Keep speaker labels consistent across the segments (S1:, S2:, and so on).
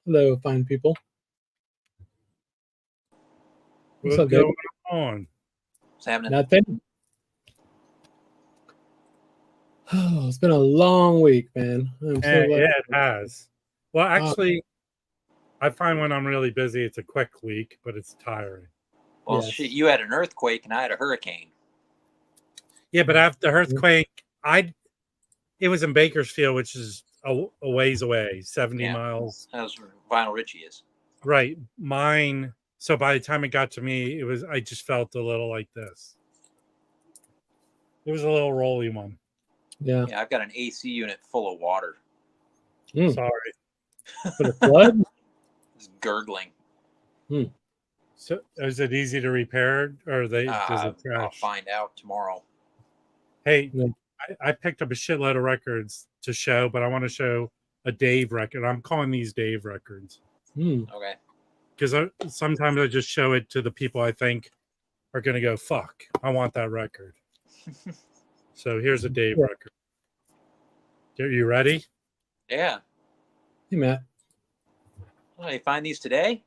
S1: Hello, fine people.
S2: What's
S1: up,
S2: going on?
S3: What's happening?
S1: Nothing. Oh, it's been a long week, man. I'm so glad.
S2: Yeah, it has. Well, actually, I find when I'm really busy, it's a quick week, but it's tiring.
S3: Well,
S1: Yes.
S3: shit, you had an earthquake and I had a hurricane.
S2: Yeah, but after the earthquake, it was in Bakersfield, which is a ways away, 70 miles.
S3: That was where Vinyl Richie is.
S2: Right. Mine. So by the time it got to me, I just felt a little like this. It was a little rolly one.
S1: Yeah.
S3: Yeah, I've got an AC unit full of water.
S2: Sorry.
S1: For the flood?
S3: It's gurgling.
S2: So is it easy to repair, or does it crash?
S3: I'll find out tomorrow.
S2: Hey, I picked up a shitload of records to show, but I want to show a Dave record. I'm calling these Dave records.
S3: Okay.
S2: Because sometimes I just show it to the people I think are going to go, fuck, I want that record. So here's a Dave record. Are you ready?
S3: Yeah.
S1: Hey, Matt.
S3: Oh, you find these today?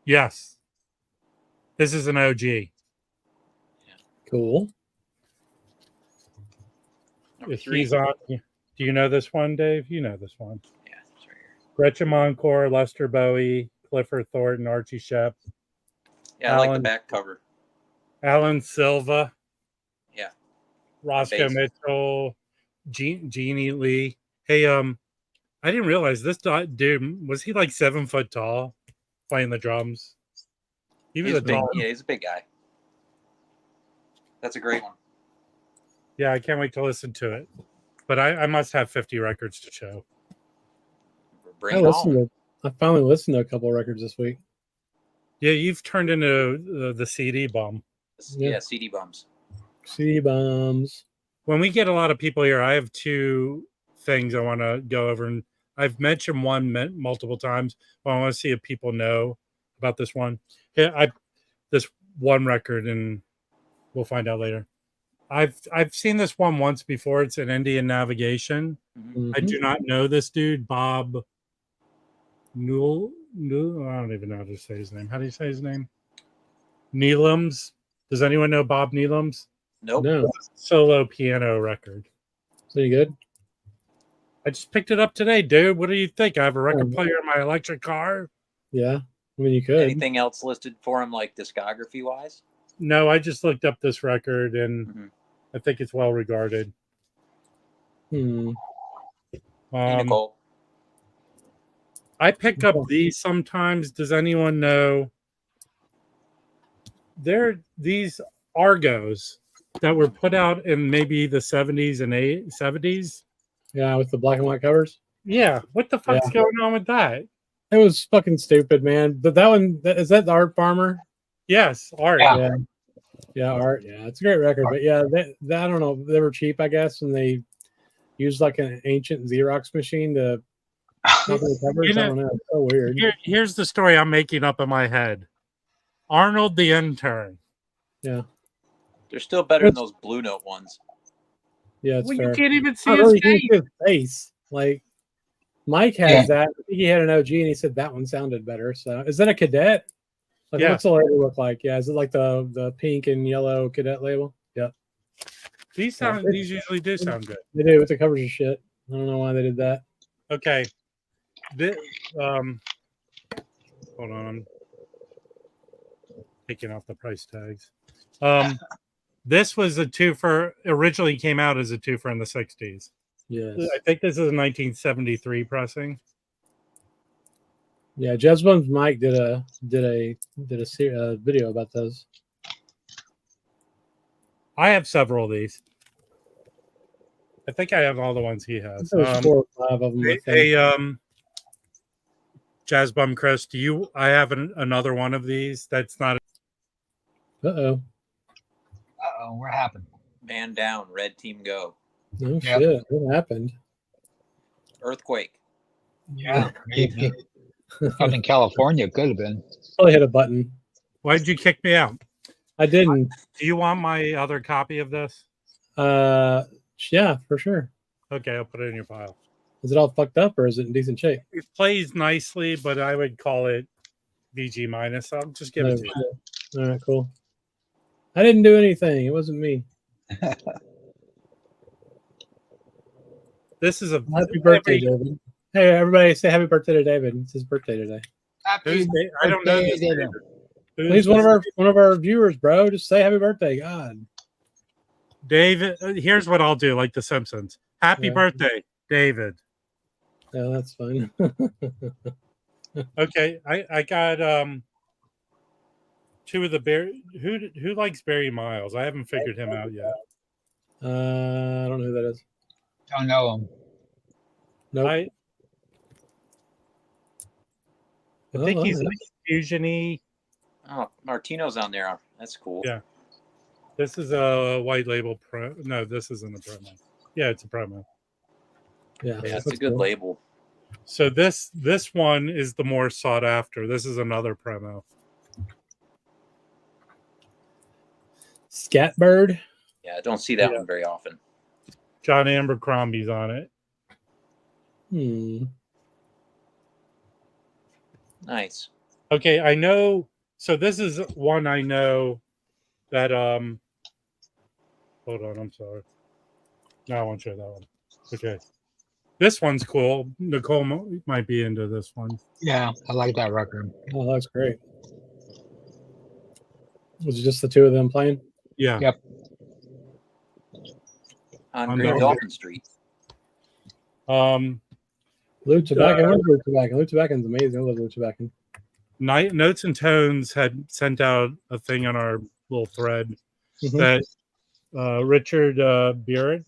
S2: Yes. This is an OG.
S3: Yeah.
S1: Cool.
S2: He's on. Do you know this one, Dave? You know this one.
S3: Yeah, it's right here.
S2: Gretchen Moncore, Lester Bowie, Clifford Thornton, Archie Shepp.
S3: Yeah, I like the back cover.
S2: Alan Silva.
S3: Yeah.
S2: Roscoe Mitchell, Jeannie Lee. Hey, I didn't realize this dude, was he like 7 foot tall playing the drums? He's a tall.
S3: Yeah, he's a big guy. That's a great one.
S2: Yeah, I can't wait to listen to it. But I must have 50 records to show.
S1: I finally listened to a couple of records this week.
S2: Yeah, you've turned into the CD bum.
S3: Yeah, CD bums.
S1: CD bums.
S2: When we get a lot of people here, I have two things I want to go over. And I've mentioned one multiple times, but I want to see if people know about this one. Yeah, this one record, and we'll find out later. I've seen this one once before. It's an Indian Navigation.
S1: Mm-hmm.
S2: I do not know this dude, Bob Newell. I don't even know how to say his name. How do you say his name? Neelums. Does anyone know Bob Neelums?
S3: Nope.
S1: No.
S2: Solo piano record.
S1: Is it good?
S2: I just picked it up today, dude. What do you think? I have a record player in my electric car.
S1: Yeah. I mean, you could.
S3: Anything else listed for him, like discography wise?
S2: No, I just looked up this record, and I think it's well regarded.
S3: Nicole.
S2: I pick up these sometimes. Does anyone know? They're these Argos that were put out in maybe the 70s and 70s.
S1: Yeah, with the black and white covers.
S2: Yeah. What the fuck's going on with that?
S1: It was fucking stupid, man. But that one, is that the Art Farmer?
S2: Yes, Art.
S1: Yeah, Art. Yeah, it's a great record. But yeah, I don't know. They were cheap, I guess, and they used like an ancient Xerox machine to make the covers. I don't know. It's so weird.
S2: Here's the story I'm making up in my head. Arnold the Intern.
S1: Yeah.
S3: They're still better than those Blue Note ones.
S1: Yeah, it's fair.
S2: You can't even see his
S1: face. Like, Mike has that. I think he had an OG, and he said that one sounded better. So, is that a Cadet? Like, what's the label look like? Yeah, is it like the pink and yellow Cadet label? Yeah.
S2: These usually do sound good.
S1: They do with the covers of shit. I don't know why they did that.
S2: Okay. Hold on. I'm taking off the price tags. This was a twofer. Originally came out as a twofer in the 60s.
S1: Yes.
S2: I think this is a 1973 pressing.
S1: Yeah, Jazz Bones Mike did a video about those.
S2: I have several of these. I think I have all the ones he has.
S1: There's 4 or 5 of them.
S2: Hey, Jazz Bum Chris, I have another one of these that's not.
S1: Uh-oh,
S4: what happened?
S3: Man down, red team go.
S1: No shit, what happened?
S3: Earthquake.
S4: Yeah, maybe. Up in California, could have been.
S1: Probably hit a button.
S2: Why did you kick me out?
S1: I didn't.
S2: Do you want my other copy of this?
S1: Yeah, for sure.
S2: Okay, I'll put it in your file.
S1: Is it all fucked up or is it in decent shape?
S2: It plays nicely, but I would call it VG minus. I'll just give it to you.
S1: All right, cool. I didn't do anything. It wasn't me.
S2: This is a
S1: Happy birthday, David. Hey, everybody say happy birthday to David. It's his birthday today.
S2: Who's I don't know this David.
S1: He's one of our viewers, bro. Just say happy birthday. God.
S2: David, here's what I'll do, like The Simpsons. Happy birthday, David.
S1: Yeah, that's fine.
S2: Okay, I got two of the Barry. Who likes Barry Miles? I haven't figured him out yet.
S1: I don't know who that is.
S4: Don't know him.
S1: Nope.
S2: I think he's like fusion-y.
S3: Oh, Martino's on there. That's cool.
S2: Yeah. This is a white label pro. No, this isn't a promo. Yeah, it's a promo.
S1: Yeah,
S3: it's a good label.
S2: So this one is the more sought after. This is another promo.
S1: Scatbird.
S3: Yeah, I don't see that one very often.
S2: John Abercrombie's on it.
S3: Nice.
S2: Okay, I know. So this is one I know that hold on, I'm sorry. No, I won't show that one. Okay. This one's cool. Nicole might be into this one.
S4: Yeah, I like that record.
S1: Oh, that's great. Was it just the two of them playing?
S2: Yeah.
S4: Yep.
S3: On Great Dolphin Street.
S1: Lou Tobacco. Lou Tobacco. Lou Tobacco's amazing. I love Lou Tobacco.
S2: Notes and Tones had sent out a thing on our little thread that Richard Burritt,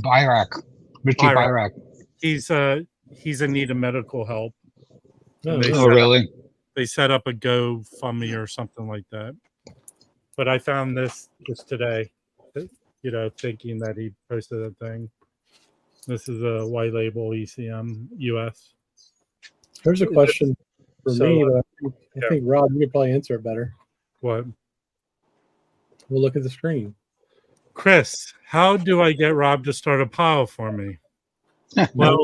S4: Byrack, Richie Byrack.
S2: He's in need of medical help.
S4: Oh, really?
S2: They set up a GoFundMe or something like that. But I found this just today, you know, thinking that he posted a thing. This is a white label ECM US.
S1: Here's a question for me, but I think Rob, you could probably answer it better.
S2: What?
S1: We'll look at the screen.
S2: Chris, how do I get Rob to start a pile for me? Well,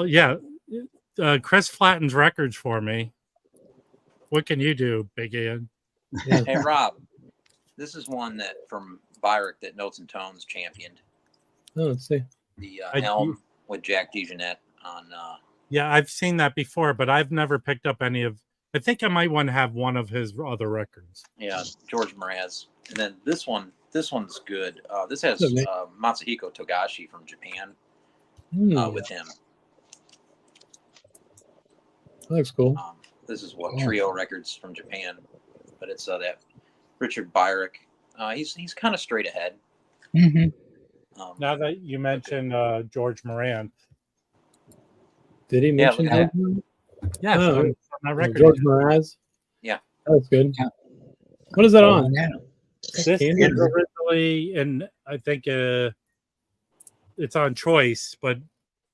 S2: yeah. Chris flattens records for me. What can you do, Big Ian?
S1: Yeah.
S3: Hey, Rob, this is one that from Byrick that Notes and Tones championed.
S1: Oh, let's see.
S3: The Helm with Jack DeJohnette on.
S2: Yeah, I've seen that before, but I've never picked up any of. I think I might want to have one of his other records.
S3: Yeah, George Mraz, and then this one's good. This has Matsuhiko Togashi from Japan with him.
S1: That looks cool.
S3: This is what Trio Records from Japan, but it's that Richard Byrick. He's kind of straight ahead.
S2: Now that you mentioned George Morant,
S1: did he mention George?
S2: Yeah, on that record.
S1: George Mraz.
S3: Yeah,
S1: that's good. Yeah. What is that on?
S2: This is originally, and I think it's on Choice, but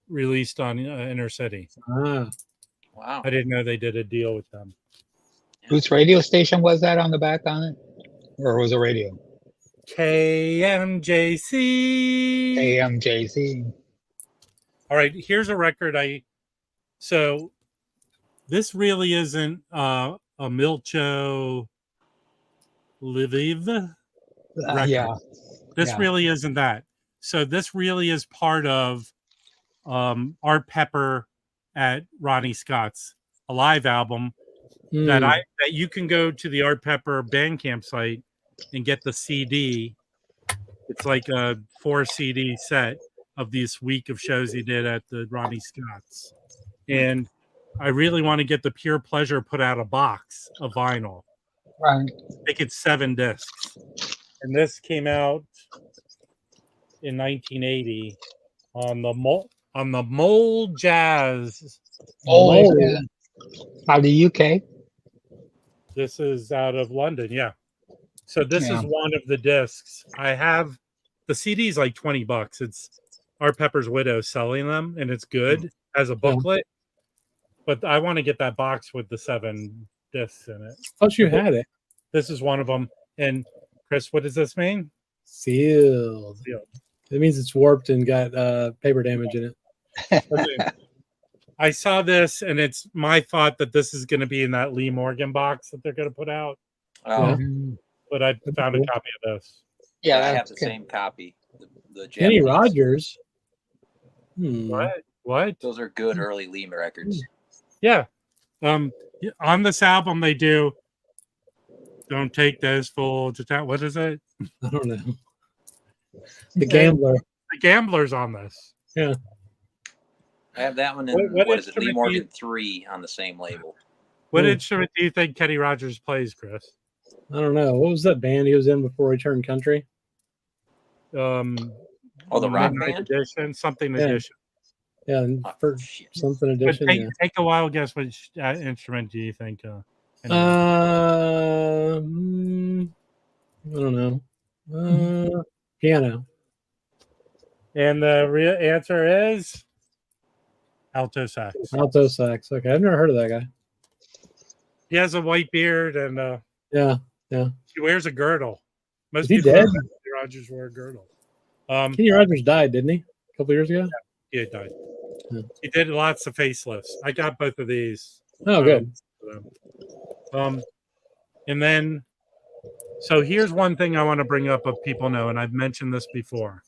S2: released on Inner City.
S1: Wow!
S2: I didn't know they did a deal with them.
S4: Whose radio station was that on the back on it, or was it radio?
S2: KMJC.
S4: KMJC.
S2: All right, here's a record. So this really isn't a Milcho Lviv record.
S4: Yeah.
S2: This really isn't that. So this really is part of Art Pepper at Ronnie Scott's, a live album that you can go to the Art Pepper Bandcamp site and get the CD. It's like a 4 CD set of this week of shows he did at the Ronnie Scott's. And I really want to get the Pure Pleasure put out a box of vinyl.
S4: Right.
S2: I think it's 7 discs. And this came out in 1980 on the Mole Jazz.
S4: Out of the UK.
S2: This is out of London, yeah. So this is one of the discs. I have the CD's like $20. It's Art Pepper's widow selling them, and it's good as a booklet. But I want to get that box with the 7 discs in it.
S1: Thought you had it.
S2: This is one of them. And Chris, what does this mean?
S1: Sealed. It means it's warped and got paper damage in it.
S2: Okay. I saw this, and it's my thought that this is going to be in that Lee Morgan box that they're going to put out.
S1: Yeah.
S2: But I found a copy of this.
S3: Yeah, I have the same copy. The
S1: Kenny
S3: Japanese.
S1: Rogers.
S2: What?
S3: Those are good early Lee records.
S2: Yeah. On this album, they do. Don't take this full. What is it?
S1: I don't know. The Gambler.
S2: The Gambler's on this.
S1: Yeah.
S3: I have that one in, what is it, Lee Morgan 3 on the same label.
S2: What instrument do you think Kenny Rogers plays, Chris?
S1: I don't know. What was that band he was in before he turned country?
S3: The rock band?
S2: Edition, something edition.
S1: Yeah, for something edition.
S2: Take a wild guess. Which instrument do you think?
S1: I don't know. Piano.
S2: And the real answer is alto sax.
S1: Alto sax. Okay, I've never heard of that guy.
S2: He has a white beard and
S1: yeah.
S2: He wears a girdle.
S1: Most people dead?
S2: Kenny Rogers wore a girdle.
S1: Kenny Rogers died, didn't he? A couple years ago?
S2: Yeah, he died. Yeah. He did lots of facelifts. I got both of these.
S1: Oh, good.
S2: And then, so here's one thing I want to bring up of people know, and I've mentioned this before.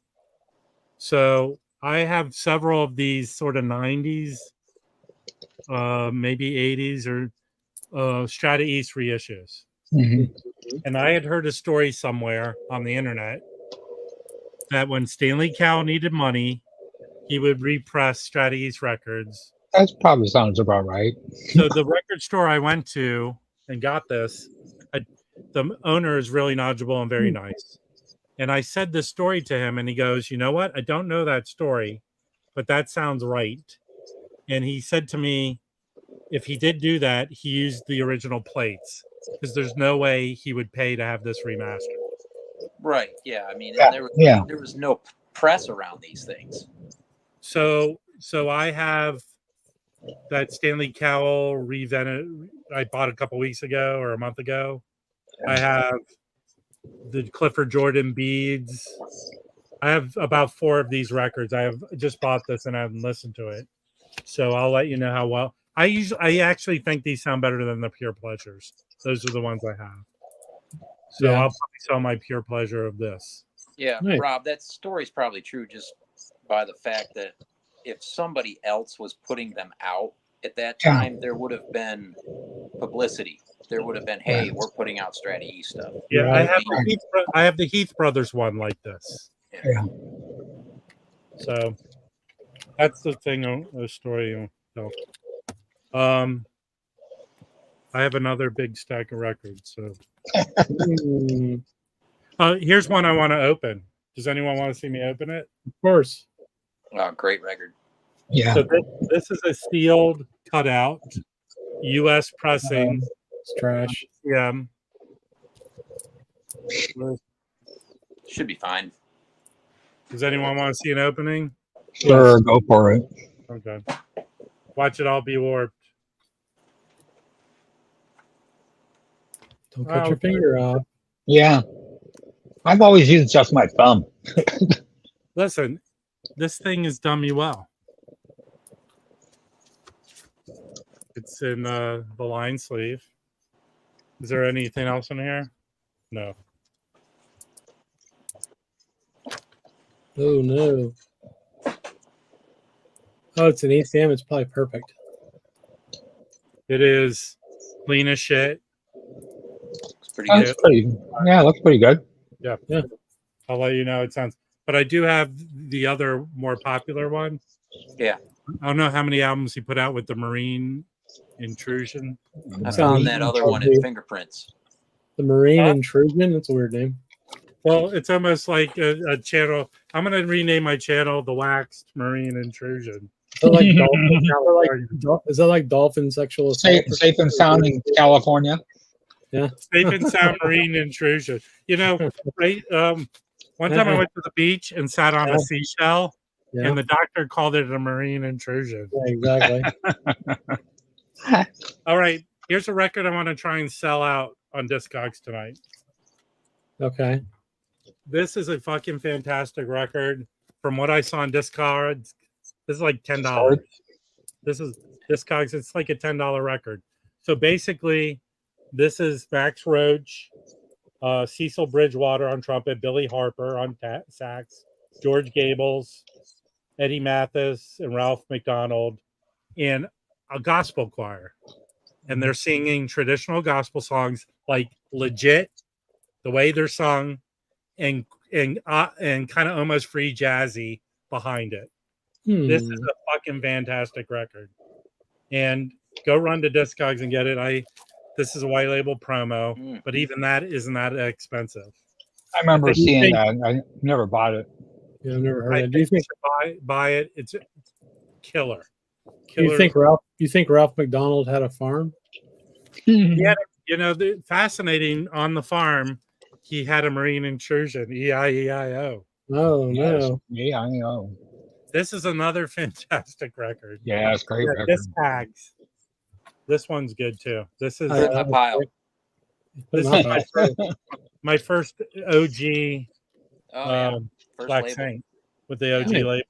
S2: So I have several of these sort of 90s, maybe 80s or Strata-East reissues. And I had heard a story somewhere on the internet that when Stanley Cowell needed money, he would repress Strata-East records.
S4: That probably sounds about right.
S2: So the record store I went to and got this, the owner is really knowledgeable and very nice. And I said this story to him, and he goes, "You know what? I don't know that story, but that sounds right." And he said to me, if he did do that, he used the original plates because there's no way he would pay to have this remastered.
S3: Right. Yeah. I mean, there was no press around these things.
S2: So I have that Stanley Cowell revented. I bought a couple weeks ago or a month ago. I have the Clifford Jordan beads. I have about 4 of these records. I have just bought this and I haven't listened to it. So I'll let you know how well. I actually think these sound better than the Pure Pleasures. Those are the ones I have. So I'll probably sell my Pure Pleasure of this.
S3: Yeah, nice. Rob, that story's probably true just by the fact that if somebody else was putting them out at that time, there would have been publicity. There would have been, hey, we're putting out Strata-East stuff.
S2: Yeah, I have the Heath Brothers one like this.
S4: Yeah.
S2: So that's the thing, the story. I have another big stack of records. So here's one I want to open. Does anyone want to see me open it?
S1: Of course.
S3: Oh, great record.
S4: Yeah.
S2: So this is a sealed cutout, U.S. pressing.
S1: It's trash.
S2: Yeah.
S3: Should be fine.
S2: Does anyone want to see an opening?
S4: Sure, go for it.
S2: Okay. Watch it all be warped.
S1: Don't cut your finger off.
S4: Yeah. I've always used just my thumb.
S2: Listen, this thing is done me well. It's in the line sleeve. Is there anything else in here? No.
S1: Oh, no. Oh, it's an ECM. It's probably perfect.
S2: It is clean as shit.
S3: It's pretty good.
S4: Looks pretty good.
S2: Yeah. I'll let you know it sounds. But I do have the other more popular one.
S3: Yeah.
S2: I don't know how many albums he put out with the Marine Intrusion.
S3: I found that other one in Fingerprints.
S1: The Marine Intrusion? That's a weird name.
S2: Well, it's almost like a channel. I'm going to rename my channel The Waxed Marine Intrusion.
S1: Is that like dolphin sexual assault?
S4: Safe and sound in California.
S1: Yeah.
S2: Safe and sound marine intrusion. You know, right? One time I went to the beach and sat on a seashell, and the doctor called it a marine intrusion.
S1: Yeah, exactly.
S2: All right. Here's a record I want to try and sell out on Discogs tonight.
S1: Okay.
S2: This is a fucking fantastic record. from what I saw on Discogs, this is like $10. This is Discogs. It's like a $10 record. So basically, this is Max Roach, Cecil Bridgewater on trumpet, Billy Harper on sax, George Gables, Eddie Mathis, and Ralph McDonald in a gospel choir. And they're singing traditional gospel songs, like legit, the way they're sung, and kind of almost free jazzy behind it. This is a fucking fantastic record. And go run to Discogs and get it. This is a white label promo, but even that isn't that expensive.
S4: I remember seeing that. I never bought it.
S1: Yeah, I've never heard
S2: I
S1: it. Do you think
S2: buy it? It's killer.
S1: You think Ralph McDonald had a farm?
S2: Yeah, fascinating. On the farm, he had a marine intrusion. E-I-E-I-O.
S1: Oh
S4: Yes.
S1: no!
S4: Yeah, I know.
S2: This is another fantastic record.
S4: Yeah, it's great. Record.
S2: This tags. This one's good too. This is
S3: Put in the pile.
S2: This is my first OG
S3: First
S2: Black
S3: label.
S2: Saint with the OG label.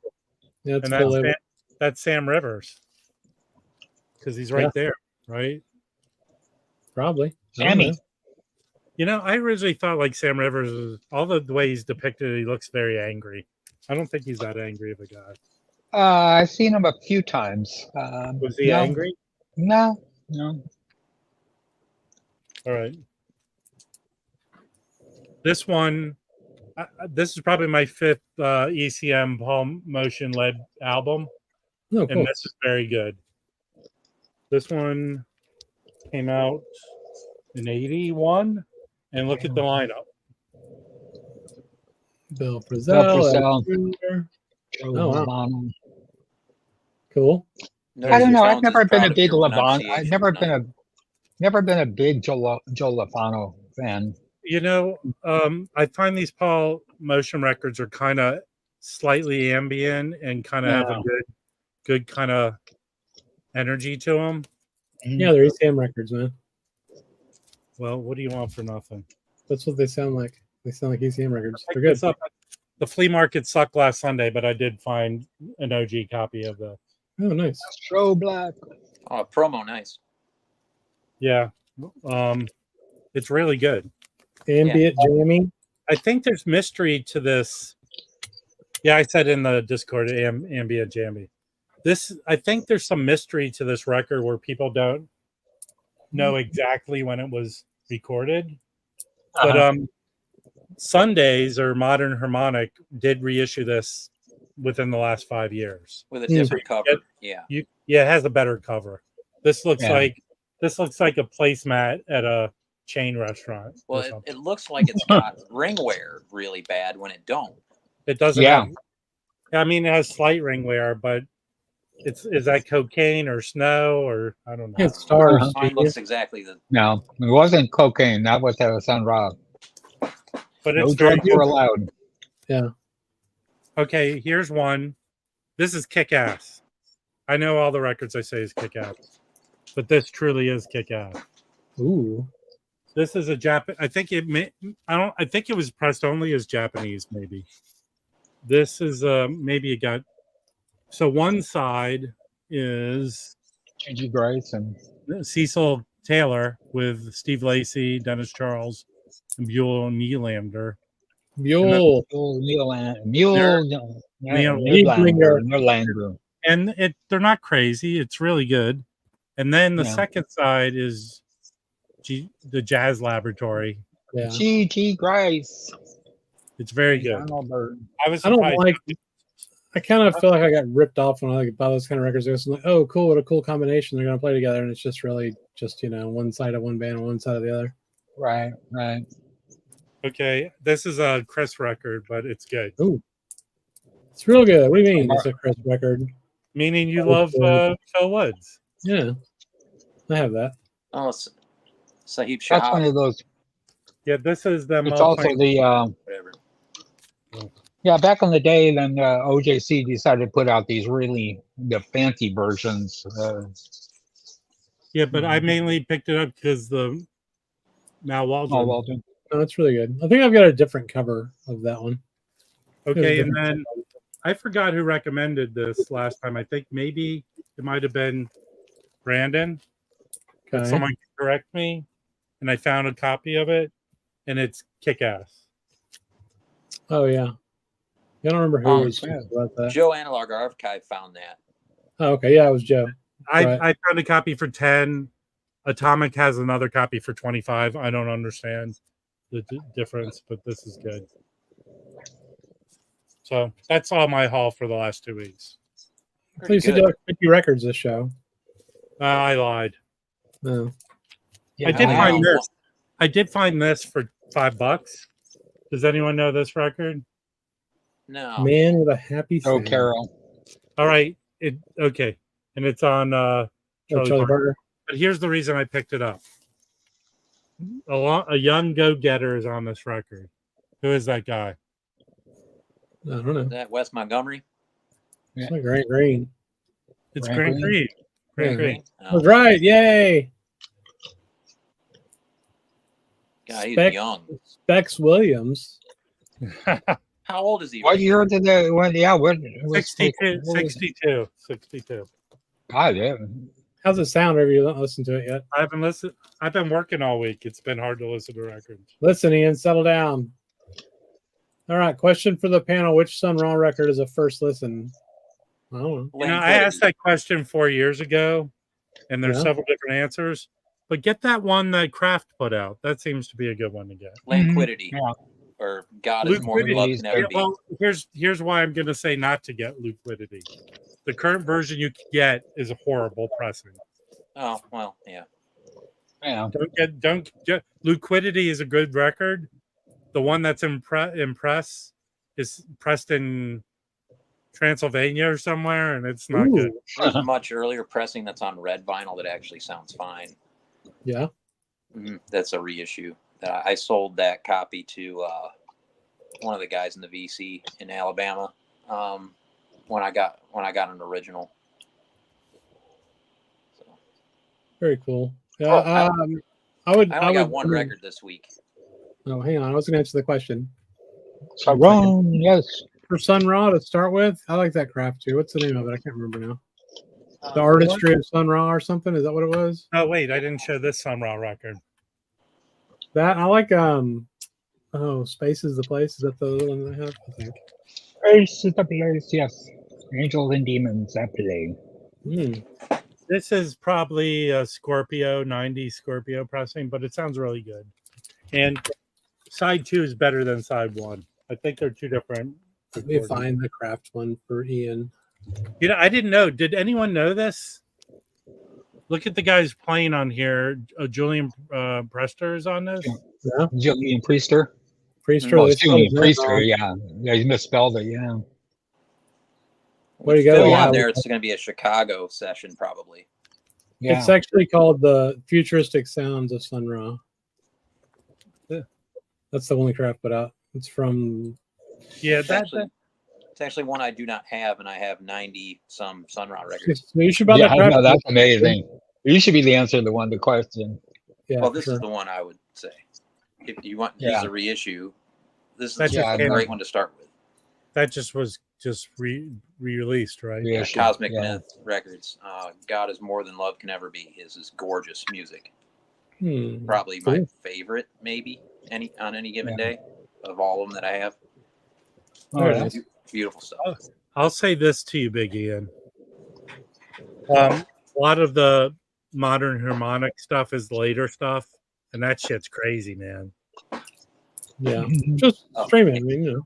S1: Yeah,
S2: And that's Sam Rivers. Because he's right there, right?
S1: Probably.
S4: Sammy.
S2: I originally thought like Sam Rivers was, all the way he's depicted, he looks very angry. I don't think he's that angry of a guy.
S4: I've seen him a few times.
S2: Was he angry?
S4: No.
S2: All right. This one, this is probably my fifth ECM Paul Motion led album.
S1: Oh, cool.
S2: And this is very good. This one came out in 81. And look at the lineup.
S1: Bill Frisell.
S4: Oh, wow.
S1: Cool.
S4: I don't know. I've never been a big Levano. I've never been a big Joe Levano fan.
S2: I find these Paul Motion records are kind of slightly ambient and kind of have a good kind of energy to them.
S1: Yeah, they're ECM records, man.
S2: Well, what do you want for nothing?
S1: That's what they sound like. They sound like ECM records. They're good.
S2: The flea market sucked last Sunday, but I did find an OG copy of the.
S1: Oh, nice.
S4: Show Black.
S3: Oh, promo, nice.
S2: Yeah, it's really good.
S1: Ambient jamming.
S2: I think there's mystery to this. Yeah, I said in the Discord, ambient jammy. I think there's some mystery to this record where people don't know exactly when it was recorded. But Sundays or Modern Harmonic did reissue this within the last 5 years
S3: with a different cover.
S2: It has a better cover. This looks like a placemat at a chain restaurant.
S3: Well, it looks like it's got ring wear really bad when it don't.
S2: It doesn't. Yeah. It has slight ring wear, but is that cocaine or snow or I don't know.
S1: It's stars.
S3: Mine looks exactly the.
S4: No, it wasn't cocaine. That was Sun Rock.
S2: But
S4: no
S2: it's
S4: drugs were allowed.
S1: Yeah.
S2: Okay, here's one. This is kick-ass. I know all the records I say is kick-ass, but this truly is kick-ass.
S1: Ooh.
S2: This is a Japanese. I think it was pressed only as Japanese, maybe. This is maybe it got. So one side is
S4: G.G. Grace and
S2: Cecil Taylor with Steve Lacy, Dennis Charles, and Buell Nylander.
S4: Nylander.
S2: And they're not crazy. It's really good. And then the second side is the Jazz Laboratory.
S1: Yeah.
S4: G.G. Grace.
S2: It's very good.
S1: I kind of feel like I got ripped off when I buy those kind of records. It's like, oh, cool, what a cool combination. They're going to play together. And it's just really one side of one band and one side of the other.
S4: Right.
S2: Okay. This is a Chris record, but it's good.
S1: Ooh. It's real good. What do you mean it's a Chris record?
S2: Meaning you love Phil Woods.
S1: Yeah. I have that.
S3: Oh, Sahib Shah.
S4: That's one of those.
S2: Yeah, this is them.
S4: It's also
S3: whatever.
S4: Yeah, back in the day, then OJC decided to put out the fancy versions.
S2: Yeah, but I mainly picked it up because the Mal Waldron.
S1: Oh, that's really good. I think I've got a different cover of that one.
S2: Okay, and then I forgot who recommended this last time. I think maybe it might have been Brandon. But
S1: Okay.
S2: someone can correct me. And I found a copy of it, and it's kick-ass.
S1: Oh yeah. I don't remember who was about that.
S3: Joe Analog Archive found that.
S1: Oh, okay. Yeah, it was Joe. Right.
S2: I found a copy for 10. Atomic has another copy for 25. I don't understand the difference, but this is good. So that's all my haul for the last 2 weeks.
S1: So you said you like 50 records this show.
S2: I lied.
S1: No.
S4: Yeah,
S2: I did
S3: wow.
S2: find this. I did find this for $5. Does anyone know this record?
S3: No.
S1: Man with a happy
S4: Oh,
S1: sound.
S4: Carol.
S2: All right. Okay. And it's on Charlie
S1: Charlie
S2: Parker.
S1: Parker.
S2: But here's the reason I picked it up. A young go-getter is on this record. Who is that guy?
S1: I don't know.
S3: Is that Wes Montgomery?
S1: It's like Grant Green.
S2: It's
S4: Grant
S2: Grant Green. Grant
S1: Yeah.
S2: Green.
S1: I was right. Yay.
S3: God, he's
S1: Spec-
S3: young.
S1: Specs Williams.
S3: How old is he?
S4: What year did they? What? Yeah, what?
S2: 62. 62. 62.
S4: God, yeah.
S1: How's it sound? Have you not listened to it yet?
S2: I haven't listened. I've been working all week. It's been hard to listen to records.
S1: Listen, Ian, settle down. All right. Question for the panel: which Sun Ra record is a first listen? I don't know.
S2: I asked that question 4 years ago, and there's
S1: Yeah.
S2: several different answers. But get that one that Kraft put out. That seems to be a good one to get.
S3: Lanquidity.
S4: Yeah.
S3: Or God is more than love can ever be.
S2: Well, here's why I'm going to say not to get Liquidity. The current version you can get is a horrible pressing.
S3: Oh, well, yeah.
S4: Yeah.
S2: Don't get Liquidity is a good record. The one that's in press is pressed in Transylvania or somewhere, and it's not good.
S3: There's a much earlier pressing that's on red vinyl that actually sounds fine.
S1: Yeah.
S3: That's a reissue. I sold that copy to one of the guys in the VC in Alabama when I got an original. So,
S1: Very cool. Yeah.
S3: I only got one record this week.
S1: Oh, hang on. I was going to answer the question.
S4: Sharon, yes.
S1: For Sun Ra to start with, I like that crap too. What's the name of it? I can't remember now. The Artistry of Sun Ra or something. Is that what it was?
S2: Oh wait, I didn't show this Sun Ra record.
S1: That I like. Space is the place. Is that the other one that I have? I think.
S4: Space is the place, yes. Angels and demons that play.
S2: This is probably a Scorpio 90 Scorpio pressing, but it sounds really good. And side 2 is better than side 1. I think they're two different.
S1: Let me find the craft one for Ian.
S2: You know, I didn't know. Did anyone know this? Look at the guys playing on here. Julian Prester is on this.
S1: Yeah.
S4: Julian Priester.
S1: Priester.
S4: Oh, Julian Priester, yeah. Yeah, you misspelled it, yeah.
S1: What do you got?
S3: On there, it's going to be a Chicago session, probably.
S4: Yeah.
S1: It's actually called the Futuristic Sounds of Sun Ra.
S2: Yeah.
S1: That's the only craft put out. It's from.
S2: Yeah,
S3: it's actually one I do not have, and I have 90 some Sun Ra records.
S1: You should buy that craft.
S4: No, that's amazing. You should be the answer to the question.
S1: Yeah,
S3: well, this is the one I would say. If you want to use a reissue, this is a great one to start with.
S2: That just was re-released, right?
S3: Yeah, Cosmic Myth Records. God is More Than Love Can Ever Be. His is gorgeous music. Probably my favorite, maybe on any given day of all of them that I have. Beautiful stuff.
S2: I'll say this to you, Big Ian. A lot of the modern harmonic stuff is later stuff, and that shit's crazy, man.
S1: Yeah, just stream it. I mean, you know.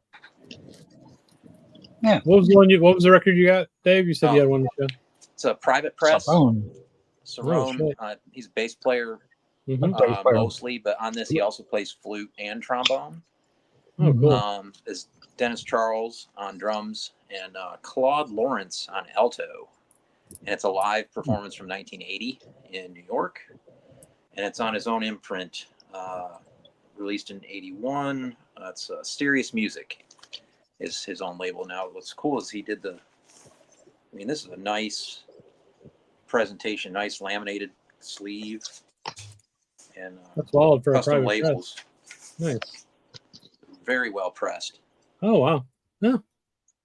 S4: Yeah.
S1: What was the record you got, Dave? You said you had one.
S3: It's a private press. Cerrone. He's a bass player mostly, but on this he also plays flute and trombone.
S1: Oh, cool.
S3: Is Dennis Charles on drums and Claude Lawrence on alto. And it's a live performance from 1980 in New York. And it's on his own imprint, released in 81. It's Serious Music is his own label. Now, what's cool is he did this is a nice presentation, nice laminated sleeve. And
S1: that's wild for
S3: custom
S1: a private
S3: labels.
S1: Press. Nice.
S3: Very well pressed.
S1: Oh, wow. Yeah.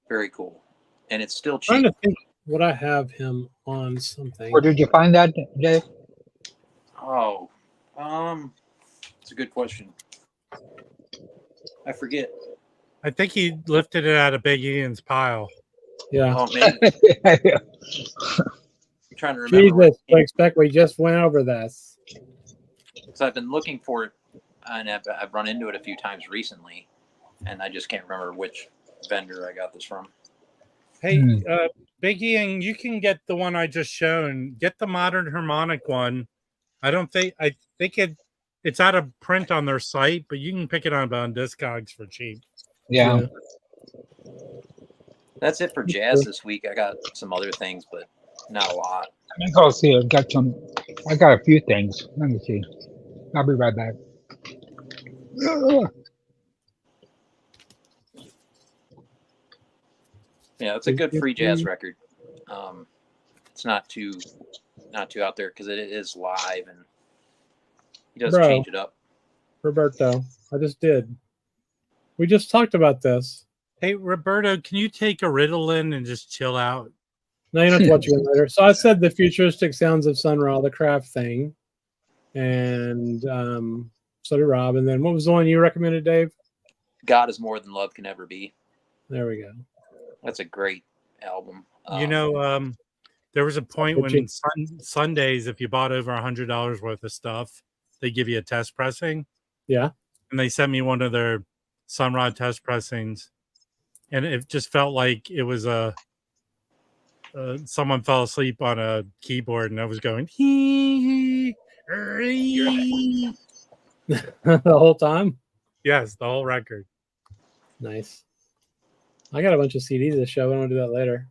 S3: Very cool. and it's still
S1: trying
S3: cheap.
S1: to think, would I have him on something?
S4: Where did you find that, Dave?
S3: Oh, it's a good question. I forget.
S2: I think he lifted it out of Big Ian's pile.
S1: Yeah.
S3: Oh, maybe. I'm trying to remember.
S1: Jesus, I expect we just went over this.
S3: So I've been looking for it, and I've run into it a few times recently, and I just can't remember which vendor I got this from.
S2: Hey, Big Ian, you can get the one I just shown. Get the modern harmonic one. I think it's out of print on their site, but you can pick it up on Discogs for cheap.
S4: Yeah.
S3: That's it for jazz this week. I got some other things, but not a lot.
S4: Let me go see. I got a few things. Let me see. I'll be right back.
S3: Yeah, it's a good free jazz record. It's not too out there because it is live and he does change it up.
S1: Roberto, I just did. We just talked about this.
S2: Hey, Roberto, can you take a Ritalin and just chill out?
S1: No, you don't have to watch it later. So I said the futuristic sounds of Sun Ra, the craft thing, and so did Rob. And then what was the one you recommended, Dave?
S3: God is More Than Love Can Ever Be.
S1: There we go.
S3: That's a great album.
S2: There was a point when Sundays, if you bought over $100 worth of stuff, they give you a test pressing.
S1: Yeah.
S2: And they sent me one of their Sun Ra test pressings, and it just felt like it was someone fell asleep on a keyboard, and I was going the
S1: whole time.
S2: Yes, the whole record.
S1: Nice. I got a bunch of CDs to show. I want to do that later.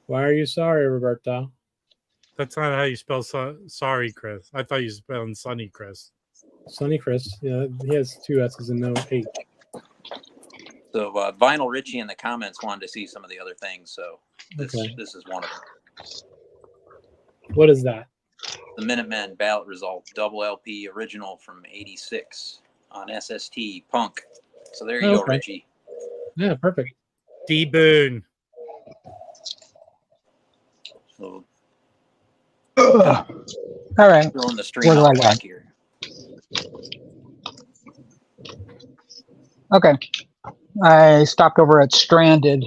S1: Why are you sorry, Roberto?
S2: That's not how you spell sorry, Chris. I thought you spelled Sunny, Chris.
S1: Sunny Chris. Yeah, he has 2 S's and no H.
S3: So Vinyl Richie in the comments wanted to see some of the other things. So this is one of them.
S1: What is that?
S3: The Minutemen Ballot Result double LP original from '86 on SST Punk. So there you go, Richie.
S1: Yeah, perfect.
S2: D Boone.
S3: So,
S4: all right.
S3: Throwing the stream out back here.
S4: Okay. I stopped over at Stranded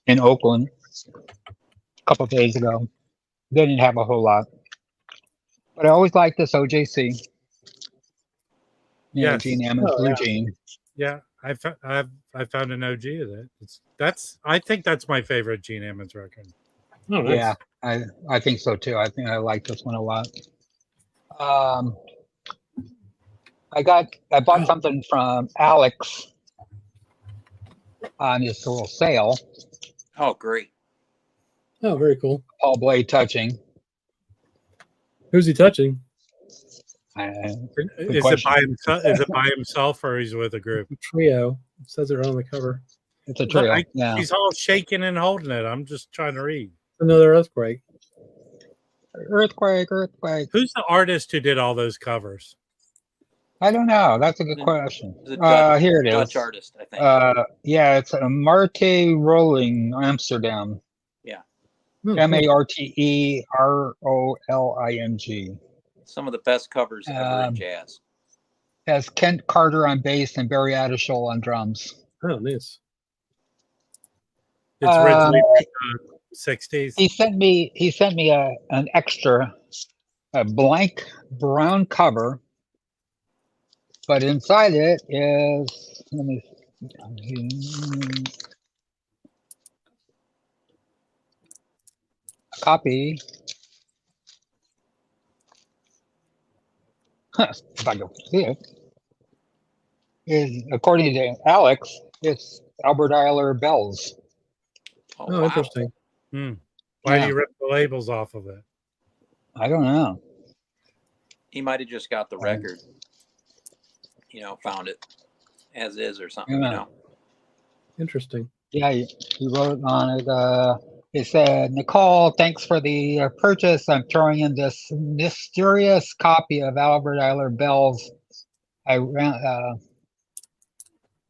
S4: in Oakland a couple of days ago. They didn't have a whole lot, but I always like this OJC. Gene Ammons, Blue Jean.
S2: Yeah, I found an OG of that. I think that's my favorite Gene Ammons record.
S1: Oh, nice.
S4: Yeah, I think so too. I think I like this one a lot. I bought something from Alex on his little sale.
S3: Oh, great.
S1: Oh, very cool.
S4: Paul Blade touching.
S1: Who's he touching?
S2: Is it by himself or he's with a group?
S1: Trio. It says it right on the cover.
S4: It's a trio. Yeah.
S2: He's all shaking and holding it. I'm just trying to read.
S1: Another earthquake.
S4: Earthquake.
S2: Who's the artist who did all those covers?
S4: I don't know. That's a good question. Here it is.
S3: Dutch artist, I think.
S4: Yeah, it's a Marte Rolling, Amsterdam.
S3: Yeah.
S4: MarteRoling.
S3: Some of the best covers ever in jazz.
S4: Has Kent Carter on bass and Barry Adishall on drums.
S1: Oh, nice.
S2: It's originally 60s.
S4: He sent me an extra, a blank brown cover, but inside it is, let me see, a copy. If I can see it, is according to Alex, it's Albert Eiler bells.
S3: Oh,
S1: wow. Interesting.
S2: Why do you rip the labels off of it?
S4: I don't know.
S3: He might have just got the record, found it as is or something,
S1: Interesting.
S4: Yeah, he wrote on it. He said, Nicole, thanks for the purchase. I'm throwing in this mysterious copy of Albert Eiler bells I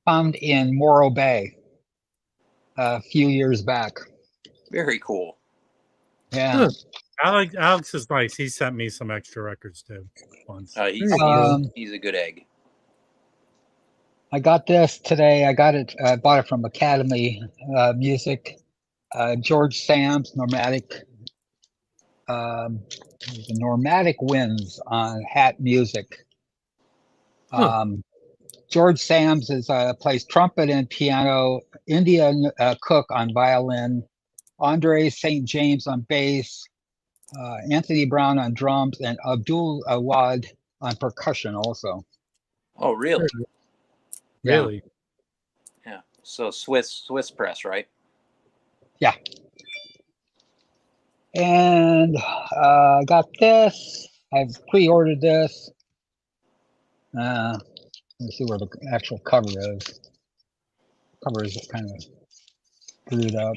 S4: found in Morro Bay. a few years back.
S3: Very cool.
S4: Yeah.
S2: Alex is nice. He sent me some extra records too once.
S3: He's a good egg.
S4: I got this today. I bought it from Academy Music. George Sam's Normatic. The Normatic Winds on Hat Music. George Sams plays trumpet and piano. India Cook on violin. Andre St. James on bass. Anthony Brown on drums, and Abdul Awad on percussion also.
S3: Oh, really?
S2: Really?
S3: Yeah. So Swiss press, right?
S4: Yeah. And I got this. I've pre-ordered this. Let's see where the actual cover is. Cover is kind of screwed up.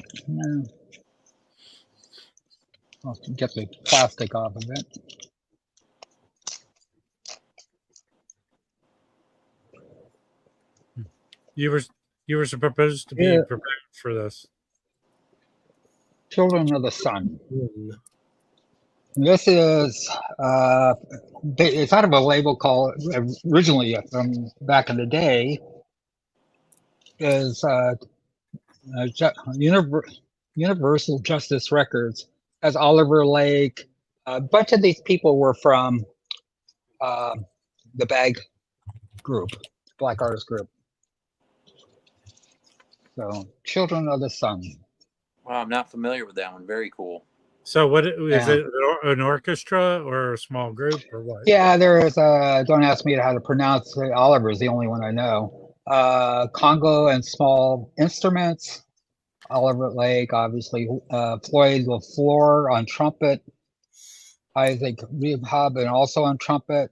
S4: I'll get the plastic off of it.
S2: You were supposed to be prepared for this.
S4: Children of the Sun. This is it's out of a label called, originally from back in the day, is Universal Justice Records. As Oliver Lake, a bunch of these people were from the Bag group, Black Artist Group. So, Children of the Sun.
S3: Wow, I'm not familiar with that one. Very cool.
S2: So, what is it? An orchestra or a small group or what?
S4: Yeah, there is. Don't ask me how to pronounce it. Oliver is the only one I know. Congo and small instruments. Oliver Lake, obviously. Floyd LaFleur on trumpet. Isaac Rehab and also on trumpet.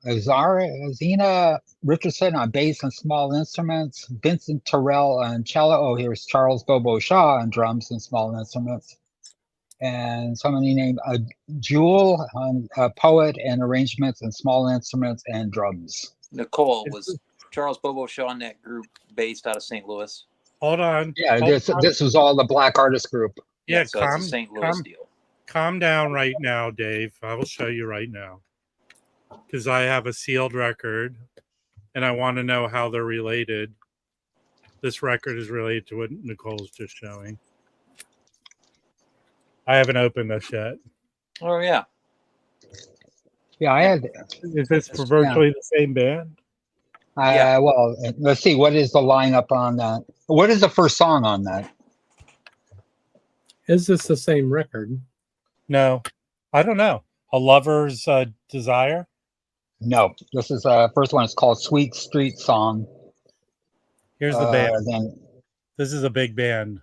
S4: Azina Richardson on bass and small instruments. Vincent Terrell on cello. Oh, here's Charles Bobo Shaw on drums and small instruments. And somebody named Jewel on poet and arrangements and small instruments and drums.
S3: Nicole, was Charles Bobo Shaw in that group based out of St. Louis?
S2: Hold on.
S4: Yeah, this was all the Black Artist Group.
S3: Yeah, so it's a St. Louis deal.
S2: Calm down right now, Dave. I will show you right now. Because I have a sealed record and I want to know how they're related. This record is related to what Nicole's just showing. I haven't opened this yet.
S3: Oh, yeah.
S4: Yeah, I had.
S2: Is this for virtually the same band?
S4: Yeah. Well, let's see. What is the lineup on that? What is the first song on that?
S1: Is this the same record?
S2: No, I don't know. A Lover's Desire?
S4: No, this is first one. It's called Sweet Street Song.
S2: Here's the band. This is a big band.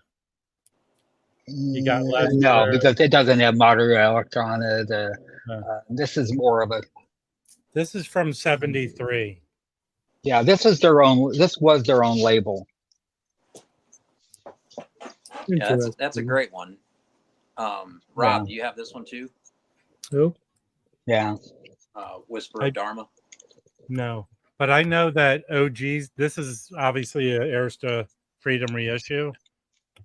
S2: You got Lester.
S4: No, because it doesn't have modern electron. This is more of a.
S2: This is from '73.
S4: Yeah, this was their own label.
S3: Yeah, that's a great one. Rob, do you have this one too?
S1: Who?
S4: Yeah.
S3: Whisper of Dharma.
S2: No, but I know that OGs. This is obviously a Arista Freedom reissue.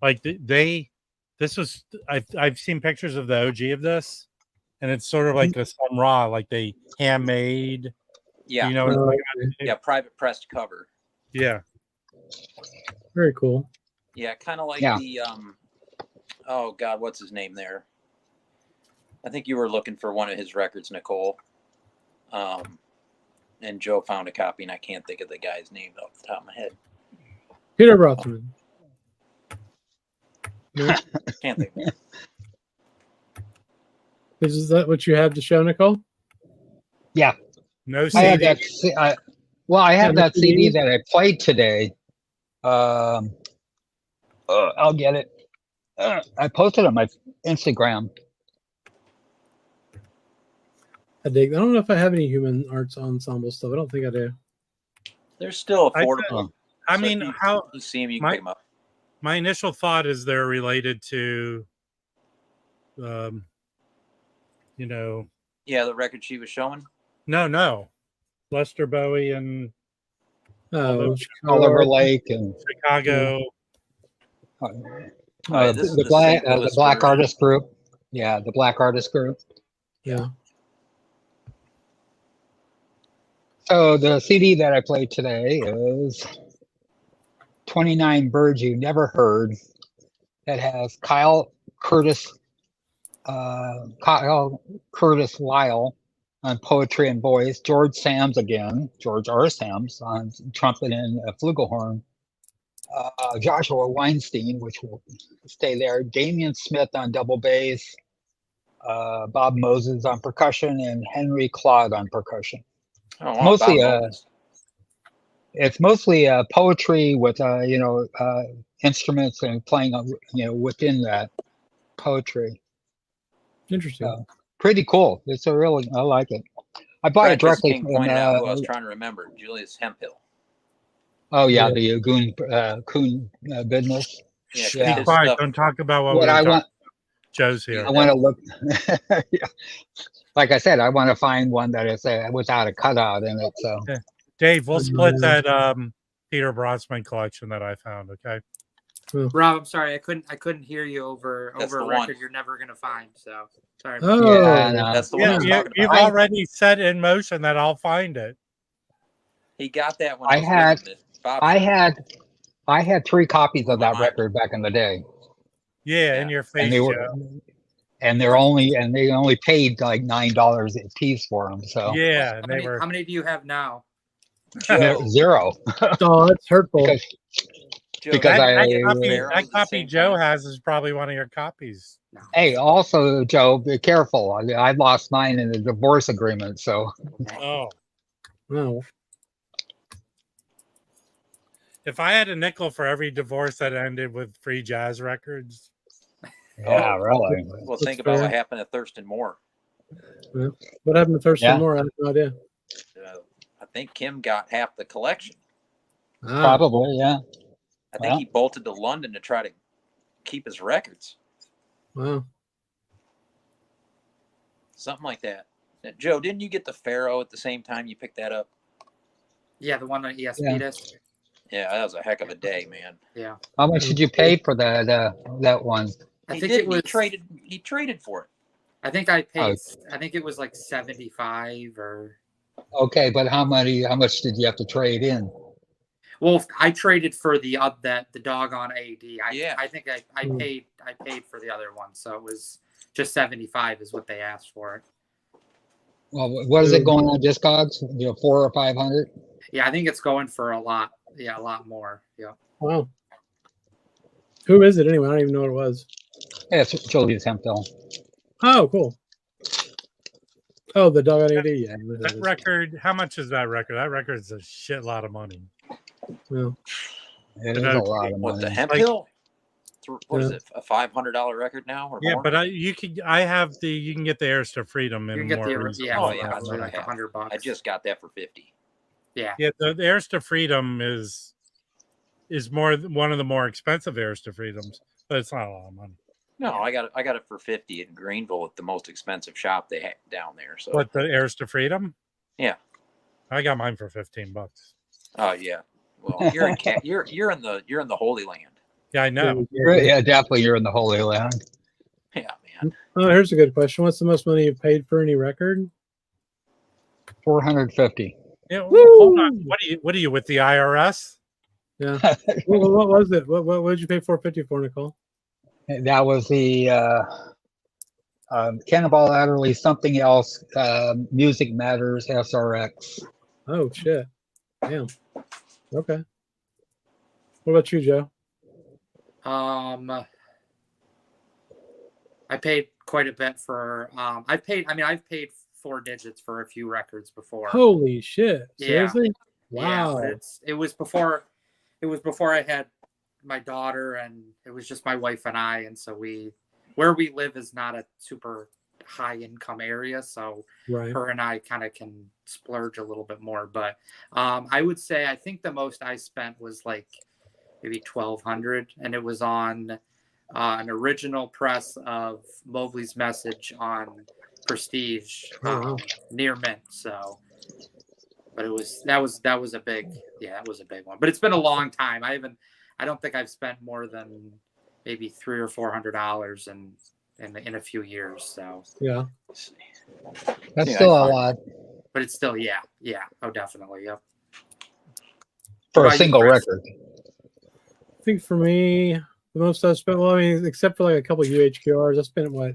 S2: Like this was. I've seen pictures of the OG of this, and it's sort of like a some raw, like they handmade.
S3: Yeah,
S2: you know.
S3: Private pressed cover.
S2: Yeah.
S1: Very cool.
S3: Yeah, kind of like the oh God, what's his name there? I think you were looking for one of his records, Nicole. And Joe found a copy, and I can't think of the guy's name off the top of my head.
S1: Peter Rothman. No?
S3: Can't think of it.
S1: Is that what you have to show, Nicole?
S4: Yeah.
S2: No CD.
S4: I have that. I have that CD that I played today. I'll get it. I posted it on my Instagram.
S1: I don't know if I have any Human Arts Ensemble stuff. I don't think I do.
S3: They're still affordable.
S2: I mean, how
S3: you see them, you can pick them up.
S2: My initial thought is they're related to, Yeah,
S3: the record she was showing.
S2: No, Lester Bowie and
S4: Oliver Lake and
S2: Chicago.
S3: yeah, this is the
S4: black
S3: St. Louis
S4: the Black
S3: version.
S4: Artist Group. Yeah, the Black Artist Group.
S1: Yeah.
S4: So the CD that I played today is 29 Birds You Never Heard. That has Kyle Curtis Lyle on poetry and voice, George R. Sams on trumpet and flugelhorn, Joshua Weinstein, which will stay there, Damian Smith on double bass, Bob Moses on percussion, and Henry Clogg on percussion.
S3: Oh, wow,
S4: Mostly
S3: Bob Moses.
S4: It's mostly poetry with instruments and playing within that poetry.
S1: Interesting.
S4: Pretty cool. It's a really, I like it. I bought it
S3: Practice
S4: directly
S3: King
S4: from.
S3: pointed out who I was trying to remember, Julius Hemphill.
S4: Oh yeah,
S1: Yeah.
S4: the Coon business.
S3: Yeah, 'cause
S4: Yeah.
S2: Be
S3: his
S2: quiet.
S3: stuff.
S2: Don't talk about what
S4: What
S2: we were
S4: I
S2: talking.
S4: want,
S2: Joe's here.
S4: I want to look. Yeah. Like I said, I want to find one that is without a cutout in it. So
S2: Yeah. Dave, we'll split that Peter Brosman collection that I found. Okay.
S5: Rob, I'm sorry, I couldn't hear you over
S3: That's
S5: a
S3: the
S5: record
S3: one.
S5: you're never gonna find. So sorry.
S1: Oh,
S4: yeah, no.
S3: That's the one I was talking
S2: You've
S3: about.
S2: already set in motion that I'll find it.
S3: He got that when I was living at Bob's shop.
S4: I had 3 copies of
S3: My
S4: that
S3: mind.
S4: record back in the day,
S2: Yeah, in your face,
S4: and they were,
S2: Joe.
S4: and they only paid like $9 a piece for them. So
S2: Yeah, and
S5: How many do you have now?
S3: Joe,
S4: 0.
S1: Oh, that's hurtful.
S3: Joe,
S4: because
S2: that copy Joe has is probably one of your copies.
S5: No.
S4: Hey, also, Joe, be careful. I lost mine in a divorce agreement. So
S2: Oh,
S1: No.
S2: if I had a nickel for every divorce that ended with free jazz records,
S4: yeah, really.
S3: well, think about what happened at Thurston Moore.
S1: Yeah. What happened to Thurston
S4: Yeah.
S1: Moore? I have no idea.
S3: I think Kim got half the collection.
S1: Ah,
S4: Probably, yeah.
S3: I think he bolted to London to try to keep his records.
S1: wow.
S3: Something like that. Joe, didn't you get the Pharaoh at the same time you picked that up?
S5: Yeah, the one on ESP
S4: Yeah.
S5: disc.
S3: Yeah, that was a heck of a day, man.
S5: Yeah.
S4: How much did you pay for that one?
S5: I think it was
S3: He traded for it.
S5: I think I paid I think it was like 75 or
S4: Okay, but how much did you have to trade in?
S5: well, I traded for the doggone AD. I think I paid for the other one, so it was just 75 is what they asked for it.
S4: Well, what is it going on Discogs? 400 or 500?
S5: Yeah, I think it's going for a lot. Yeah, a lot more. Yeah.
S1: Wow. Who is it anyway? I don't even know what it was.
S4: Yeah, it's Julius Hemphill.
S1: Oh, cool. Oh, the dog on AD. Yeah.
S2: that record, how much is that record? That record is a shit lot of money.
S1: Yeah.
S4: It is a lot of
S3: What,
S4: money.
S3: the Hemphill? What is it? A $500 record now or
S2: Yeah,
S3: more?
S2: but you can get the Heirs to Freedom
S5: You
S2: in
S5: can get
S2: more
S5: the
S2: reasonable
S3: Oh,
S5: yeah,
S3: yeah,
S5: probably
S3: that's
S5: like
S3: what I have.
S5: $100.
S3: I just got that for 50.
S5: Yeah.
S2: Yeah, the Heirs to Freedom is one of the more expensive Heirs to Freedoms, but it's not a lot of money.
S3: No, I got it for 50 in Greenville at the most expensive shop they had down there. So
S2: What, the Heirs to Freedom?
S3: Yeah.
S2: I got mine for $15.
S3: Oh yeah. Well, you're in you're in the Holy Land.
S2: Yeah, I know.
S4: Yeah, definitely you're in the Holy Land.
S3: Yeah, man.
S1: Oh, here's a good question. What's the most money you've paid for any record?
S4: 450.
S2: Yeah, hold on. What are you with the IRS?
S1: Yeah. what was it? What did you pay 450 for, Nicole?
S4: That was the Cannonball Adderley Something Else Music Matters SRX.
S1: Oh shit. Damn. Okay. What about you, Joe?
S5: I paid quite a bit for I've paid 4 digits for a few records before.
S1: Holy shit.
S5: Yeah.
S1: Seriously? Wow.
S5: Yeah, it was before I had my daughter, and it was just my wife and I, and so where we live is not a super high income area, so
S1: Right.
S5: her and I kind of can splurge a little bit more. But I would say I think the most I spent was like maybe $1,200, and it was on an original press of Mobley's Message on Prestige near Mint. So, but that was a big one. But it's been a long time. I don't think I've spent more than maybe $300 or $400 in a few years. So
S1: Yeah.
S4: That's still a lot
S5: but it's still, yeah. Oh, definitely. Yep.
S4: for
S5: What
S4: a
S5: about you,
S4: single
S5: Chris?
S4: record.
S1: I think for me, the most I spent, well, I mean, except for like a couple of UHQRs, I spent what,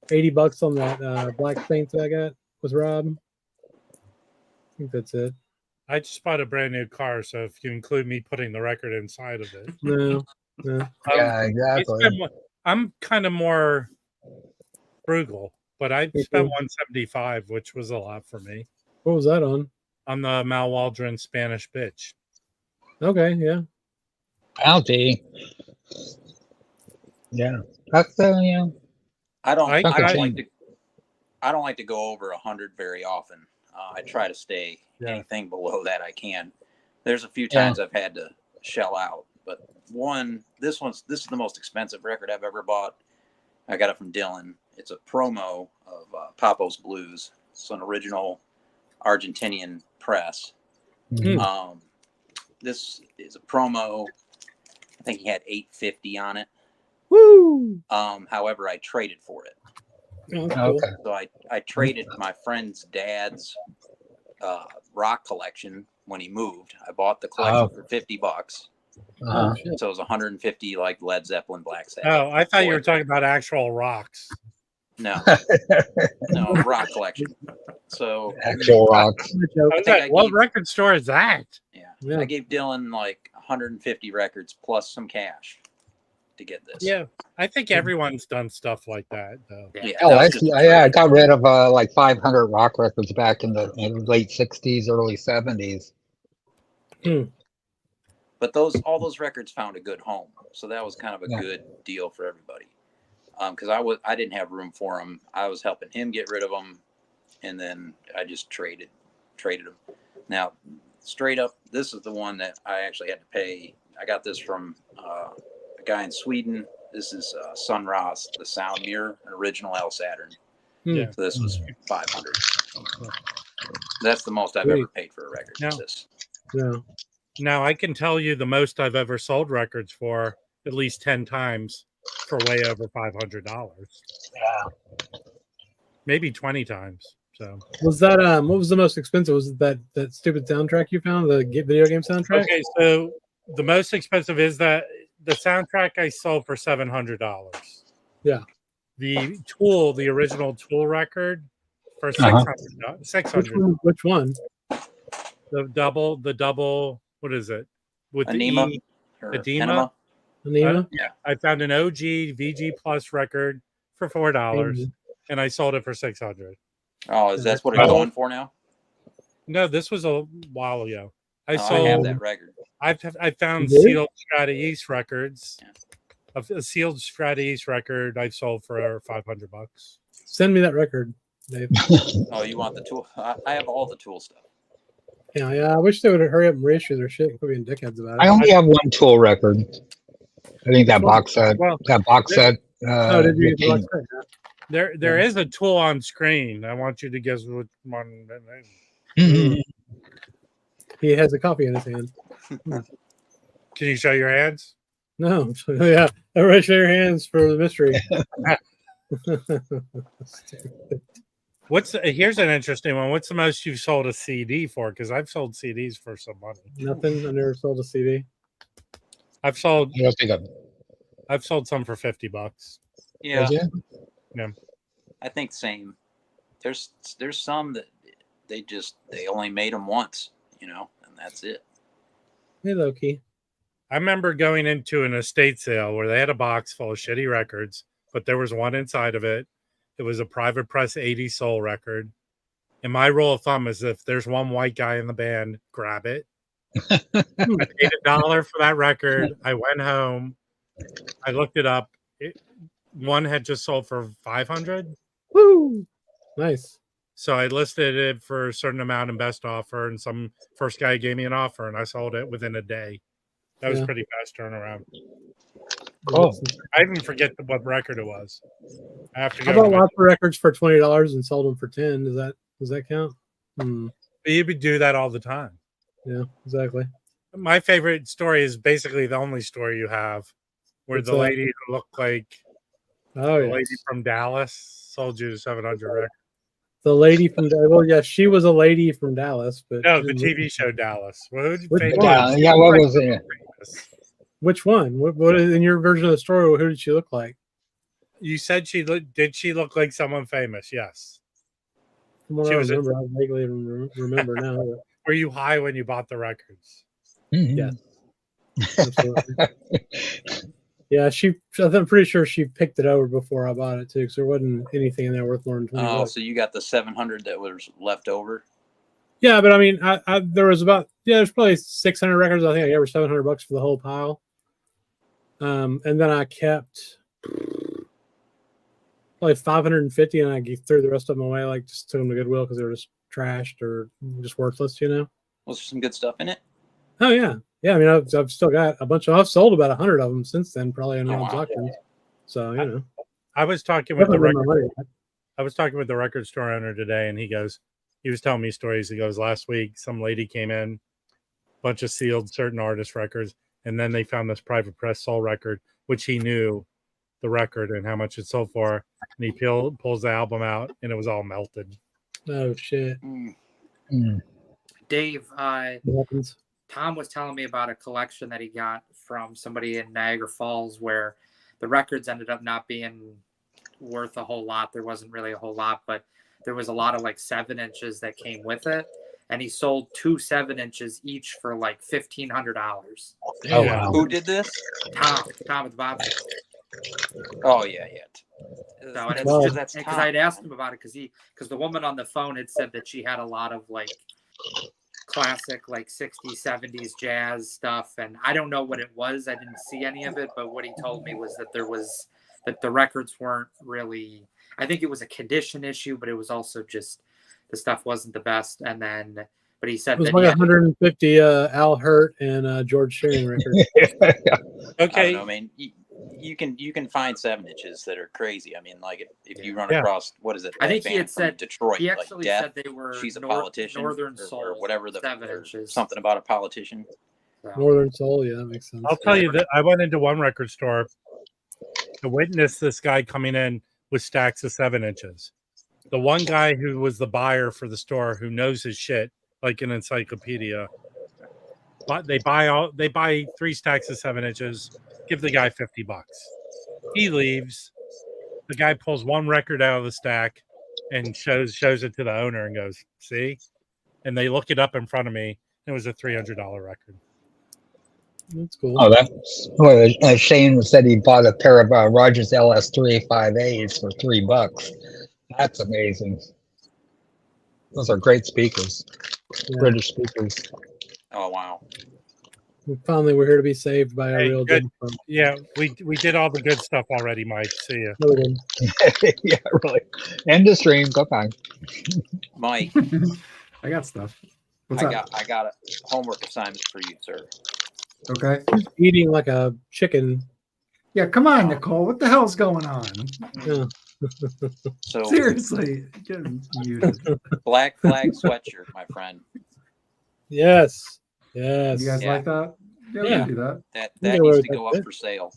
S1: $80 on that Black Saint that I got with Rob. I think that's it.
S2: I just bought a brand new car, so if you include me putting the record inside of it,
S1: No.
S4: Yeah, exactly.
S2: I'm kind of more frugal, but I spent 175, which was a lot for me.
S1: What was that on?
S2: On the Mal Waldron Spanish Bitch.
S1: Okay, yeah.
S4: Bounty. Yeah, that's yeah.
S3: I don't
S4: change.
S3: like to go over 100 very often. I try to stay anything below that I can. There's a few times I've had to shell out, but this is the most expensive record I've ever bought. I got it from Dylan. It's a promo of Papo's Blues. It's an original Argentinian press.
S4: Mm-hmm.
S3: This is a promo. I think he had 850 on it.
S1: Woo!
S3: However, I traded for it.
S1: Oh, cool.
S4: Okay.
S3: So I traded my friend's dad's rock collection when he moved. I bought the collection for $50.
S4: Uh-huh.
S3: So it was 150 like Led Zeppelin, Black Sabbath.
S2: Oh, I thought you were talking about actual rocks.
S3: No, rock collection. So
S4: Actual rocks.
S2: What record store is that?
S3: Yeah, I gave Dylan like 150 records plus some cash to get this.
S2: Yeah, I think everyone's done stuff like that, though.
S4: I got rid of like 500 rock records back in the late 60s, early 70s.
S3: But all those records found a good home, so that was kind of a good deal for everybody. Because I didn't have room for them. I was helping him get rid of them, and then I just traded them. Now, straight up, this is the one that I actually had to pay. I got this from a guy in Sweden. This is Sun Ras, the Sound Mirror, an original L Saturn.
S2: Yeah.
S3: So this was 500. That's the most I've ever paid for a record. This.
S1: Yeah.
S2: Now I can tell you the most I've ever sold records for at least 10 times for way over $500.
S4: Yeah.
S2: Maybe 20 times. So
S1: was that what was the most expensive? Was it that stupid soundtrack you found, the video game soundtrack?
S2: Okay, so the most expensive is that the soundtrack I sold for $700.
S1: Yeah.
S2: The original Tool record for $600.
S1: Which one?
S2: The double. What is it? With
S3: Anema.
S2: Anema.
S1: Yeah.
S2: I found an OG VG Plus record for $4, and I sold it for $600.
S3: Oh, that's what it's going for now?
S2: No, this was a while ago. I
S3: have that record.
S2: I found sealed Strata-East records. A sealed Strata-East record I sold for $500.
S1: Send me that record, Dave.
S3: Oh, you want the Tool? I have all the Tool stuff.
S1: Yeah. I wish they would hurry up and reissue their shit and quit being dickheads about it.
S4: I only have one Tool record. I think that box set.
S1: Did you get the box set?
S2: There is a Tool on screen. I want you to guess which one.
S1: He has a copy in his hand.
S2: Can you show your hands?
S1: No. Yeah. Everybody show your hands for the mystery.
S2: Here's an interesting one. What's the most you've sold a CD for? Because I've sold CDs for some money.
S1: Nothing. I never sold a CD.
S2: I've sold some for $50.
S3: Yeah.
S2: Yeah.
S3: I think same. There's some that they only made them once, and that's it.
S1: Hey, Loki.
S2: I remember going into an estate sale where they had a box full of shitty records, but there was one inside of it. It was a Private Press 80 soul record. And my rule of thumb is if there's one white guy in the band, grab it. I paid $1 for that record. I went home. I looked it up. One had just sold for $500.
S1: Woo! Nice.
S2: So I listed it for a certain amount in best offer, and some first guy gave me an offer, and I sold it within a day. That was pretty fast turnaround.
S4: Cool.
S2: I even forget what record it was. I have to go.
S1: I bought lots of records for $20 and sold them for $10. Does that count?
S2: You would do that all the time.
S1: Yeah, exactly.
S2: My favorite story is basically the only story you have. where
S1: What's
S2: the
S1: that?
S2: lady who looked like
S1: Oh,
S2: the
S1: yeah.
S2: lady from Dallas sold you 700 records.
S1: The lady from well, yeah, she was a lady from Dallas, but
S2: No,
S1: she
S2: the
S1: didn't look-
S2: TV show Dallas. Well,
S1: Which
S2: famous-
S1: one?
S4: Yeah, what was it?
S1: Which one? What is in your version of the story? Who did she look like?
S2: You said did she look like someone famous? Yes.
S1: From what
S2: She
S1: I
S2: was a-
S1: remember, I vaguely remember now. But
S2: Were you high when you bought the records?
S1: yeah, absolutely. Yeah, I'm pretty sure she picked it over before I bought it too, because there wasn't anything in there worth more than 20
S3: Oh,
S1: bucks.
S3: so you got the 700 that was left over?
S1: Yeah, but I mean, there was there's probably 600 records. I think I gave her 700 bucks for the whole pile. And then I kept probably 550, and I threw the rest of them away, like just took them to Goodwill because they were just trashed or just worthless, you know.
S3: Was there some good stuff in it?
S1: Oh yeah, yeah. I mean, I've still got a bunch of. I've sold about 100 of them since then, probably in
S3: Oh,
S1: odds
S3: wow.
S1: auctions. So you know,
S2: I was talking with the
S1: definitely
S2: record.
S1: my money back.
S2: I was talking with the record store owner today, and he was telling me stories. He goes, last week some lady came in, bunch of sealed certain artist records, and then they found this private press soul record, which he knew the record and how much it sold for, and he pulls the album out, and it was all melted.
S1: Oh shit!
S5: Dave,
S1: What happens?
S5: Tom was telling me about a collection that he got from somebody in Niagara Falls where the records ended up not being worth a whole lot. There wasn't really a whole lot, but there was a lot of like 7-inches that came with it. And he sold 2 7-inches each for like $1,500.
S4: Oh, wow.
S3: Who did this?
S5: Tom at the bottom.
S3: Oh yeah.
S5: So, and
S1: Wow.
S5: it's just because I'd asked him about it because the woman on the phone had said that she had a lot of like classic like 60s 70s jazz stuff, and I don't know what it was. I didn't see any of it, but what he told me was that the records weren't really, I think it was a condition issue, but it was also just the stuff wasn't the best. And then but he said
S1: It was
S5: that
S1: like
S5: he had
S1: 150 Al Hurt and George Shearing records.
S3: I
S2: Okay,
S3: don't know, man. You can find 7-inches that are crazy. I mean, like if you run
S2: Yeah.
S3: across what is it?
S5: I
S3: that
S5: think he
S3: band
S5: had
S3: from
S5: said
S3: Detroit.
S5: he
S3: like
S5: actually
S3: Death,
S5: said they were
S3: she's a politician
S5: Northern
S3: or
S5: Soul
S3: whatever or
S5: 7-inches.
S3: something about a politician.
S5: So,
S1: Northern Soul, yeah, that makes sense.
S2: I'll tell you that I went into one record store to witness this guy coming in with stacks of 7-inches. The one guy who was the buyer for the store, who knows his shit like an encyclopedia, but they buy 3 stacks of 7-inches, give the guy $50. He leaves. The guy pulls one record out of the stack and shows it to the owner and goes, "See?" And they look it up in front of me. It was a $300 record.
S1: That's cool.
S4: Oh, that's well. Shane said he bought a pair of Rogers LS385As for $3. That's amazing. Those are great speakers,
S1: Yeah.
S4: British speakers.
S3: Oh wow.
S1: Finally, we're here to be saved by a
S2: Hey,
S1: real
S2: good.
S1: gem from.
S2: Yeah, we did all the good stuff already, Mike. See ya.
S1: No, we didn't.
S4: Yeah, really. End the stream. Go back.
S3: Mike,
S6: I got stuff. What's
S3: I
S6: up?
S3: got a homework assignment for you, sir.
S6: Okay.
S1: Eating like a chicken.
S6: Yeah, come on, Nicole. What the hell's going on?
S1: Yeah.
S3: So
S6: Seriously, get muted.
S3: Black Flag sweatshirt, my friend.
S1: Yes. Yes.
S6: You guys
S3: Yeah.
S6: like that? Yeah, we
S1: Yeah.
S6: can do that.
S3: That
S1: Yeah,
S3: needs
S1: well,
S3: to go
S1: that's
S3: up for sale.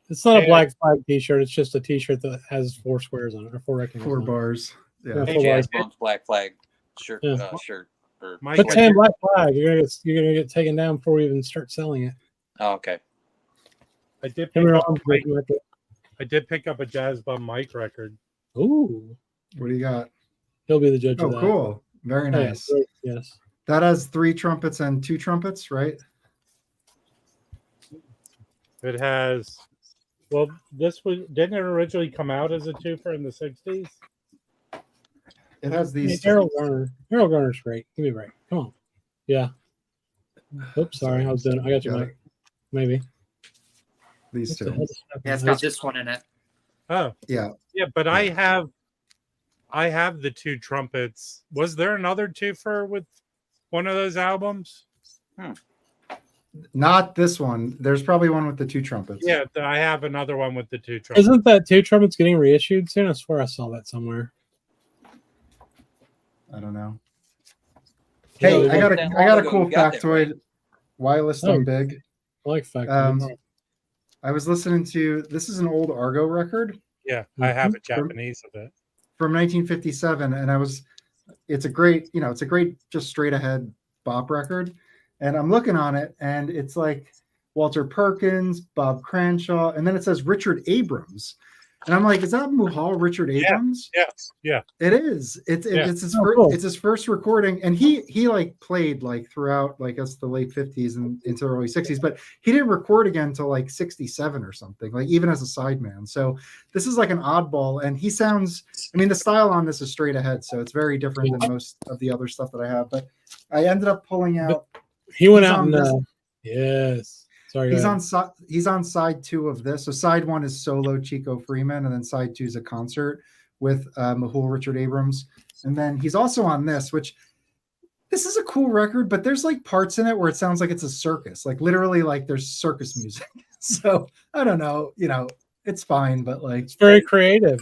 S1: It's not a
S2: Hey,
S1: black flag T-shirt. It's just a T-shirt that has 4 squares on it or 4 rectangles.
S6: 4
S1: on it.
S6: bars.
S1: Yeah,
S6: Yeah.
S3: Hey,
S1: full
S3: Jazz
S1: bars.
S3: Bump's Black Flag shirt.
S1: Yeah.
S3: Shirt. Or
S2: Mike,
S1: Put
S2: Wait,
S1: 10
S3: sweatshirt.
S1: black flag. You're gonna get taken down before we even start selling it.
S3: Oh, okay.
S2: I did
S1: Come
S2: pick
S1: here,
S2: up,
S1: I'm breaking like it.
S2: I did pick up a Jazz Bum Mike record.
S1: Ooh,
S6: What do you got?
S1: he'll be the judge
S6: Oh,
S1: of that.
S6: cool. Very
S1: Oh, yeah,
S6: nice.
S1: great. Yes.
S6: That has 3 trumpets and 2 trumpets, right?
S2: It has, well, didn't it originally come out as a twofer in the 60s?
S6: It has
S1: Hey,
S6: these.
S1: Harold Garner. Harold Garner's great. Give me a break. Come on. Yeah. Oops, sorry. I was doing. I got you,
S6: Got
S1: Mike. Maybe.
S6: These
S1: What's the
S6: two.
S1: hell?
S5: yeah, it's got this one in it.
S2: Oh,
S6: Yeah.
S2: yeah, but I have the 2 trumpets. Was there another twofer with one of those albums?
S6: Not this one. There's probably one with the 2 trumpets.
S2: Yeah, I have another one with the 2 trumpets.
S1: Isn't that 2 trumpets getting reissued soon? I swear I saw that somewhere.
S6: I don't know.
S1: Yeah,
S6: Hey,
S1: we
S6: I got
S3: that
S6: a
S3: long ago
S6: cool
S3: you got that,
S6: factoid. Why list them
S1: Oh.
S6: big?
S1: I like fact.
S6: Um, I was listening to, this is an old Argo record
S2: Yeah, I have a
S6: From-
S2: Japanese of it.
S6: from 1957, and it's a great, it's a great just straight ahead bop record. And I'm looking on it, and it's like Walter Perkins, Bob Cranshaw, and then it says Richard Abrams. And I'm like, is that Muhal Richard Abrams?
S2: Yeah.
S6: It is. It's his
S1: cool.
S6: it's his first recording, and he like played like throughout like us the late 50s and into the early 60s, but he didn't record again until like 67 or something, like even as a sideman. So this is like an oddball, and he sounds. I mean, the style on this is straight ahead, so it's very different than most of the other stuff that I have. But I ended up pulling out.
S1: He went
S6: He's
S1: out
S6: on
S1: and yes. Sorry,
S6: He's on side 2 of this. So side 1 is solo Chico Freeman, and then side 2 is a concert with Muhal Richard Abrams. And then he's also on this, which this is a cool record, but there's like parts in it where it sounds like it's a circus, like literally like there's circus music. So I don't know, it's fine, but like
S1: it's very creative.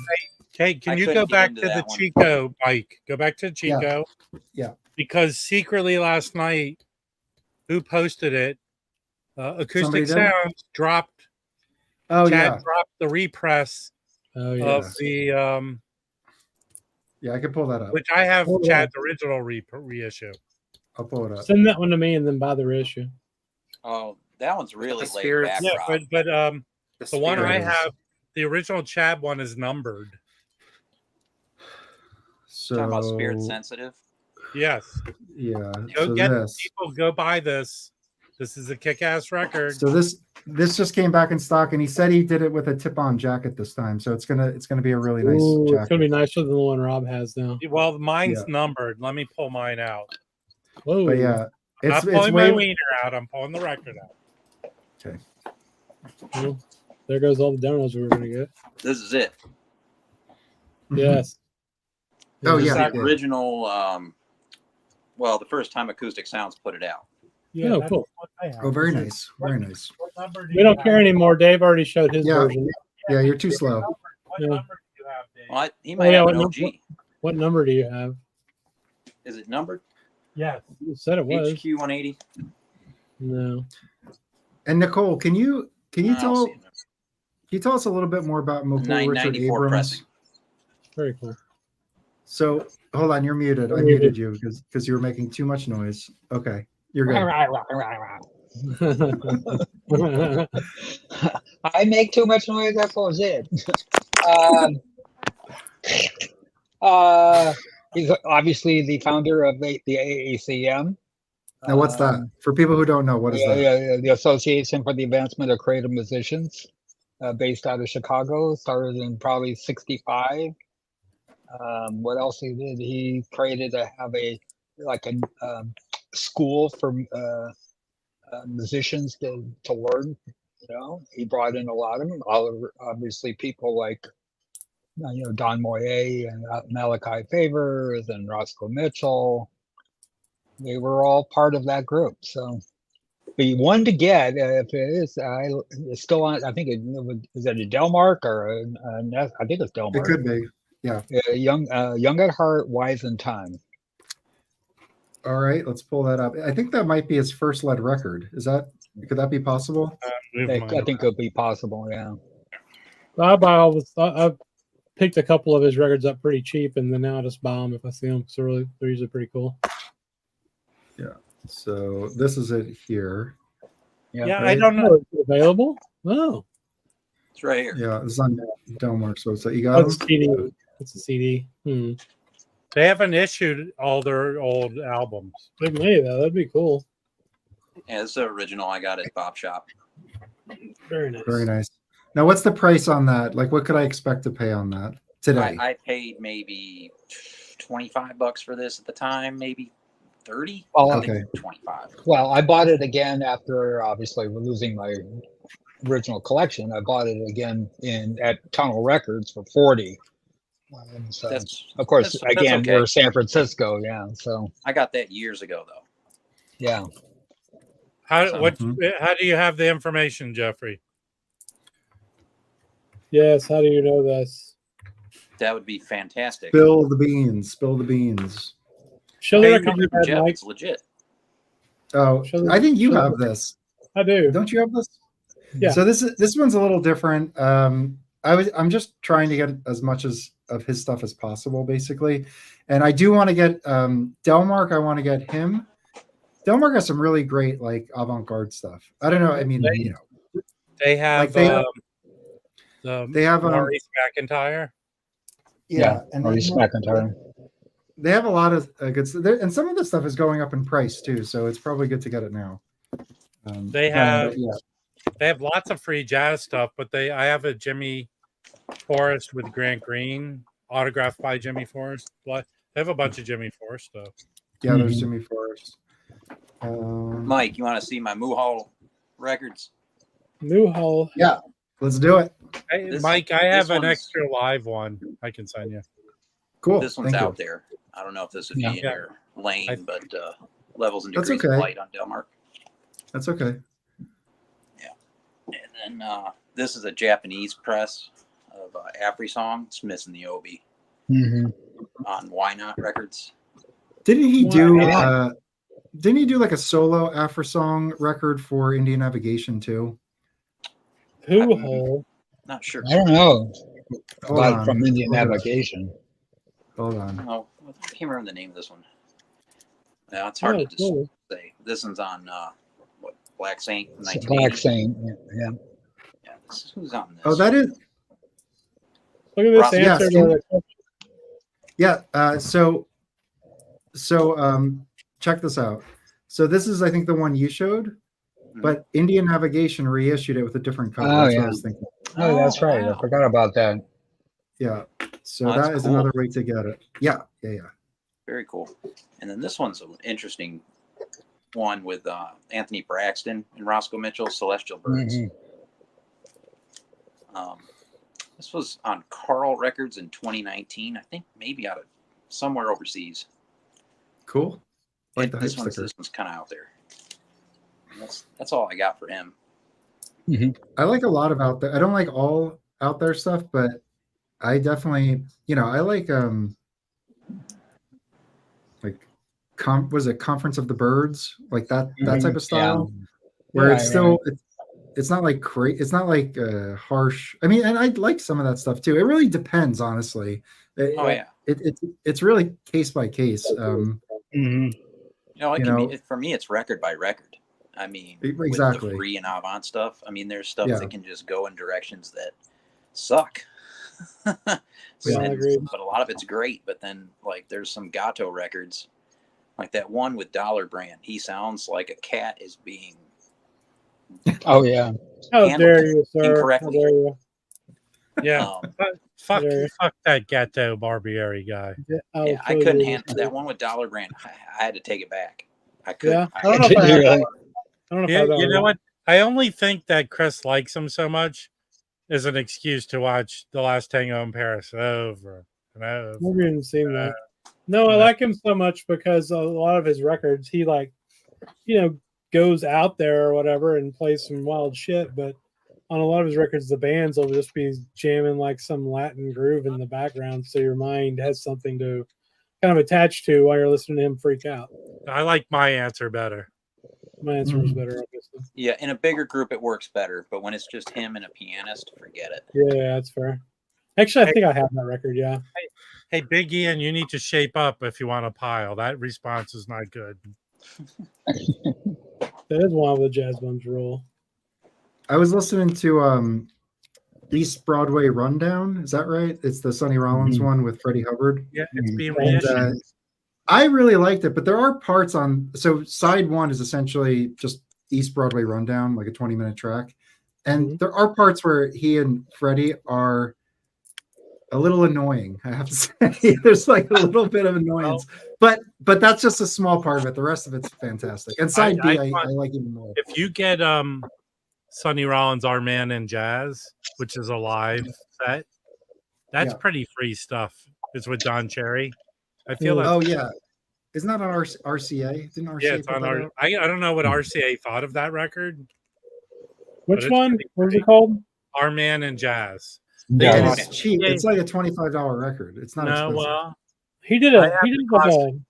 S2: Okay, can
S3: I
S2: you
S3: couldn't
S2: go
S3: get
S2: back
S3: into
S2: to the
S3: that one.
S2: Chico, Mike? Go back to Chico.
S6: Yeah.
S2: Because secretly last night, who posted it?
S6: Somebody
S2: Acoustic
S6: did?
S2: Sounds dropped.
S6: oh
S2: Chad
S6: yeah,
S2: dropped the repress
S1: Oh yeah.
S2: of the
S6: yeah, I can pull that up.
S2: which I have
S1: Hold on.
S2: Chad's original reissue.
S6: I'll pull it up.
S1: Send that one to me and then buy the reissue.
S3: Oh, that one's really
S5: The
S3: laid
S5: spirits.
S3: back.
S2: Yeah,
S3: Rob.
S2: but the one I
S6: Spirits.
S2: have, the original Chad one is numbered.
S6: So
S3: Talking about spirit sensitive.
S2: Yes.
S6: yeah,
S2: Go
S6: so
S2: get
S6: this.
S2: people. Go buy this. This is a kick-ass record.
S6: So this just came back in stock, and he said he did it with a tip-on jacket this time. So it's gonna be a really nice
S1: Ooh, it's
S6: jacket.
S1: gonna be nicer than the one Rob has now.
S2: Well, mine's
S6: Yeah.
S2: numbered. Let me pull mine out.
S1: Whoa.
S6: But yeah,
S2: I'm not
S6: it's
S2: pulling my
S6: way.
S2: wiener out. I'm pulling the record out.
S1: Well, there goes all the demos we were gonna get.
S3: This is it.
S1: Yes.
S6: Oh,
S3: This is
S6: yeah,
S3: the
S6: yeah.
S3: original. Well, the first time Acoustic Sounds put it out.
S1: Yeah,
S2: that's
S1: cool.
S2: what I have.
S6: Oh, very
S2: This is-
S6: nice, very nice.
S2: What number do
S1: We
S2: you
S1: don't
S2: have?
S1: care anymore. Dave already showed his
S6: Yeah.
S1: version.
S6: Yeah, you're too slow.
S2: What
S1: Yeah.
S2: number do you have, Dave?
S3: Well, he might
S1: yeah,
S3: have
S1: what
S3: an
S1: num-
S3: OG.
S1: What number do you have?
S3: Is it numbered?
S2: Yes.
S1: You said it was.
S3: HQ 180.
S1: No.
S6: And Nicole, can you
S3: I don't
S6: tell
S3: see it.
S6: us a little bit more about Muhal Richard
S3: 994
S6: Abrams?
S3: pressing.
S1: Very cool.
S6: So hold on, you're muted. I
S1: You're
S6: muted
S1: muted.
S6: you because you were making too much noise. Okay, you're good.
S4: I make too much noise. That's all it. He's obviously the founder of the AACM.
S6: Now, what's that? For people who don't know, what is that?
S4: The Association for the Advancement of Creative Musicians, based out of Chicago, started in probably '65. What else he did? He created have a school for musicians to learn. He brought in a lot of them. Obviously, people like Don Moye and Malachi Favors and Roscoe Mitchell. They were all part of that group. So the one to get, if it is, it's still on. I think is it a Delmark or I think it's Delmark.
S6: It could be. Yeah.
S4: Young at heart, wise in time.
S6: All right, let's pull that up. I think that might be his first lead record. Could that be possible?
S2: Move
S4: I
S2: mine.
S4: think it would be possible. Yeah.
S1: I buy all this. I've picked a couple of his records up pretty cheap, and then now I just buy them if I see them. So really, they're usually pretty cool.
S6: Yeah. So this is it here.
S2: Yeah, I
S6: right.
S2: don't know.
S1: Oh, is it available? Oh,
S3: It's right here.
S6: Yeah, this is on Delmark's website. You
S1: oh
S6: got
S1: it's a
S6: them?
S1: CD. It's a CD.
S2: They haven't issued all their old albums.
S1: Big money though. That'd be cool.
S3: Yeah, this is the original I got at Bop Shop.
S1: Very nice.
S6: Very nice. Now, what's the price on that? Like, what could I expect to pay on that today?
S3: I paid maybe $25 for this at the time, maybe 30.
S4: Oh,
S3: I
S6: okay.
S3: think 25.
S4: Well, I bought it again after obviously losing my original collection. I bought it again at Tunnel Records for 40. So,
S3: That's
S4: of course,
S3: that's
S4: again,
S3: okay.
S4: we're San Francisco. Yeah. So,
S3: I got that years ago though.
S4: yeah.
S2: How
S3: So-
S2: how do you have the information, Jeffrey?
S1: Yes. How do you know this?
S3: That would be fantastic.
S6: Spill the beans. Spill the beans.
S1: Show the
S2: Hey,
S1: record you had,
S3: Jeff,
S1: Mike.
S3: it's legit.
S6: Oh,
S1: Show
S6: I think you
S1: show
S6: have this.
S1: I do.
S6: Don't you have this?
S1: Yeah.
S6: So this one's a little different. I'm just trying to get as much of his stuff as possible, basically. And I do want to get Delmark. I want to get him. Delmark has some really great like avant-garde stuff. I don't know. I mean,
S2: They have
S6: like
S2: they have Maurice McIntyre.
S6: and
S4: Maurice McIntyre.
S6: they have a lot of good stuff, and some of the stuff is going up in price too. So it's probably good to get it now.
S2: They have lots of free jazz stuff, but I have a Jimmy Forrest with Grant Green autographed by Jimmy Forrest. They have a bunch of Jimmy Forrest stuff.
S6: Yeah, there's Jimmy Forrest.
S3: Mike, you want to see my Muhal records?
S1: Muhal.
S6: Yeah, let's do it.
S2: Hey, Mike, I have an extra live one I can send you.
S6: Cool.
S3: This one's out there. I don't know if this would be in your lane, but levels and degrees of light on Delmark.
S6: That's okay.
S3: Yeah. And then this is a Japanese press of Afri Song. It's missing the Obi on Why Not Records.
S6: Didn't he do like a solo Afro song record for Indian Navigation too?
S1: Who?
S3: Not sure.
S4: I don't know.
S6: Hold
S4: From
S6: on.
S4: Indian Navigation.
S6: Hold on.
S3: Oh, I can't remember the name of this one. Yeah, it's hard to just say. This one's on what, Black Saint?
S4: Black Saint. Yeah.
S3: Yeah, this is who's on this.
S6: Oh, that is.
S1: Look at this answer. To the
S6: question. So check this out. So this is, I think, the one you showed, but Indian Navigation reissued it with a different cover. That's what I was thinking.
S4: Oh, that's right.
S3: Wow.
S4: I forgot about that.
S6: Yeah. So
S3: Oh,
S6: that is
S3: cool.
S6: another way to get it. Yeah.
S3: Very cool. And then this one's an interesting one with Anthony Braxton and Roscoe Mitchell, Celestial Birds. This was on Carl Records in 2019. I think maybe out of somewhere overseas.
S6: Cool. Like the hype
S3: this
S6: sticker.
S3: one's kind of out there. And that's all I got for him.
S6: I like a lot of out there. I don't like all out there stuff, but I definitely, I like was it Conference of the Birds, like that type of style, where it's still it's not like it's not like harsh. I mean, and I like some of that stuff too. It really depends, honestly. It's really case by case.
S3: For me, it's record by record. I mean,
S6: exactly.
S3: With the free and avant stuff. I mean, there's stuff that can just go in directions that suck. But a lot of it's great. But then, like, there's some Gato records, like that one with Dollar Brand. He sounds like a cat is being.
S1: Oh yeah! How dare you, sir?
S3: Incorrectly.
S1: How dare you?
S2: Yeah. Fuck that Gato Barbieri guy.
S3: Yeah, I couldn't handle that one with Dollar Brand. I had to take it back. I couldn't.
S1: Yeah, I don't know if I have
S2: you know what? I only think that Chris likes him so much is an excuse to watch The Last Tango in Paris over and over.
S1: I haven't seen that. No, I like him so much because a lot of his records, he goes out there or whatever and plays some wild shit. But on a lot of his records, the bands will just be jamming like some Latin groove in the background, so your mind has something to kind of attach to while you're listening to him freak out.
S2: I like my answer better.
S1: My answer was better, obviously.
S3: Yeah, in a bigger group, it works better. But when it's just him and a pianist, forget it.
S1: Yeah, that's fair. Actually, I think I have that record, yeah.
S2: Hey, Big Ian, you need to shape up if you want a pile. That response is not good.
S1: That is one of the Jazz Bums rule.
S6: I was listening to East Broadway Rundown. Is that right? It's the Sonny Rollins one with Freddie Hubbard.
S2: Yeah, it's being reissued.
S6: I really liked it, but there are parts on. So side one is essentially just East Broadway Rundown, like a 20-minute track, and there are parts where he and Freddie are a little annoying. I have to say, there's like a little bit of annoyance, but that's just a small part of it. The rest of it's fantastic. And side B, I like even more.
S2: If you get Sonny Rollins, Our Man in Jazz, which is a live set, that's pretty free stuff. It's with Don Cherry. I feel like.
S6: Oh yeah, isn't that on RCA? Didn't RCA?
S2: Yeah, it's on our. I don't know what RCA thought of that record.
S1: Which one? What's it called?
S2: Our Man in Jazz.
S6: Yeah, it's cheap. It's like a $25 record. It's not expensive.
S2: Well,
S1: he did a Bossa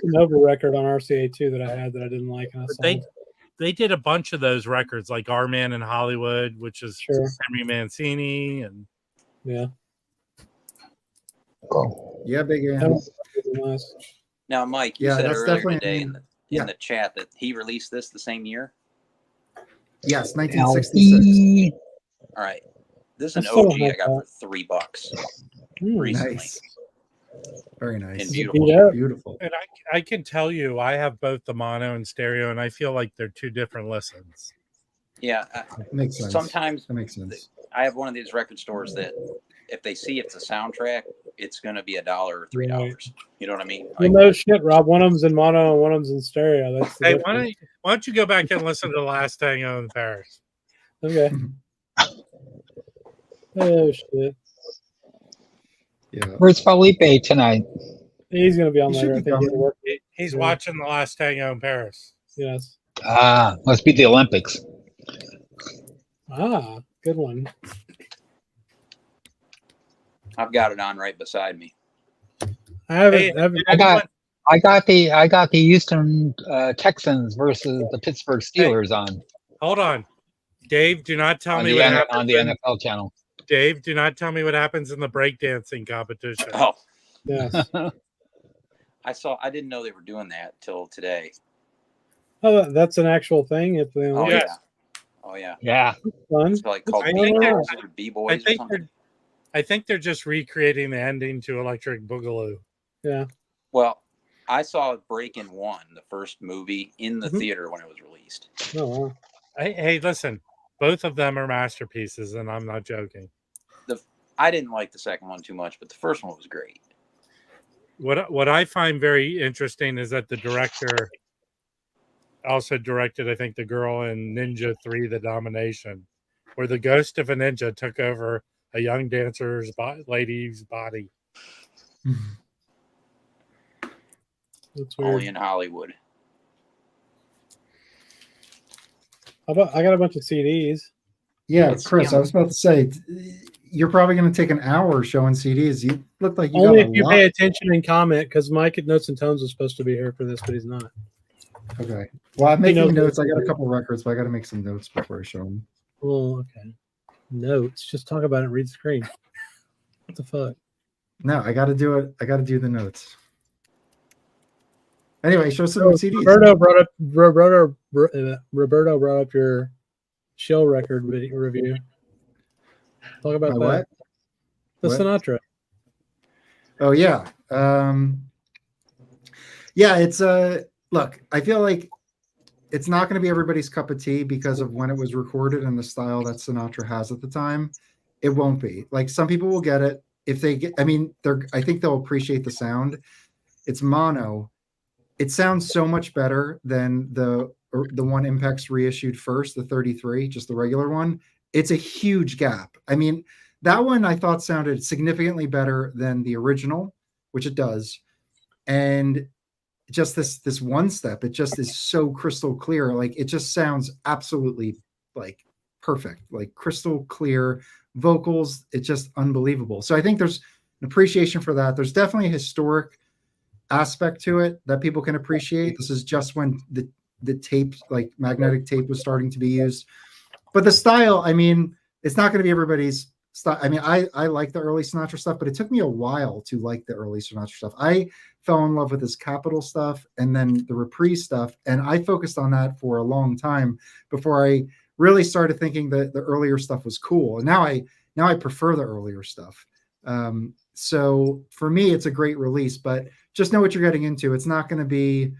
S1: Nova record on RCA too that I had that I didn't like, and I saw
S2: they did a bunch of those records, like Our Man in Hollywood, which is
S1: Sure.
S2: Henry Mancini, and
S1: Yeah.
S4: Cool.
S6: Yeah, Big
S1: That
S6: Am.
S1: was nice.
S3: Now, Mike, you
S6: Yeah,
S3: said
S6: that's
S3: earlier
S6: definitely-
S3: today in
S6: yeah.
S3: the chat that he released this the same year.
S6: Yes, 1966.
S4: LP.
S3: All right, this is an
S1: I still
S3: OG I
S1: have
S3: got
S1: that.
S3: for $3
S1: Hmm.
S3: recently.
S6: Nice. Very nice.
S3: And
S1: Is it
S3: beautiful.
S1: beat up?
S6: Beautiful.
S2: and I can tell you, I have both the mono and stereo, and I feel like they're two different listens.
S3: Yeah,
S6: Makes sense.
S3: sometimes
S6: That makes sense.
S3: I have one of these record stores that if they see it's a soundtrack, it's going to be $1 or $3. You know what I mean?
S1: Well, no shit, Rob. One of them's in mono and one of them's in stereo. That's the
S2: Hey,
S1: difference.
S2: why don't you go back and listen to the last Tango in Paris?
S1: Okay. Oh shit.
S6: Yeah.
S4: Where's Felipe tonight?
S1: He's gonna be on
S6: He should
S1: later. I
S6: be
S1: think he'll
S6: coming.
S1: work.
S2: He's
S1: Yeah.
S2: watching the last Tango in Paris.
S1: Yes.
S4: Must be the Olympics.
S1: Ah, good one.
S3: I've got it on right beside me.
S1: I haven't.
S2: Hey,
S4: I got the Houston Texans versus the Pittsburgh Steelers on
S2: hold on, Dave. Do not tell me
S4: the
S2: what happens
S4: on the NFL channel.
S2: Dave, do not tell me what happens in the breakdancing competition.
S3: Oh,
S1: Yes.
S3: I didn't know they were doing that till today.
S1: Oh, that's an actual thing. If they
S3: Oh
S2: Yeah.
S3: yeah. Oh yeah.
S4: Yeah.
S1: fun.
S3: It's like called
S2: I think they're-
S3: B-boys or B-boys or something.
S2: I think they're just recreating the ending to Electric Boogaloo.
S1: Yeah.
S3: Well, I saw Breakin' One, the first movie, in the
S1: Mhm.
S3: theater when it was released.
S1: Oh, wow.
S2: Hey, listen, both of them are masterpieces, and I'm not joking.
S3: I didn't like the second one too much, but the first one was great.
S2: What I find very interesting is that the director also directed, I think, the girl in Ninja 3: The Domination, where the ghost of a ninja took over a young dancer's lady's body.
S1: That's weird.
S3: Only in Hollywood.
S1: How about I got a bunch of CDs.
S6: Yeah,
S3: Let's
S6: Chris,
S3: see.
S6: I was about to say, you're probably going to take an hour showing CDs. You look like you
S1: Only
S6: got
S1: if
S6: a
S1: you
S6: lot.
S1: pay attention and comment, because Mike at Notes and Tones was supposed to be here for this, but he's not.
S6: Okay. Well, I'm making
S1: knows
S6: notes.
S1: what
S6: I
S1: to
S6: got a
S1: do.
S6: couple records, but I got to make some notes before I show them.
S1: Well, okay. Notes. Just talk about it. Read the screen. What the fuck?
S6: No, I got to do it. I got to do the notes. Anyway, show some
S1: So,
S6: CDs.
S1: Roberto brought up your Shell record review. Talk about
S6: My
S1: that.
S6: what?
S1: The
S6: What?
S1: Sinatra.
S6: Oh yeah. Yeah, it's look, I feel like it's not going to be everybody's cup of tea because of when it was recorded and the style that Sinatra has at the time. It won't be. Like some people will get it if they get I think they'll appreciate the sound. It's mono. It sounds so much better than the one Impex reissued first, the 33, just the regular one. It's a huge gap. I mean, that one I thought sounded significantly better than the original, which it does. And just this one step, it just is so crystal clear. Like it just sounds absolutely like perfect, like crystal clear vocals. It's just unbelievable. So I think there's an appreciation for that. There's definitely a historic aspect to it that people can appreciate. This is just when the tape, like magnetic tape, was starting to be used. But the style, I mean, it's not going to be everybody's style. I mean, I like the early Sinatra stuff, but it took me a while to like the early Sinatra stuff. I fell in love with his Capitol stuff and then the Reprise stuff, and I focused on that for a long time before I really started thinking that the earlier stuff was cool. And now I prefer the earlier stuff. So for me, it's a great release, but just know what you're getting into. It's not going to be,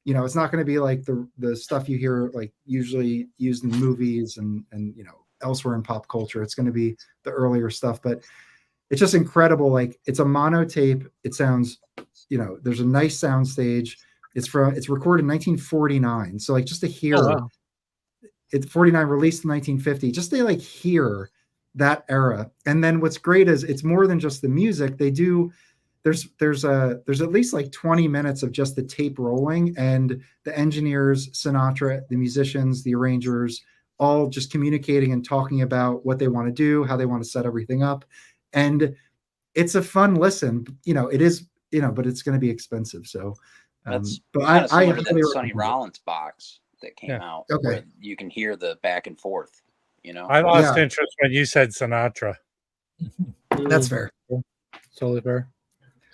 S6: it's not going to be like the stuff you hear like usually used in movies and elsewhere in pop culture. It's going to be the earlier stuff, but it's just incredible. Like it's a mono tape. It sounds, there's a nice sound stage. It's recorded in 1949. So like just to hear it's 49 released in 1950, just to like hear that era. And then what's great is it's more than just the music. They do, there's at least like 20 minutes of just the tape rolling and the engineers, Sinatra, the musicians, the arrangers, all just communicating and talking about what they want to do, how they want to set everything up. And it's a fun listen, it is, but it's going to be expensive. So,
S3: That's
S6: but
S3: kind of
S6: I
S3: similar to
S6: highly
S3: that Sonny
S6: recommend it.
S3: Rollins box that came out.
S6: Okay.
S3: Where you can hear the back and forth.
S2: I lost
S6: Yeah.
S2: interest when you said Sinatra.
S6: That's fair.
S1: Totally fair.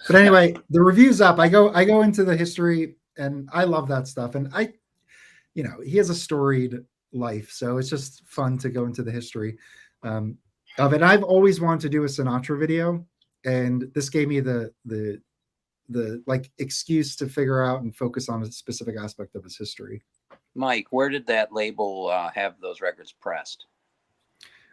S6: But anyway, the review's up. I go into the history, and I love that stuff. And he has a storied life, so it's just fun to go into the history of it. I've always wanted to do a Sinatra video, and this gave me the like excuse to figure out and focus on a specific aspect of his history.
S3: Mike, where did that label have those records pressed?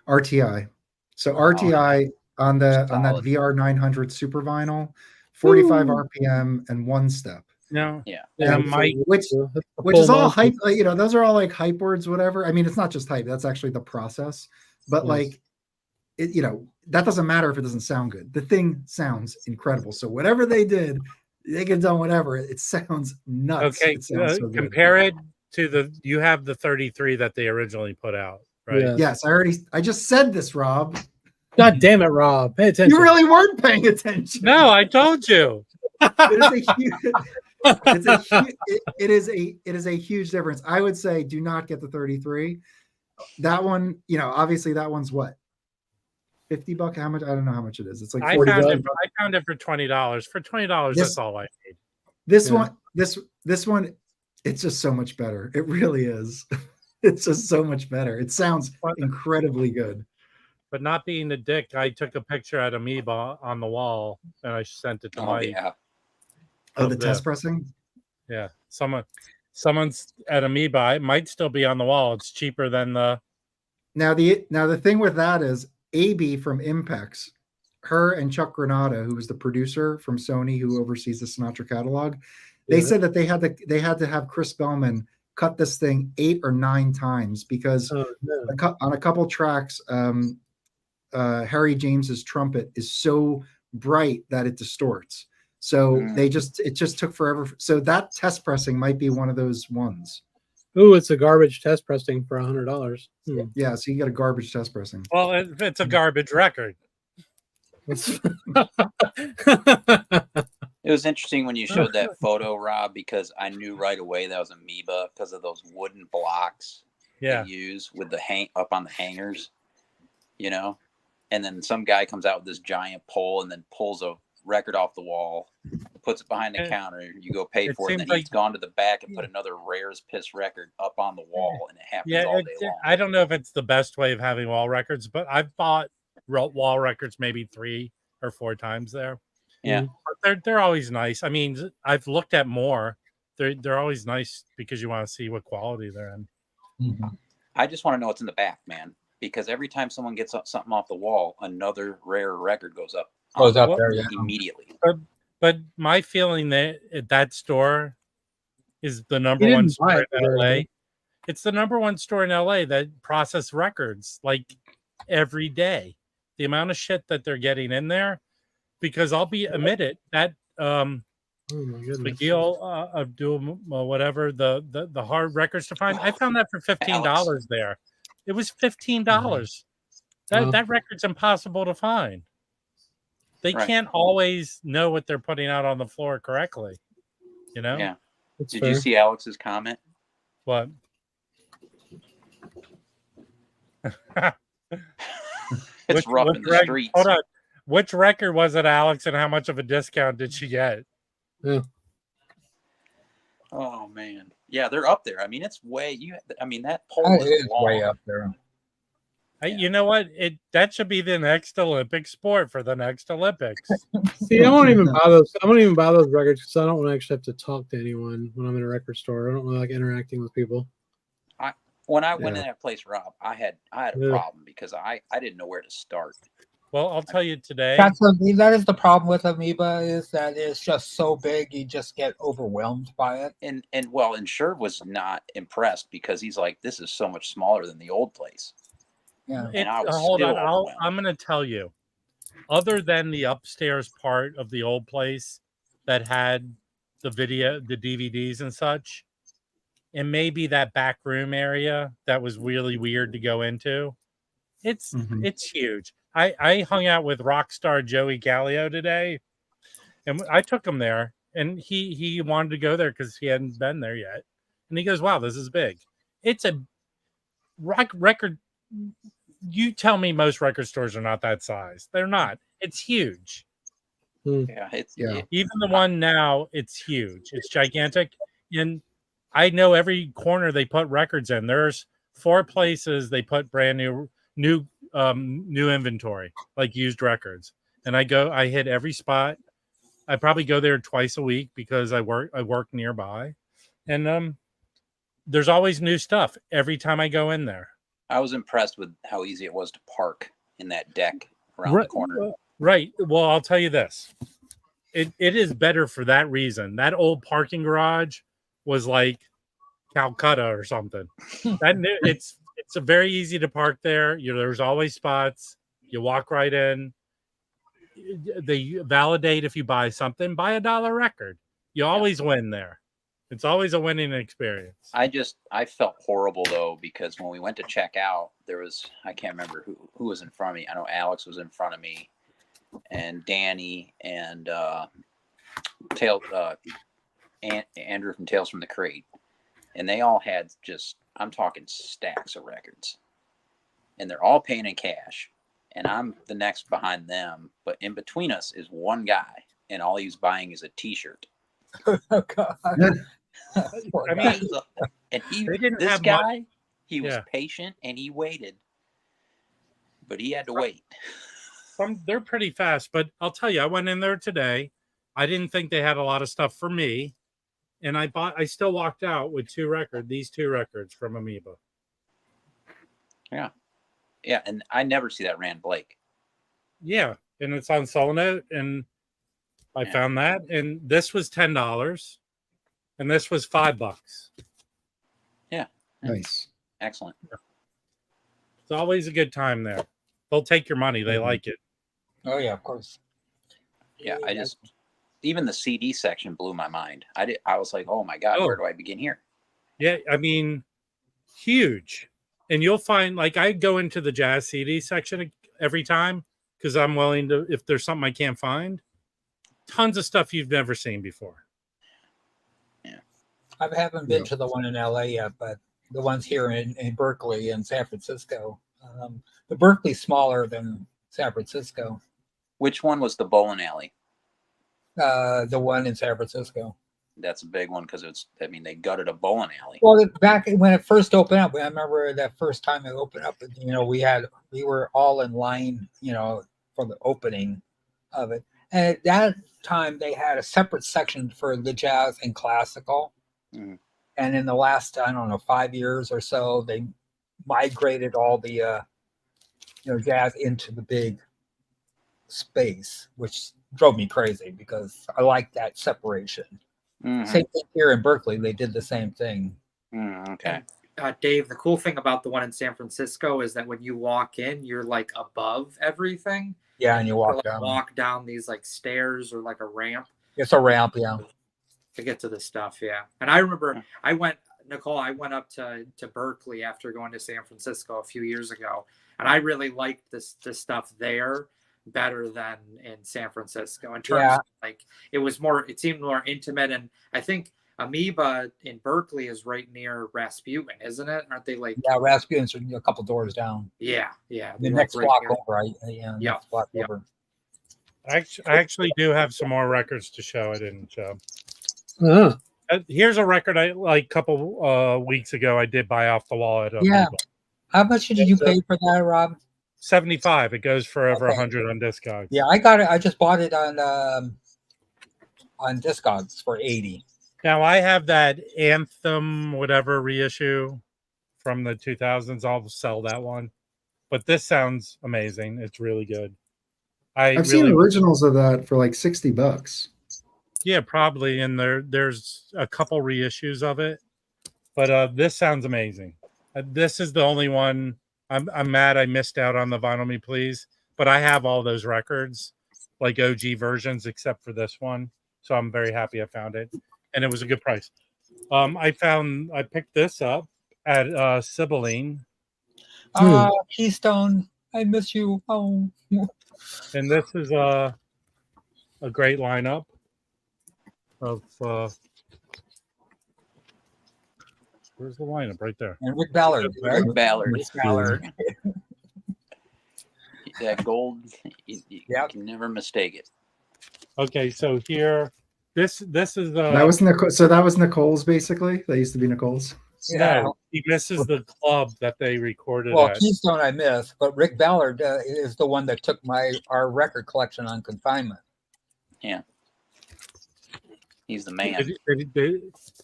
S6: RTI. So RTI on that VR 900 Super Vinyl, 45 RPM and one step.
S2: No.
S3: Yeah.
S2: Mike,
S6: Which is all hype. Those are all like hype words, whatever. I mean, it's not just hype. That's actually the process. But like, that doesn't matter if it doesn't sound good. The thing sounds incredible. So whatever they did, they could have done whatever. It sounds nuts.
S2: Okay,
S6: It sounds so good.
S2: compare it to you have the 33 that they originally put out, right?
S1: Yeah.
S6: Yes, I just said this, Rob.
S1: God damn it, Rob. Pay attention.
S6: You really weren't paying attention.
S2: No, I told you.
S6: It is a huge difference. I would say do not get the 33. That one, obviously that one's what? $50? How much? I don't know how much it is. It's like $40.
S2: I found it for $20. For $20, that's all I need.
S6: This one, it's just so much better. It really is. It's just so much better. It sounds incredibly good.
S2: But not being a dick, I took a picture at Amoeba on the wall and I sent it to Mike.
S3: Yeah.
S6: Oh, the test pressing?
S2: Yeah. Someone's at Amoeba. It might still be on the wall. It's cheaper than the.
S6: Now the thing with that is AB from Impex, her and Chuck Granada, who was the producer from Sony, who oversees the Sinatra catalog, they said that they had to have Chris Bellman cut this thing 8 or 9 times because on a couple tracks, Harry James's trumpet is so bright that it distorts. So it just took forever. So that test pressing might be one of those ones.
S1: Ooh, it's a garbage test pressing for $100.
S6: Yeah, so you get a garbage test pressing.
S2: Well, it's a garbage record.
S3: It was interesting when you showed that photo, Rob, because I knew right away that was Amoeba because of those wooden blocks they use with the up on the hangers, and then some guy comes out with this giant pole and then pulls a record off the wall, puts it behind the counter, you go pay for it, and then he's gone to the back and put another Rare's Piss record up on the wall, and it happens all day long.
S2: I don't know if it's the best way of having wall records, but I've bought wall records maybe 3 or 4 times there.
S3: Yeah,
S2: but they're always nice. I mean, I've looked at more. They're always nice because you want to see what quality they're in.
S6: Mm-hmm.
S3: I just want to know what's in the back, man, because every time someone gets something off the wall, another Rare record goes up.
S4: There
S3: immediately.
S2: But my feeling that store is the number one store in LA. It's the number one store in LA that process records like every day. The amount of shit that they're getting in there, because I'll be admitted that McGill Abdul whatever the hard records to find. I found that for $15 there. It was $15. That record's impossible to find. They can't always know what they're putting out on the floor correctly.
S3: Yeah.
S1: That's
S3: Did
S1: fair.
S3: you see Alex's comment?
S2: What?
S3: It's rough in the streets.
S2: Hold on. Which record was it, Alex, and how much of a discount did she get?
S1: Yeah.
S3: Oh man, yeah, they're up there. I mean, it's way that pole is long.
S4: way up there.
S2: You know what? That should be the next Olympic sport for the next Olympics.
S1: See, I won't even buy those. I won't even buy those records because I don't want to actually have to talk to anyone when I'm in a record store. I don't really like interacting with people.
S3: When I went in that place, Rob, I had a problem because I didn't know where to start.
S2: Well, I'll tell you today.
S4: That is the problem with Amoeba, is that it's just so big, you just get overwhelmed by it.
S3: And Sherv was not impressed because he's like, this is so much smaller than the old place.
S4: Yeah.
S3: And I was
S2: hold
S3: still
S2: on. I'm going to tell you, other than the upstairs part of the old place that had the video, the DVDs and such, and maybe that back room area that was really weird to go into, it's huge. I hung out with rock star Joey Gallio today, and I took him there, and he wanted to go there because he hadn't been there yet. And he goes, wow, this is big. It's a record. You tell me most record stores are not that size. They're not. It's huge.
S3: Yeah,
S2: Even the one now, it's huge. It's gigantic. And I know every corner they put records in. There's 4 places they put brand new inventory, like used records. And I hit every spot. I probably go there twice a week because I work nearby. And there's always new stuff every time I go in there.
S3: I was impressed with how easy it was to park in that deck around the corner.
S2: Right. Well, I'll tell you this. It is better for that reason. That old parking garage was like Calcutta or something. It's a very easy to park there. There's always spots. You walk right in. They validate if you buy something, buy a $1 record. You always win there. It's always a winning experience.
S3: I felt horrible though, because when we went to check out, I can't remember who was in front of me. I know Alex was in front of me, and Danny and Andrew from Tales from the Crate. And they all had I'm talking stacks of records. And they're all paying in cash. And I'm the next behind them. But in between us is one guy, and all he's buying is a T-shirt.
S7: Oh, God.
S2: I mean,
S3: and he was patient and he waited. But he had to wait.
S2: They're pretty fast, but I'll tell you, I went in there today. I didn't think they had a lot of stuff for me. And I still walked out with these two records from Amoeba.
S3: Yeah. Yeah, and I never see that Rand Blake.
S2: Yeah, and it's on Solenote, and I found that. And this was $10, and this was $5.
S3: Yeah.
S6: Nice.
S3: Excellent.
S2: It's always a good time there. They'll take your money. They like it.
S7: Oh, yeah, of course.
S3: Yeah, even the CD section blew my mind. I was like, oh my God, where do I begin here?
S2: Yeah, I mean, huge. And you'll find, like, I go into the jazz CD section every time because I'm willing to, if there's something I can't find, tons of stuff you've never seen before.
S3: Yeah.
S7: I haven't been to the one in LA yet, but the ones here in Berkeley and San Francisco. The Berkeley's smaller than San Francisco.
S3: Which one was the bowling alley?
S7: The one in San Francisco.
S3: That's a big one because they gutted a bowling alley.
S7: Well, back when it first opened up, I remember that first time it opened up, we were all in line, for the opening of it. And at that time, they had a separate section for the jazz and classical. Mm-hmm. And in the last, 5 years or so, they migrated all the, jazz into the big space, which drove me crazy because I like that separation. Mm-hmm. Same thing here in Berkeley. They did the same thing.
S3: Okay.
S5: Dave, the cool thing about the one in San Francisco is that when you walk in, you're like above everything.
S7: Yeah, and you walk
S5: down these like stairs or like a ramp.
S7: It's a ramp, yeah.
S5: To get to the stuff, yeah. And I remember I went up to Berkeley after going to San Francisco a few years ago, and I really liked this stuff there better than in San Francisco in terms of like it seemed more intimate. And I think Amoeba in Berkeley is right near Rasputin, isn't it? Aren't they like?
S7: Yeah, Rasputin's a couple doors down.
S5: Yeah.
S7: The next block over, next block over.
S2: I actually do have some more records to show. I didn't show. Here's a record a couple weeks ago I did buy off the wall at Amoeba.
S7: Yeah. How much did you pay for that, Rob?
S2: $75. It goes for over 100 on Discogs.
S7: Yeah, I got it. I just bought it on Discogs for $80.
S2: Now I have that Anthem whatever reissue from the 2000s. I'll sell that one. But this sounds amazing. It's really good. I've seen
S6: originals of that for like $60.
S2: Yeah, probably. And there's a couple reissues of it. But this sounds amazing. This is the only one. I'm mad I missed out on the Vinyl Me Please, but I have all those records, like OG versions, except for this one. So I'm very happy I found it, and it was a good price. I picked this up at Sibylline.
S7: Keystone, I miss you. Oh.
S2: And this is a great lineup of Where's the lineup? Right there.
S7: And Rick Ballard, right?
S3: Ballard.
S7: Rick Ballard.
S3: That gold, you
S7: Yep.
S3: can never mistake it.
S2: Okay, so here, this is
S6: That was Nicole. So that was Nicole's basically. That used to be Nicole's.
S7: Yeah.
S2: no, this is the club that they recorded
S7: Well,
S2: at.
S7: Keystone I miss, but Rick Ballard is the one that took our record collection on confinement.
S3: Yeah. He's the man.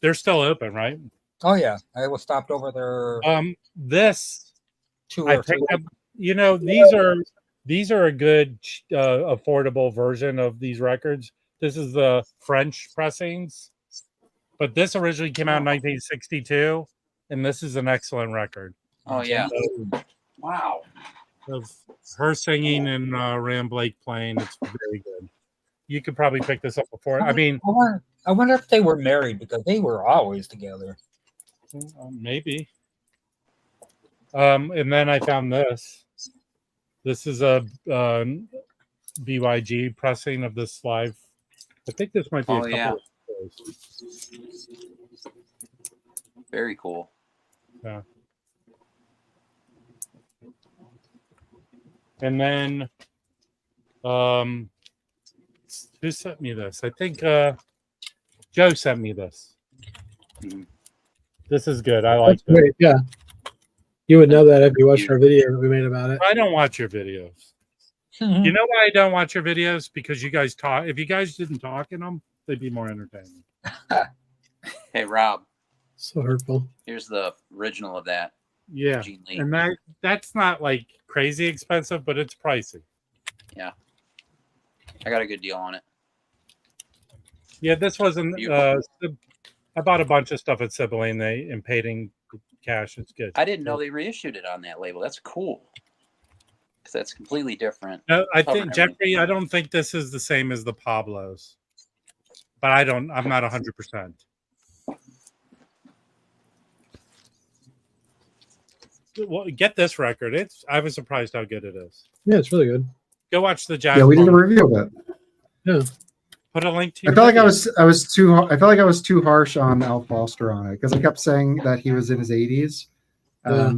S2: They're still open, right?
S7: Oh yeah, I was stopped over there
S2: This
S7: 2
S2: I
S7: or 3.
S2: picked up. You know, these are a good affordable version of these records. This is the French pressings, but this originally came out in 1962, and this is an excellent record.
S3: Oh yeah. Wow.
S2: Of her singing and Ram Blake playing. It's very good. You could probably pick this up before. I mean,
S7: I wonder if they were married because they were always together.
S2: maybe. And then I found this. This is a BYG pressing of this live. I think this might be a couple of shows.
S3: Very cool.
S2: Yeah. And then who sent me this? I think Joe sent me this.
S3: Mhm.
S2: This is good. I like
S1: That's great.
S2: it.
S1: Yeah. You would know that if you watched our video that we made about it.
S2: I don't watch your videos. You know why I don't watch your videos? Because you guys talk. If you guys didn't talk in them, they'd be more entertaining.
S3: Hey Rob,
S1: So hurtful.
S3: here's the original of that.
S2: Yeah.
S3: Gene Lee.
S2: And that's not like crazy expensive, but it's pricey.
S3: I got a good deal on it.
S2: Yeah, this wasn't. I bought a bunch of stuff at Sibylline. And paid cash. It's good.
S3: I didn't know they reissued it on that label. That's cool. Because that's completely different.
S2: No, I
S3: Cover
S2: think
S3: and
S2: Jeffrey.
S3: everything.
S2: I don't think this is the same as the Pablos, but I'm not 100%. Well, get this record. I was surprised how good it is.
S1: Yeah, it's really good.
S2: Go watch the jazz.
S6: Yeah, we did a
S2: Moment.
S6: review of it.
S1: Yeah.
S2: Put a link to.
S6: I felt like I was too harsh on Al Foster on it because I kept saying that he was in his 80s.
S1: I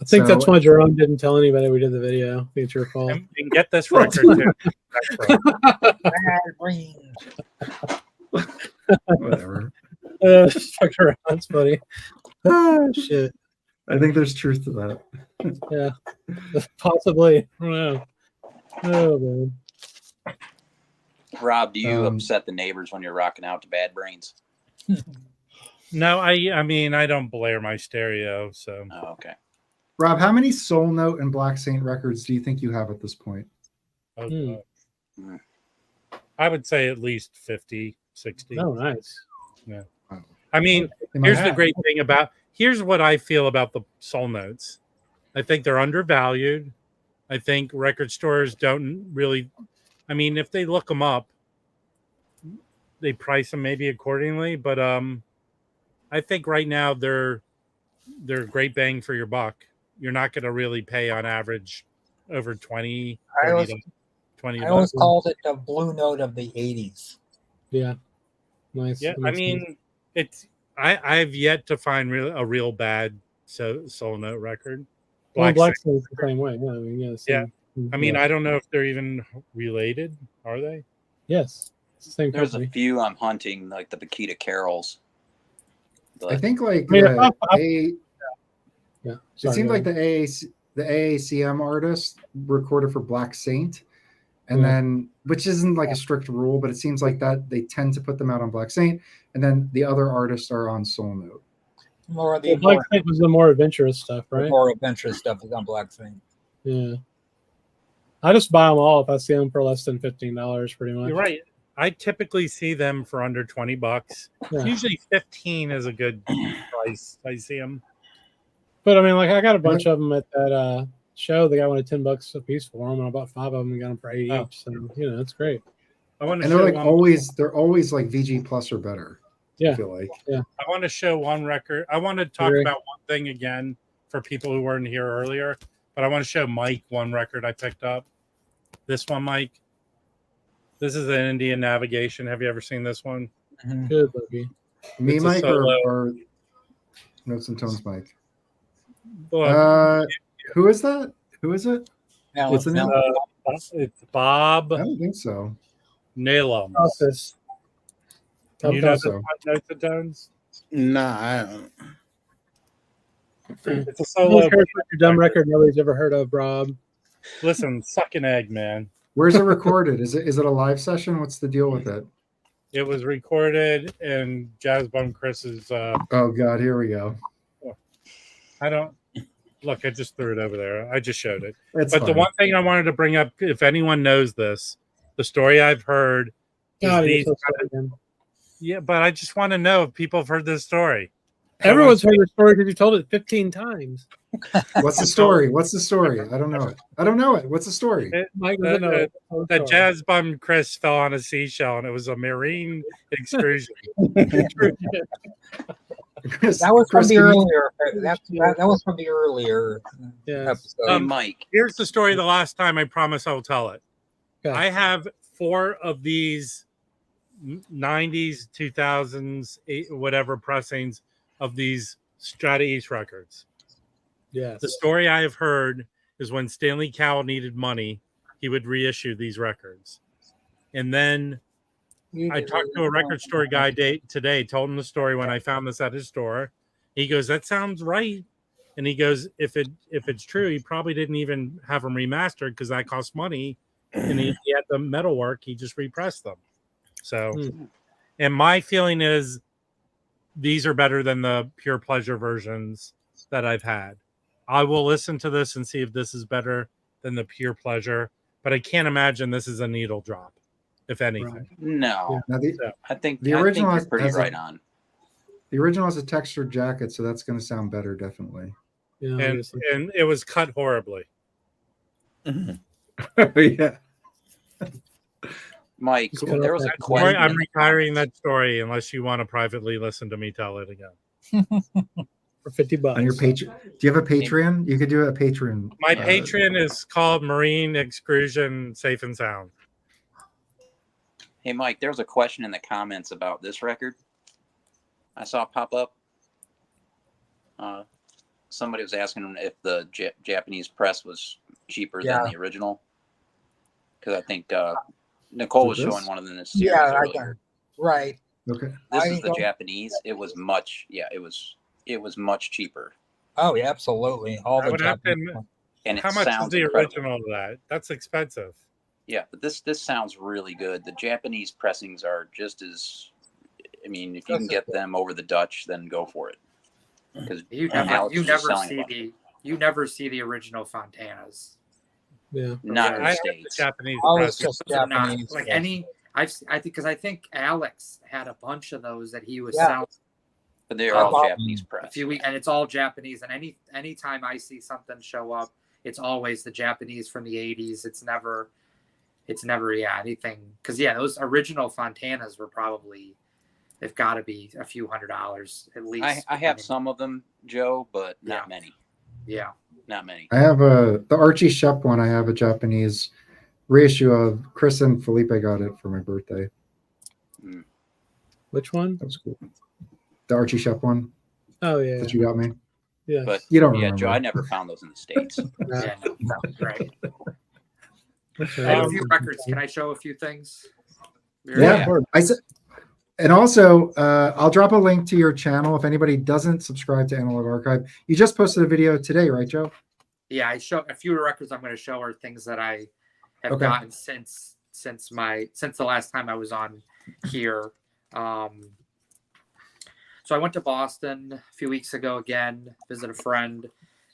S1: think that's why Jerome didn't tell anybody we did the video. I think it's your fault.
S2: And get this record too.
S7: Bad brains.
S6: Whatever.
S1: Fuck around. That's funny. Oh, shit.
S6: I think there's truth to that.
S1: Yeah. Possibly. I don't know. Oh, man.
S3: Rob, do you upset the neighbors when you're rocking out to Bad Brains?
S2: No, I mean I don't blare my stereo, so.
S3: Oh, okay.
S6: Rob, how many Soul Note and Black Saint records do you think you have at this point?
S2: I would say at least 50, 60.
S1: Oh, nice.
S2: Yeah. I mean, here's the great thing here's what I feel about the Soul Notes. I think they're undervalued. I think record stores don't really, I mean, if they look them up, they price them maybe accordingly. But I think right now they're great bang for your buck. You're not going to really pay on average over 20.
S7: I always called it the Blue Note of the 80s.
S1: Yeah. Nice.
S2: Yeah, I mean, I've yet to find a real bad Soul Note record.
S1: Black Saint's the same way. Yeah, I mean,
S2: I mean, I don't know if they're even related. Are they?
S1: Yes. It's the same
S3: There's
S1: company.
S3: a few I'm hunting, like the Paquita Carols.
S6: I think like
S1: Yeah.
S6: it seemed like the AACM artist recorded for Black Saint, and then which isn't like a strict rule, but it seems like that they tend to put them out on Black Saint, and then the other artists are on Soul Note.
S1: Black Saint was the more adventurous stuff, right?
S7: The more adventurous stuff is on Black Saint.
S1: Yeah. I just buy them all if I see them for less than $15, pretty much.
S2: You're right. I typically see them for under $20.
S1: Yeah.
S2: Usually 15 is a good price. I see them.
S1: But I mean, like I got a bunch of them at that show. The guy wanted $10 a piece for them, and I bought 5 of them and got them for 8 each. So that's great.
S6: And they're like always like VG plus or better.
S1: Yeah,
S6: I feel like.
S1: Yeah.
S2: I want to show one record. I want to talk about one thing again for people who weren't here earlier, but I want to show Mike one record I picked up. This one, Mike. This is an Indian Navigation. Have you ever seen this one?
S1: Good, Loki.
S6: Me, Mike, or Notes and tones, Mike.
S2: Well,
S6: Who is that? Who is it?
S7: Now,
S6: What's the name?
S2: it's Bob
S6: I don't think so.
S2: Nalums.
S1: Office.
S2: You know
S6: so.
S2: the Notes and Tones?
S8: Nah, I don't.
S2: It's a
S1: Someone
S2: solo.
S1: cares about your dumb record nobody's ever heard of, Rob.
S2: Listen, suck an egg, man.
S6: Where's it recorded? Is it a live session? What's the deal with it?
S2: It was recorded in Jazz Bum Chris's.
S6: Oh God, here we go.
S2: I don't look. I just threw it over there. I just showed it.
S6: It's
S2: But the
S6: fine.
S2: one thing I wanted to bring up, if anyone knows this, the story I've heard. is
S1: God, you're
S2: these-
S1: so sorry, man.
S2: yeah, but I just want to know if people have heard this story.
S1: Everyone's heard the story because you told it 15 times.
S6: What's the story? What's the story? I don't know it. I don't know it. What's the story?
S1: Mike doesn't know it. I'm
S2: That
S1: sorry.
S2: Jazz Bum Chris fell on a seashell, and it was a marine excursion.
S6: Chris,
S7: that was from
S6: Chris,
S7: the
S6: can you-
S7: earlier. That was from the earlier
S1: Yeah.
S7: episode.
S3: Hey, Mike.
S2: Here's the story. The last time, I promise I will tell it.
S1: Okay.
S2: I have 4 of these 90s, 2000s, whatever pressings of these Strata-East records.
S1: Yes.
S2: The story I have heard is when Stanley Cowell needed money, he would reissue these records. And then I talked to a record store guy today, told him the story when I found this at his store. He goes, "That sounds right." And he goes, if it's true, he probably didn't even have them remastered because that costs money. And he had the metal work, he just repressed them. So, and my feeling is these are better than the pure pleasure versions that I've had. I will listen to this and see if this is better than the pure pleasure, but I can't imagine this is a needle drop, if anything.
S1: Right.
S3: No,
S6: Now
S3: I think
S6: The original
S3: you're
S6: has-
S3: pretty
S6: has a-
S3: right on.
S6: the original has a textured jacket, so that's going to sound better, definitely.
S1: Yeah,
S2: And
S1: obviously.
S2: and it was cut horribly.
S6: Yeah.
S3: Mike,
S1: Just cut
S3: there
S1: off
S3: was a
S1: that
S3: question.
S2: I'm
S3: in the
S2: retiring
S3: comments.
S2: that story unless you want to privately listen to me tell it again.
S1: For $50.
S6: On your Patreon, do you have a Patreon? You could do a Patreon.
S2: My Patreon is called Marine Excursion Safe and Sound.
S3: Hey, Mike, there was a question in the comments about this record. I saw pop up. Somebody was asking if the Japanese press was cheaper than the original. Because I think Nicole was
S6: For this?
S3: showing one of them in the series
S7: Yeah, I
S3: earlier.
S7: can. Right.
S6: Okay.
S3: This
S7: I
S3: is the
S7: don't-
S3: Japanese. It was much. Yeah, it was much cheaper,
S7: Oh yeah, absolutely. All
S2: I
S7: the
S2: would have to
S7: Japanese
S2: admit-
S7: ones.
S3: and it
S2: How much is
S3: sounds
S2: the
S3: incredible.
S2: original of that? That's expensive.
S3: Yeah, but this sounds really good. The Japanese pressings are just as. I mean, if you can get them over the Dutch, then go for it. Because
S5: You
S3: Alex was just
S5: never
S3: selling
S5: see
S3: them.
S5: you never see the original Fontanas.
S1: Yeah.
S3: Not in
S2: I
S3: the
S2: have the
S3: States.
S2: Japanese
S7: Oh,
S2: press.
S7: it's just
S5: Those are not-
S7: Japanese.
S5: like
S7: yeah.
S5: any I think because I think Alex had a bunch of those that he was
S7: Yeah.
S5: selling
S3: But they're
S7: I
S3: all
S7: bought
S3: Japanese
S5: a
S3: press.
S5: few weeks, and it's all Japanese. And anytime I see something show up, it's always the Japanese from the '80s. It's never anything because those original Fontanas were probably they've got to be a few $100s at least.
S3: I have some of them, Joe, but not many.
S5: Yeah.
S3: Not many.
S6: I have the Archie Shep one. I have a Japanese reissue of. Chris and Felipe got it for my birthday.
S1: Which one?
S6: That was cool. The Archie Shep one
S1: Oh, yeah.
S6: that you got me.
S1: Yeah.
S3: But
S6: You don't
S3: yeah,
S6: remember.
S3: Joe, I never found those in the States.
S5: Yeah, no, right.
S1: That's
S5: I
S1: right.
S5: have a few records. Can I show a few things?
S6: Yeah. I said, and also, I'll drop a link to your channel if anybody doesn't subscribe to Analog Archive. You just posted a video today, right, Joe?
S5: Yeah, I show a few records I'm going to show are things that I have
S6: Okay.
S5: gotten since the last time I was on here. So I went to Boston a few weeks ago again, visit a friend,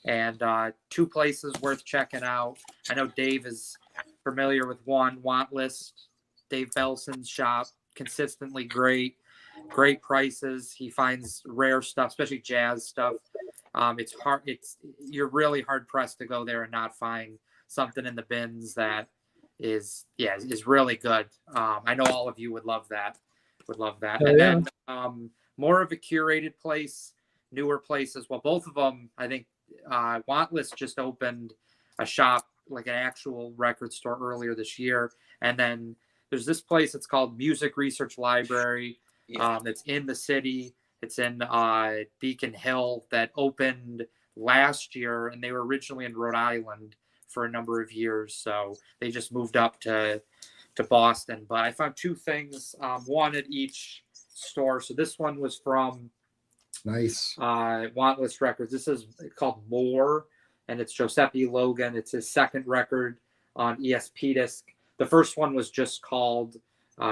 S5: and 2 places worth checking out. I know Dave is familiar with one, Want List, Dave Belson's shop, consistently great prices. He finds rare stuff, especially jazz stuff. You're really hard pressed to go there and not find something in the bins that is really good. I know all of you would love that. And then more of a curated place, newer places. Well, both of them, I think Want List just opened a shop, like an actual record store earlier this year. And then there's this place, it's called Music Research Library. That's in the city. It's in Beacon Hill that opened last year, and they were originally in Rhode Island for a number of years. So they just moved up to Boston. But I found two things, one at each store. So this one was from
S6: Nice.
S5: Wantless Records. This is called More, and it's Giuseppe Logan. It's his second record on ESP disc. The first one was just called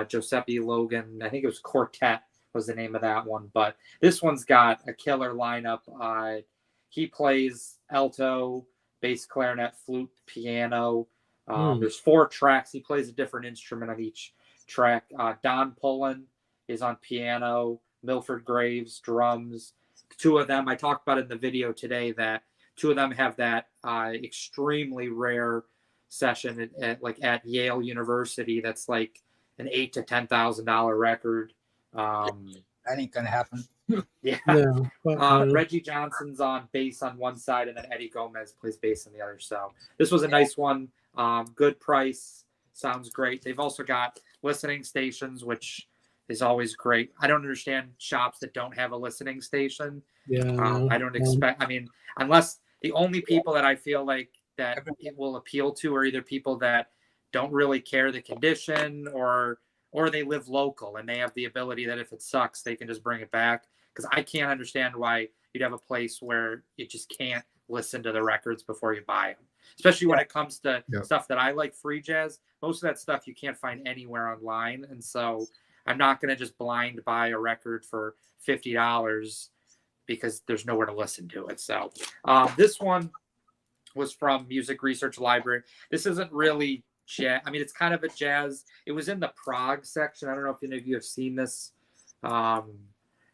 S5: Giuseppe Logan. I think it was Quartet was the name of that one. But this one's got a killer lineup. He plays alto, bass, clarinet, flute, piano. There's 4 tracks. He plays a different instrument on each track. Don Pullen is on piano. Milford Graves, drums. 2 of them, I talked about in the video today that 2 of them have that extremely rare session at Yale University. That's like an $8,000 to $10,000 record.
S7: That ain't gonna happen.
S5: Yeah.
S1: No,
S5: Reggie Johnson's on bass on one side, and then Eddie Gomez plays bass on the other. So this was a nice one. Good price. Sounds great. They've also got listening stations, which is always great. I don't understand shops that don't have a listening station. I don't expect, unless the only people that I feel like that it will appeal to are either people that don't really care the condition or they live local and they have the ability that if it sucks, they can just bring it back. Because I can't understand why you'd have a place where you just can't listen to the records before you buy them. Especially when it comes to stuff that I like, free jazz. Most of that stuff you can't find anywhere online. And so I'm not going to just blind buy a record for $50 because there's nowhere to listen to it. So this one was from Music Research Library. This isn't really jazz. I mean, it's kind of a jazz. It was in the prog section. I don't know if any of you have seen this.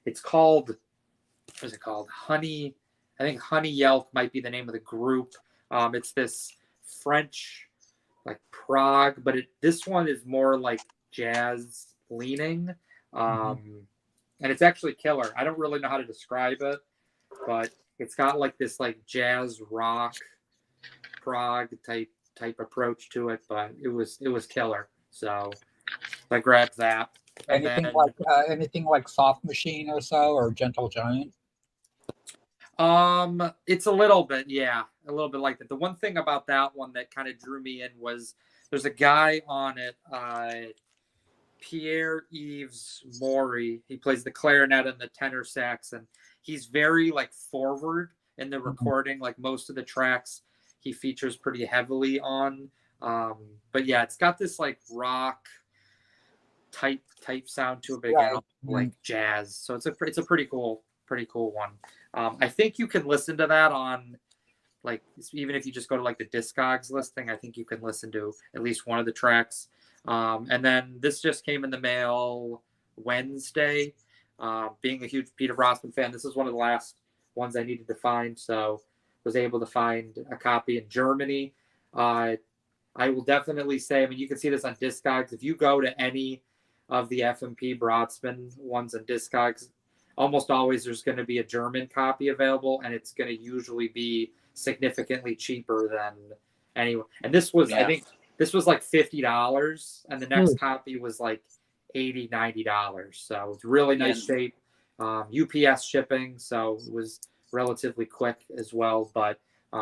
S5: It's called, what is it called? Honey. I think Honey Yelp might be the name of the group. It's this French, like prog, but this one is more like jazz leaning. And it's actually killer. I don't really know how to describe it, but it's got like this like jazz rock prog type approach to it, but it was killer. So I grabbed that.
S7: Anything like Soft Machine or so, or Gentle Giant?
S5: It's a little bit like that. The one thing about that one that kind of drew me in was there's a guy on it, Pierre-Yves Maury. He plays the clarinet and the tenor sax, and he's very like forward in the recording. Like most of the tracks he features pretty heavily on. But yeah, it's got this like rock type sound to it, but again, like jazz. So it's a pretty cool one. I think you can listen to that on, like, even if you just go to like the Discogs listing, I think you can listen to at least one of the tracks. And then this just came in the mail Wednesday. Being a huge Peter Brosman fan, this is one of the last ones I needed to find, so was able to find a copy in Germany. I will definitely say, I mean, you can see this on Discogs. If you go to any of the FMP Brosman ones on Discogs, almost always there's going to be a German copy available, and it's going to usually be significantly cheaper than anyone. And this was, I think, this was like $50, and the next copy was like $80, $90. So it's really nice shape. UPS shipping, so it was relatively quick as well. But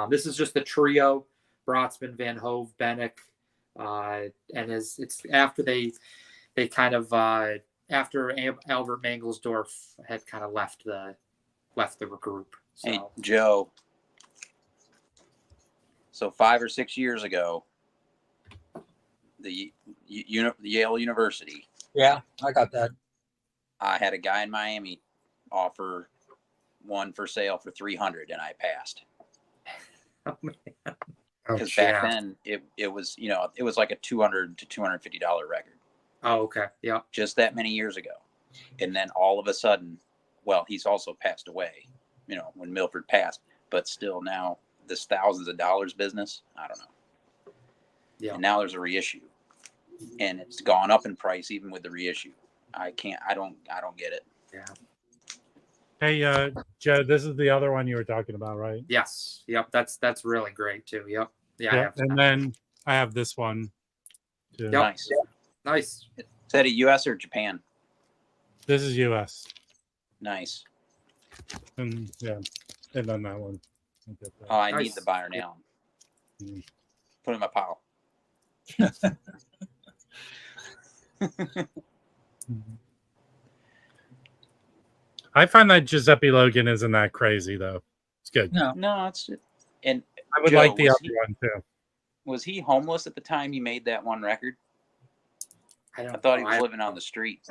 S5: this is just the trio: Brosman, Van Hove, Bennick, and it's after they kind of after Albert Mangelsdorf had kind of left the group. So.
S3: Hey, Joe. So 5 or 6 years ago, the Yale University.
S7: Yeah, I got that.
S3: I had a guy in Miami offer one for sale for $300, and I passed.
S5: Oh, man.
S3: Because back then it was it was like a $200 to $250 record.
S5: Oh, okay. Yeah. Just
S3: that many years ago. And then all of a sudden, well, he's also passed away, when Milford passed, but still now this thousands of dollars business, I don't know. Yeah. And now there's a reissue, and it's gone up in price even with the reissue. I don't get it.
S5: Yeah.
S2: Hey, Joe, this is the other one you were talking about, right?
S5: Yes. Yep. That's really great too. Yep.
S2: Yeah. And then I have this one too.
S5: Yep.
S3: Nice.
S5: Nice.
S3: Is that a U.S. or Japan?
S2: This is U.S.
S3: Nice.
S2: And yeah, and on that one. I'll get that.
S3: Oh, I
S5: Nice.
S3: need the buyer now.
S2: Mhm.
S3: Put it in my pile.
S2: I find that Giuseppe Logan isn't that crazy though. It's good.
S7: No.
S3: No, it's and
S2: I would
S3: Joe,
S2: like the
S3: was
S2: other
S3: he-
S2: one too.
S3: Was he homeless at the time he made that one record?
S5: I don't
S3: I thought he
S5: know.
S3: was living on the street.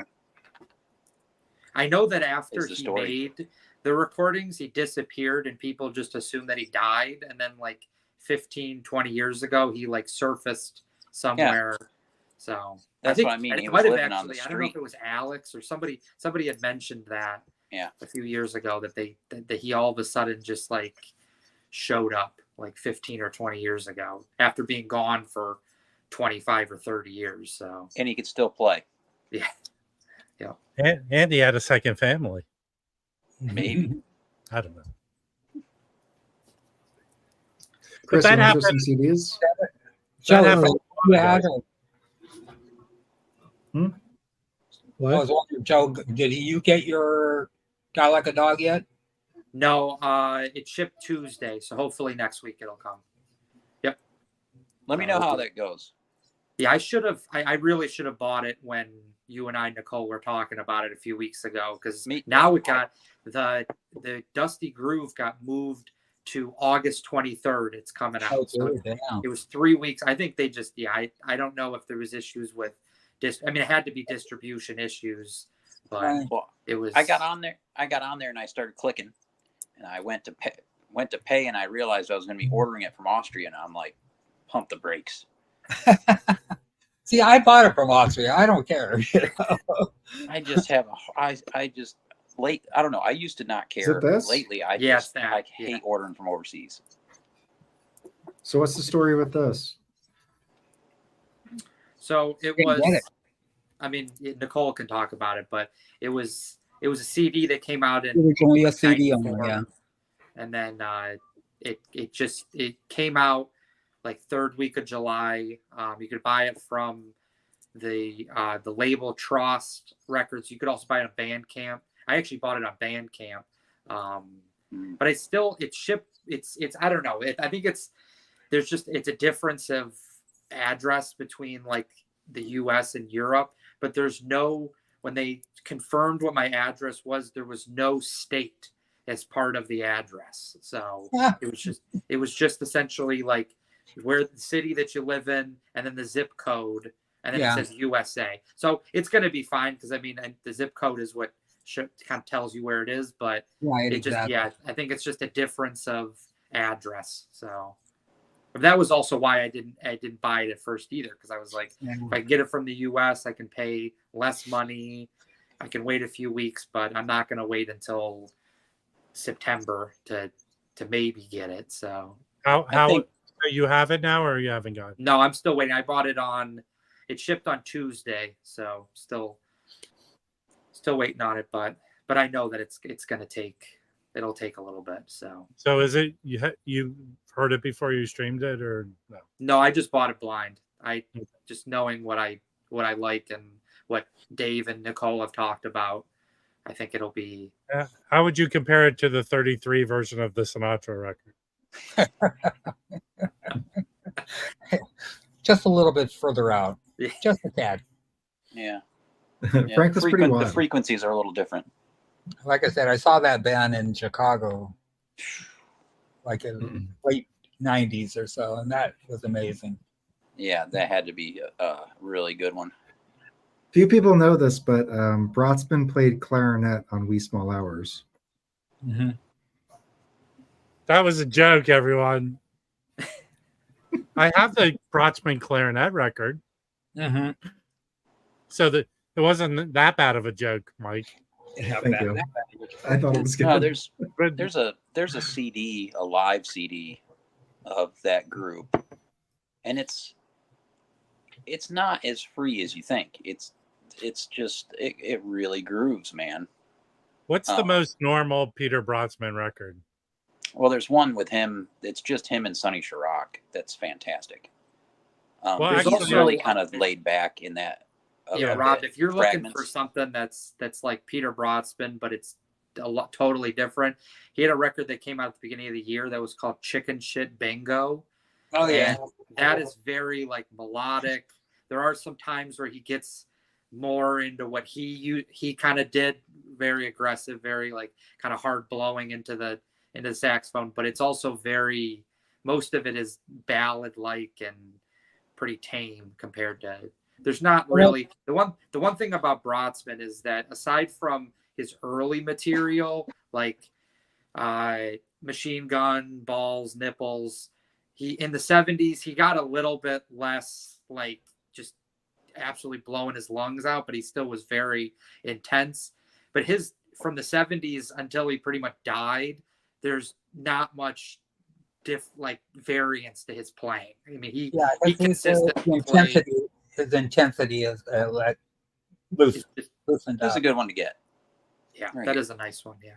S5: I know that after
S3: Is the
S5: he
S3: story.
S5: made the recordings, he disappeared and people just assumed that he died. And then like 15, 20 years ago, he like surfaced somewhere. So
S3: That's
S5: think
S3: what I mean. He
S5: it
S3: was
S5: might have
S3: living on the
S5: actually, I don't know if
S3: street.
S5: it was Alex or somebody had mentioned that
S3: Yeah.
S5: a few years ago that he all of a sudden just like showed up like 15 or 20 years ago after being gone for 25 or 30 years. So
S3: And he could still play.
S5: yeah.
S2: And he had a second family.
S3: Maybe.
S2: I don't know.
S6: Chris,
S2: that
S6: you want to
S2: happened-
S6: show some CDs?
S7: Joe,
S2: happened-
S7: you had I
S1: What?
S7: was wondering, Joe, did you get your Guy Like a Dog yet?
S5: No, it shipped Tuesday, so hopefully next week it'll come.
S3: Let me know how that goes.
S5: Yeah, I really should have bought it when you and I, Nicole, were talking about it a few weeks ago, because now it got the Dusty Groove got moved to August 23rd. It's coming out.
S7: Oh,
S5: So
S7: good, damn.
S5: it was 3 weeks. I think they just I don't know if there was issues with it had to be distribution issues, but
S7: Right.
S3: Well,
S5: it was
S3: I got on there and I started clicking, and I went to pay, and I realized I was going to be ordering it from Austria, and I'm like, pump the brakes.
S7: See, I bought it from Austria. I don't care.
S3: I just have I just late. I don't know. I used to not care.
S6: it this?
S3: Lately, I
S5: Yes,
S3: just
S5: that,
S3: I
S5: yeah.
S3: hate ordering from overseas.
S6: So what's the story with this?
S5: So it
S7: Didn't
S5: was.
S7: get it.
S5: I mean, Nicole can talk about it, but it was a CD that came out in
S7: There was only a CD on
S5: 94,
S7: there, yeah.
S5: and then it came out like third week of July. You could buy it from the label Trust Records. You could also buy it on Bandcamp. I actually bought it on Bandcamp, but it shipped. It's I don't know. I think it's a difference of address between like the U.S. and Europe, but there's no, when they confirmed what my address was, there was no state as part of the address. So
S7: Yeah.
S5: it was just essentially like where the city that you live in, and then the zip code, and then
S7: Yeah.
S5: it says USA. So it's going to be fine, because I mean, the zip code is what kind of tells you where it is, but
S7: Right,
S5: it just
S7: exactly.
S5: I think it's just a difference of address. So but that was also why I didn't buy it at first either, because I was like,
S7: Yeah.
S5: if I get it from the US, I can pay less money. I can wait a few weeks, but I'm not going to wait until September to maybe get it. So
S2: How
S3: think-
S2: so you have it now, or you haven't got it?
S5: no, I'm still waiting. I bought it it shipped on Tuesday, so still waiting on it, but I know that it'll take a little bit. So
S2: So is it you heard it before you streamed it, or no?
S5: no, I just bought it blind. I just knowing what I like and what Dave and Nicole have talked about. I think it'll be.
S2: How would you compare it to the 33 version of the Sinatra record?
S7: Just a little bit further out.
S5: Yeah.
S7: Just a tad.
S3: Yeah.
S6: Frank was pretty
S3: The
S6: wild.
S3: frequencies are a little different.
S7: Like I said, I saw that band in Chicago, like in late 90s or so, and that was amazing.
S3: Yeah, that had to be a really good one.
S6: Few people know this, but Brotsman played clarinet on Wee Small Hours.
S7: Mm-hmm.
S2: That was a joke, everyone. I have the Brotsman clarinet record,
S7: Mm-hmm.
S6: so
S2: that it wasn't that bad of a joke, Mike.
S6: Thank you. I thought it was good.
S3: No, there's a CD, a live CD of that group, and it's not as free as you think. It's just it really grooves, man.
S2: What's the most normal Peter Brotsman record?
S3: Well, there's one with him. It's just him and Sonny Chirac. That's fantastic.
S2: Well,
S3: he's
S2: actually,
S3: really kind of laid back in that.
S5: Yeah,
S3: of
S5: Rob,
S3: the
S5: if you're looking
S3: fragments.
S5: for something that's like Peter Brotsman, but it's a lot totally different. He had a record that came out at the beginning of the year that was called Chicken Shit Bingo.
S7: Oh yeah,
S5: And that is very like melodic. There are some times where he gets more into what he kind of did, very aggressive, very like kind of hard blowing into the saxophone, but it's also very, most of it is ballad like and pretty tame compared to, there's not really the one thing about Brodsman is that aside from his early material like Machine Gun, Balls, Nipples, he in the 70s he got a little bit less like just absolutely blowing his lungs out, but he still was very intense. But his from the 70s until he pretty much died, there's not much variance to his playing. I mean, he consistently
S7: his intensity is like loosened
S3: That's
S7: up.
S3: a good one to get.
S5: Yeah,
S3: Very
S5: that
S3: good.
S5: is a nice one. Yeah.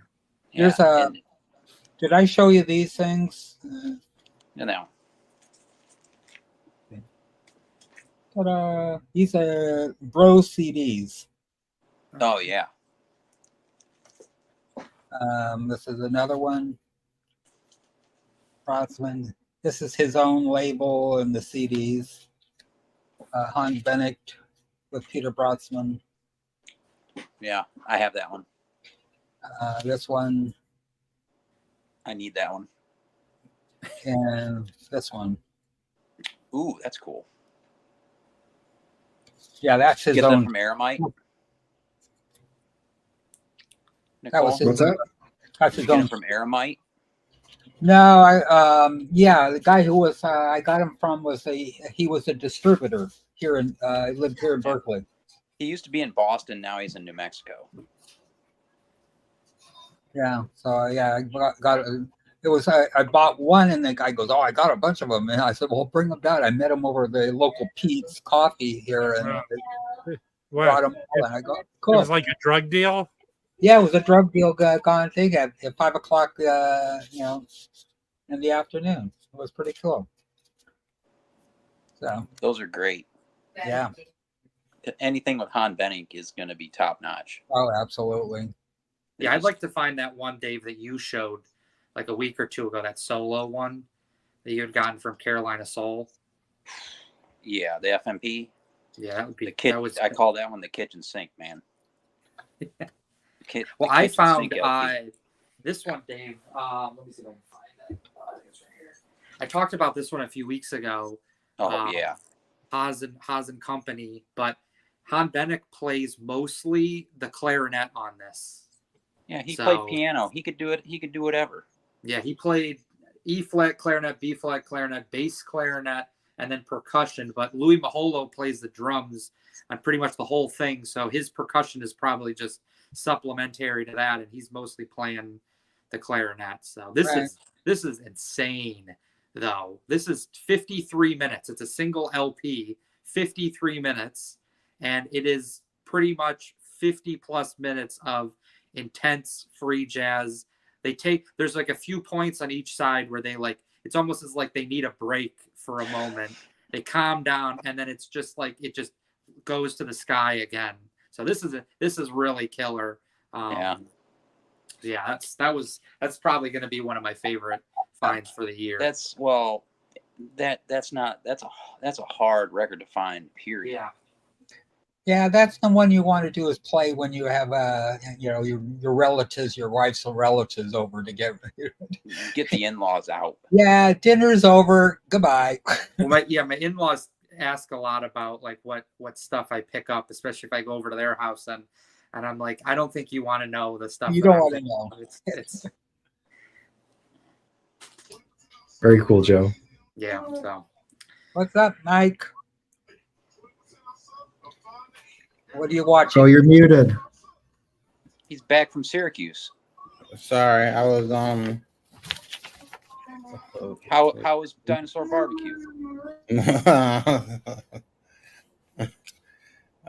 S7: Here's did I show you these things?
S3: No.
S7: Ta-da. These are Bro CDs.
S3: Oh yeah.
S7: This is another one. Brodsman. This is his own label and the CDs. Han Bennett with Peter Brodsman.
S3: Yeah, I have that one.
S7: This one
S3: I need that one.
S7: and this one.
S3: Ooh, that's cool.
S7: Yeah, that's his
S3: Get
S7: own.
S3: that from Aramite.
S7: That was his,
S6: What's that?
S7: that's his
S3: Get
S7: own.
S3: it from Aramite.
S7: No, yeah, the guy who was I got him from he was a distributor here in lived here in Berkeley.
S3: He used to be in Boston. Now he's in New Mexico.
S7: Yeah, so yeah, I got it was I bought one and the guy goes, "Oh, I got a bunch of them," and I said, "Well, bring them down." I met him over the local Pete's Coffee here and brought them all, and I go, "Cool."
S2: It was like a drug deal.
S7: Yeah, it was a drug deal gone thing at 5 o'clock, in the afternoon. It was pretty cool. So
S3: Those are great.
S7: yeah.
S3: Anything with Han Benning is going to be top notch.
S7: Oh, absolutely.
S5: Yeah, I'd like to find that one, Dave, that you showed like a week or two ago, that solo one that you had gotten from Carolina Soul.
S3: Yeah, the FMP.
S5: Yeah, that would be
S3: The kid.
S5: that was,
S3: I call that one the kitchen sink, man.
S5: well, I found this one, Dave. Let me see if I can find it. I think it's right here. I talked about this one a few weeks ago.
S3: Oh yeah.
S5: Haas and Company, but Han Bennick plays mostly the clarinet on this.
S3: Yeah, he played piano. He could do it. He could do whatever.
S5: Yeah, he played E flat clarinet, B flat clarinet, bass clarinet, and then percussion. But Louis Maholo plays the drums on pretty much the whole thing. So his percussion is probably just supplementary to that, and he's mostly playing the clarinet. So this is insane, though. This is 53 minutes. It's a single LP, 53 minutes, and it is pretty much 50 plus minutes of intense free jazz. There's like a few points on each side where they it's almost as like they need a break for a moment. They calm down, and then it's just like it just goes to the sky again. So this is really killer. That's probably going to be one of my favorite finds for the year.
S3: That's a hard record to find. Period.
S7: Yeah, that's the one you want to do is play when you have your relatives, your wife's relatives over to get
S3: the in-laws out.
S7: Yeah, dinner's over. Goodbye.
S5: Well, my in-laws ask a lot about like what stuff I pick up, especially if I go over to their house, and I'm like, I don't think you want to know the stuff.
S7: You don't want to know.
S5: It's
S6: very cool, Joe.
S5: Yeah. So,
S7: what's up, Mike? What are you watching?
S6: Oh, you're muted.
S3: He's back from Syracuse.
S8: Sorry, I was
S3: How was Dinosaur Barbecue?
S8: I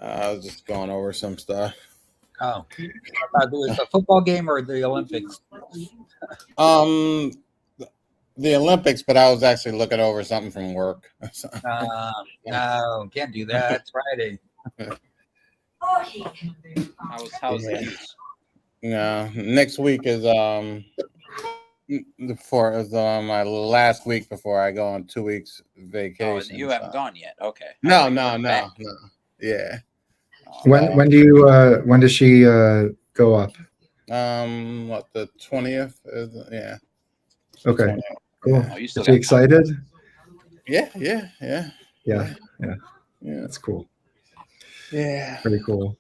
S8: was just going over some stuff.
S7: Oh, was the football game or the Olympics?
S8: The Olympics, but I was actually looking over something from work.
S7: No, can't do that. It's Friday.
S3: How's the news?
S8: next week is my last week before I go on 2 weeks
S3: Oh,
S8: vacation.
S3: you haven't gone yet. Okay. I
S8: No,
S3: thought you
S8: no,
S3: were
S8: no,
S3: back.
S8: no. Yeah.
S3: Oh,
S6: When does she go up?
S8: What, the 20th is? Yeah.
S6: Okay.
S8: 20th.
S6: Cool.
S3: oh, you still
S6: Is she
S3: got time.
S6: excited?
S8: Yeah.
S6: Yeah.
S8: Yeah.
S6: That's cool.
S8: Yeah.
S6: Pretty cool.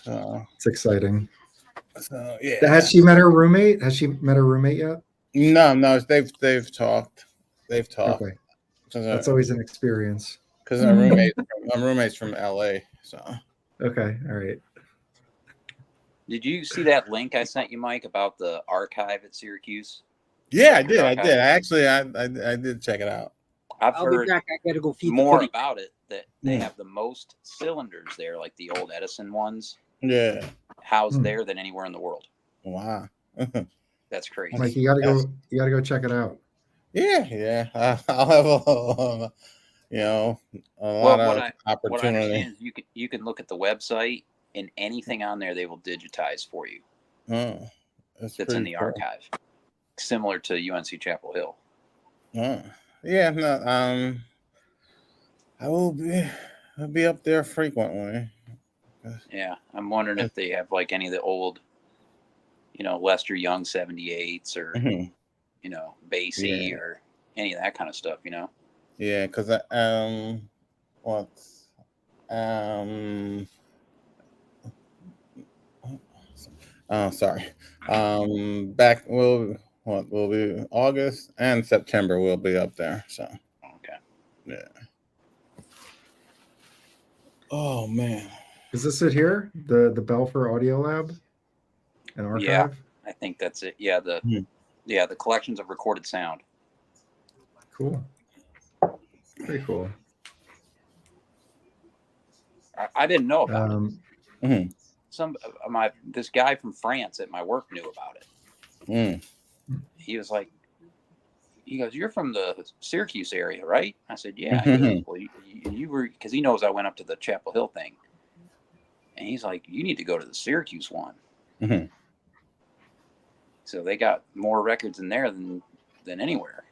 S6: It's exciting.
S8: So yeah.
S6: Has she met her roommate? Has she met her roommate yet?
S8: No, they've talked. They've talked.
S6: Okay. That's always an experience.
S8: Because my roommate's from LA. So
S6: Okay. All right.
S3: Did you see that link I sent you, Mike, about the archive at Syracuse?
S8: yeah, I did. Actually, I did check it out.
S3: I've
S7: I'll be
S3: heard
S7: back. I gotta go feed
S3: more
S7: the kitty.
S3: about it, that they have the most cylinders there, like the old Edison ones,
S8: Yeah.
S3: housed there than anywhere in the world.
S8: Wow.
S3: That's crazy.
S6: Mike, you gotta go. You gotta go check it out.
S8: Yeah. I'll have a lot of
S3: What I
S8: opportunity.
S3: understand is you can look at the website, and anything on there they will digitize for you.
S8: Oh,
S3: that's in the archive, similar to UNC Chapel Hill.
S8: Oh, yeah. No, I'll be up there frequently.
S3: Yeah, I'm wondering if they have like any of the old, Lester Young 78s or Basie or any of that kind of stuff.
S8: Yeah, because sorry. Back will be August and September. We'll be up there. So
S3: okay.
S8: Yeah. Oh man.
S6: Is this it here? The Belfer Audio Lab and archive?
S3: Yeah, I think that's it. Yeah, the collections of recorded sound.
S6: Cool. Very cool.
S3: I didn't know about
S8: it.
S3: This guy from France at my work knew about it. He was like, he goes, "You're from the Syracuse area, right?" I said, "Yeah." He goes, well, you were, because he knows I went up to the Chapel Hill thing, and he's like, "You need to go to the Syracuse one." So they got more records in there than anywhere.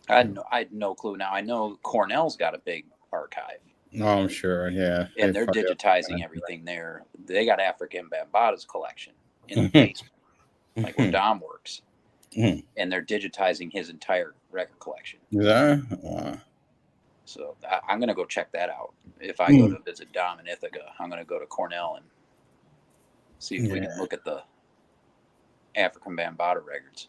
S3: I had no clue. Now I know Cornell's got a big archive.
S8: No, I'm sure. Yeah,
S3: and they're digitizing everything there. They got African Bambata's collection in the basement, like where Dom works, and they're digitizing his entire record collection.
S8: Yeah. Wow.
S3: So I'm gonna go check that out. If I go to visit Dom in Ithaca, I'm gonna go to Cornell and see if we can look at the African Bambata records.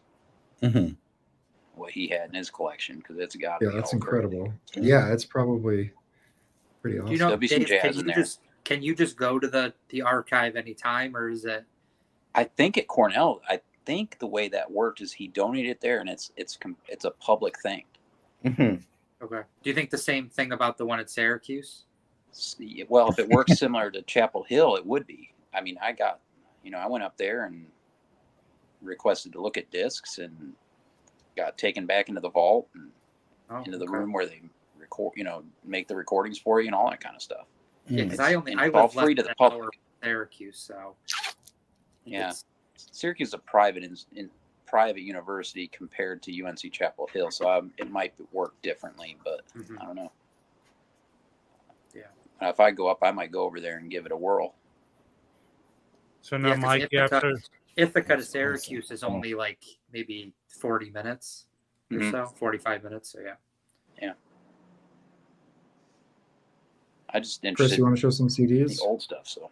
S3: What he had in his collection, because it's got
S6: that's incredible. Crazy. Yeah, it's probably pretty awesome.
S3: There'll be some jazz in there.
S5: Can you just go to the archive anytime, or is it?
S3: I think at Cornell, the way that worked is he donated it there, and it's a public thing.
S5: Okay. Do you think the same thing about the one at Syracuse?
S3: Well, if it works similar to Chapel Hill, it would be. I mean, I went up there and requested to look at discs and got taken back into the vault and into the room where they record, make the recordings for you and all that kind of stuff.
S5: Yeah, because I live
S3: all free to the public.
S5: Syracuse, so
S3: yeah, Syracuse is a private private university compared to UNC Chapel Hill, so it might work differently, but I don't know.
S5: Yeah,
S3: if I go up, I might go over there and give it a whirl.
S2: So now, Mike,
S5: Ithaca to Syracuse is only like maybe 40 minutes or so, 45 minutes. So
S3: yeah. I just interested.
S6: Chris, you want to show some CDs?
S3: The old stuff. So,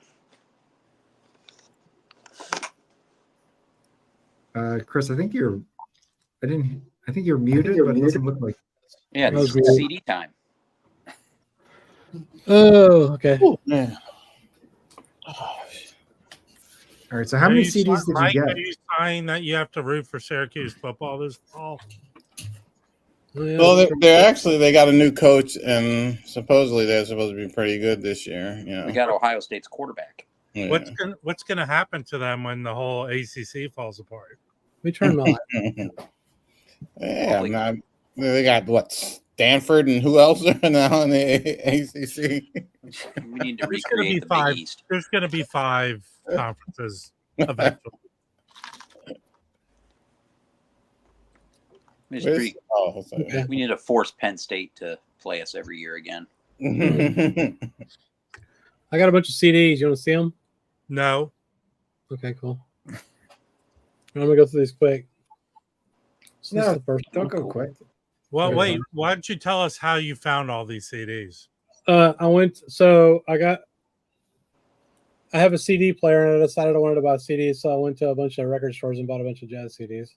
S6: Chris, I think you're muted, but it doesn't look like.
S3: Yeah, it's CD time.
S1: Oh, okay.
S8: Oh, man.
S6: All right, so how many CDs did you get?
S2: Are you saying that you have to root for Syracuse football this fall?
S8: Well, they got a new coach, and supposedly they're supposed to be pretty good this year.
S3: We got Ohio State's quarterback.
S2: Yeah. What's gonna happen to them when the whole ACC falls apart?
S1: We turn them on.
S8: Yeah, they got what, Stanford and who else are now in the ACC?
S3: We need to recreate the Big East.
S2: There's going to be 5 conferences eventually.
S3: Mystery.
S8: Oh, sorry.
S1: Okay.
S3: We need to force Penn State to play us every year again.
S1: I got a bunch of CDs. You want to see them?
S2: No.
S1: Okay, cool. I'm gonna go through these quick. So this is
S6: No,
S1: the first
S6: don't
S1: one.
S6: go quick.
S2: Well,
S1: Okay.
S2: wait. Why don't you tell us how you found all these CDs?
S1: I have a CD player and I decided I wanted to buy CDs, so I went to a bunch of record stores and bought a bunch of jazz CDs.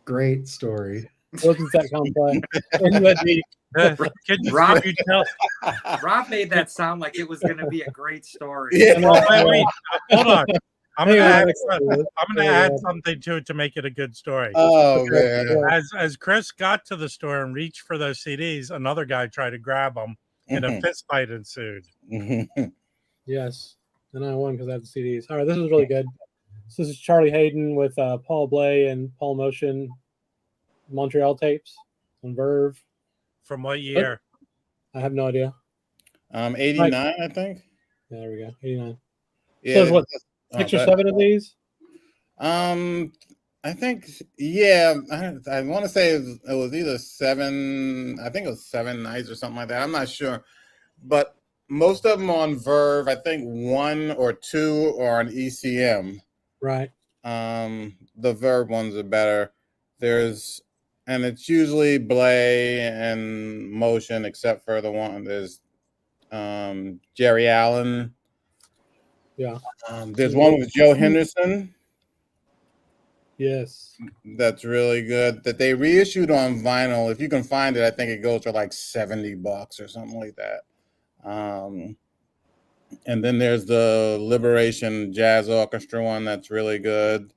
S6: Great story.
S1: It wasn't that complex. And let me-
S5: Rob-
S2: Can you tell?
S5: Rob made that sound like it was going to be a great story.
S8: Yeah.
S2: Wait, hold on. I'm
S1: Hang
S2: gonna
S1: on,
S2: add something to it to make it a good story.
S8: Oh man.
S2: As Chris got to the store and reached for those CDs, another guy tried to grab them, and a fist fight ensued.
S1: Yes. And I won because I had the CDs. All right, this is really good. So this is Charlie Hayden with Paul Bley and Paul Motion Montreal tapes on Verve.
S2: From what year?
S1: I have no idea.
S8: 89, I think.
S1: Yeah, there we go. 89.
S8: Yeah.
S1: So there's what, 6 or 7 of these?
S8: I think, yeah, I want to say it was either 7. I think it was 7 nights or something like that. I'm not sure, but most of them on Verve. I think 1 or 2 are on ECM.
S1: Right.
S8: The Verve ones are better. And it's usually Blay and Motion, except for the one there's Jerry Allen.
S1: Yeah.
S8: There's one with Joe Henderson.
S1: Yes.
S8: That's really good. That they reissued on vinyl. If you can find it, I think it goes for like $70 or something like that. And then there's the Liberation Jazz Orchestra one that's really good.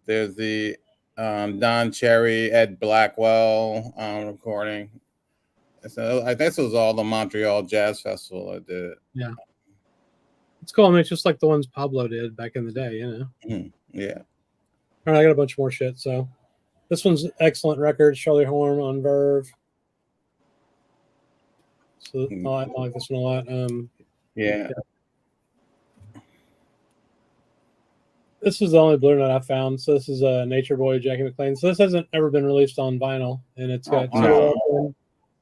S8: There's the Don Cherry, Ed Blackwell recording. So I guess it was all the Montreal Jazz Festival I did.
S1: Yeah. It's cool. I mean, it's just like the ones Pablo did back in the day, you know?
S8: Mm-hmm. Yeah.
S1: All right, I got a bunch more shit. So this one's excellent record. Charlie Horn on Verve. So I like this one a lot.
S8: Yeah.
S1: This is the only Blue Note I found. So this is Nature Boy, Jackie McLean. So this hasn't ever been released on vinyl, and it's got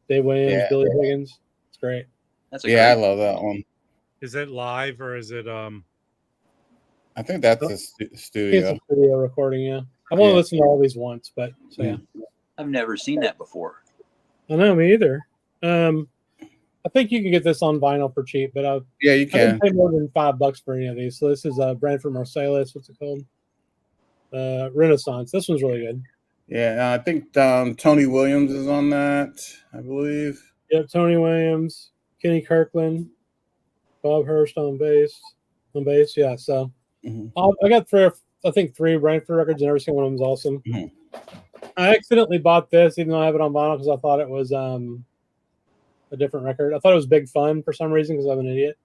S1: Dave Williams, Billy Higgins. It's great.
S3: That's
S8: I love that one.
S2: Is it live or is it
S8: I think that's a studio.
S1: It's a studio recording, yeah. I've only listened to all these once, but so yeah.
S3: I've never seen that before.
S1: I know, me either. I think you can get this on vinyl for cheap, but
S8: you
S1: I
S8: can.
S1: didn't pay more than $5 for any of these. So this is Branford Marsalis. What's it called? Renaissance. This one's really good.
S8: Yeah, I think Tony Williams is on that, I believe.
S1: Yep, Tony Williams, Kenny Kirkland, Bob Hurst on bass. Yeah, so I got three Branford records, and every single one of them is awesome. I accidentally bought this, even though I have it on vinyl, because I thought it was a different record. I thought it was Big Fun for some reason because I'm an idiot.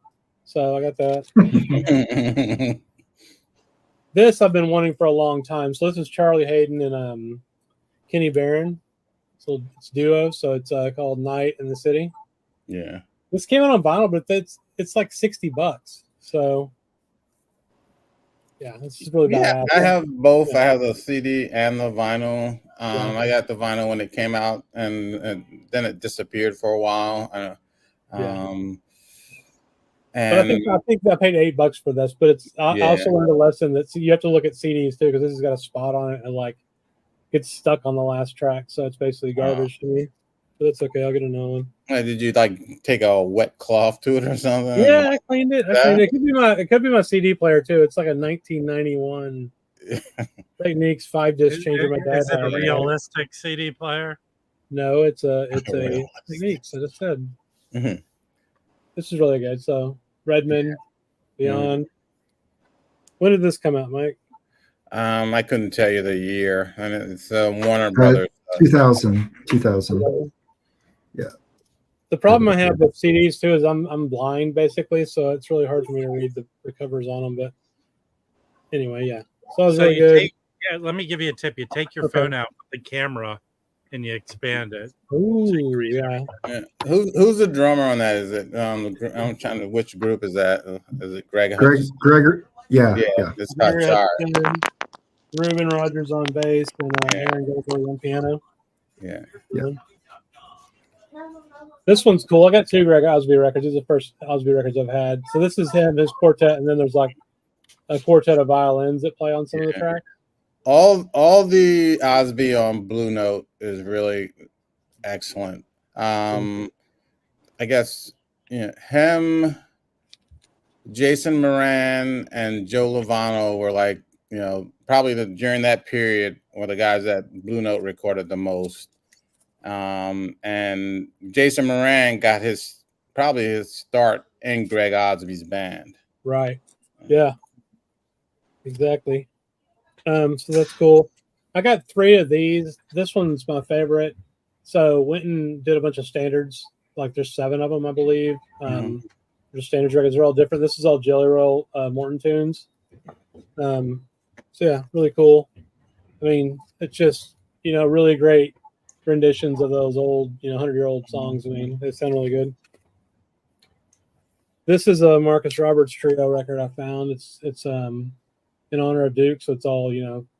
S1: So I got that. This I've been wanting for a long time. So this is Charlie Hayden and Kenny Barron. So it's duo. So it's called Night in the City.
S8: Yeah.
S1: This came out on vinyl, but it's like $60. So yeah, it's just really bad.
S8: I have both. Yeah. I have the CD and the vinyl. I got the vinyl when it came out, and then it disappeared for a while.
S1: And but I think I paid $8 for this. But I also learned a lesson that you have to look at CDs too, because this has got a spot on it and like gets stuck on the last track, so it's basically garbage to me. But that's okay. I'll get another one.
S8: Did you like take a wet cloth to it or something?
S1: Yeah, I cleaned it. It could be my CD player too. It's like a 1991 Techniques 5-disc changer. My dad
S2: is it a realistic CD player?
S1: No, it's a Techniques. I just said. This is really good. So Redmond, Beyond. When did this come out, Mike?
S8: I couldn't tell you the year, and it's Warner Brothers.
S6: 2000. Yeah.
S1: The problem I have with CDs too is I'm blind basically, so it's really hard for me to read the covers on them. But anyway, yeah. So it was really good.
S2: Let me give you a tip. You take your phone out with the camera and you expand it.
S1: Ooh, yeah.
S8: Who's the drummer on that? Is it I'm trying to which group is that? Is it Greg?
S6: Yeah,
S8: Yeah,
S6: yeah.
S8: it's got
S1: Gary
S8: chart.
S1: Upton, Reuben Rogers on bass, and
S8: Yeah.
S1: Aaron Goldberg on piano.
S8: Yeah.
S6: Yeah.
S1: This one's cool. I got two Greg Osby records. These are the first Osby records I've had. So this is him, his quartet, and then there's like a quartet of violins that play on some of the tracks.
S8: All the Osby on Blue Note is really excellent. I guess him, Jason Moran, and Joe Lovano were like probably during that period were the guys that Blue Note recorded the most. And Jason Moran got probably his start in Greg Osby's band.
S1: Right. Yeah. Exactly. So that's cool. I got 3 of these. This one's my favorite. So Winton did a bunch of standards. Like there's 7 of them, I believe. Their standards records are all different. This is all Jelly Roll Morton tunes. So yeah, really cool. I mean, it's just really great renditions of those old 100-year-old songs. I mean, they sound really good. This is a Marcus Roberts trio record I found. It's in honor of Duke, so it's all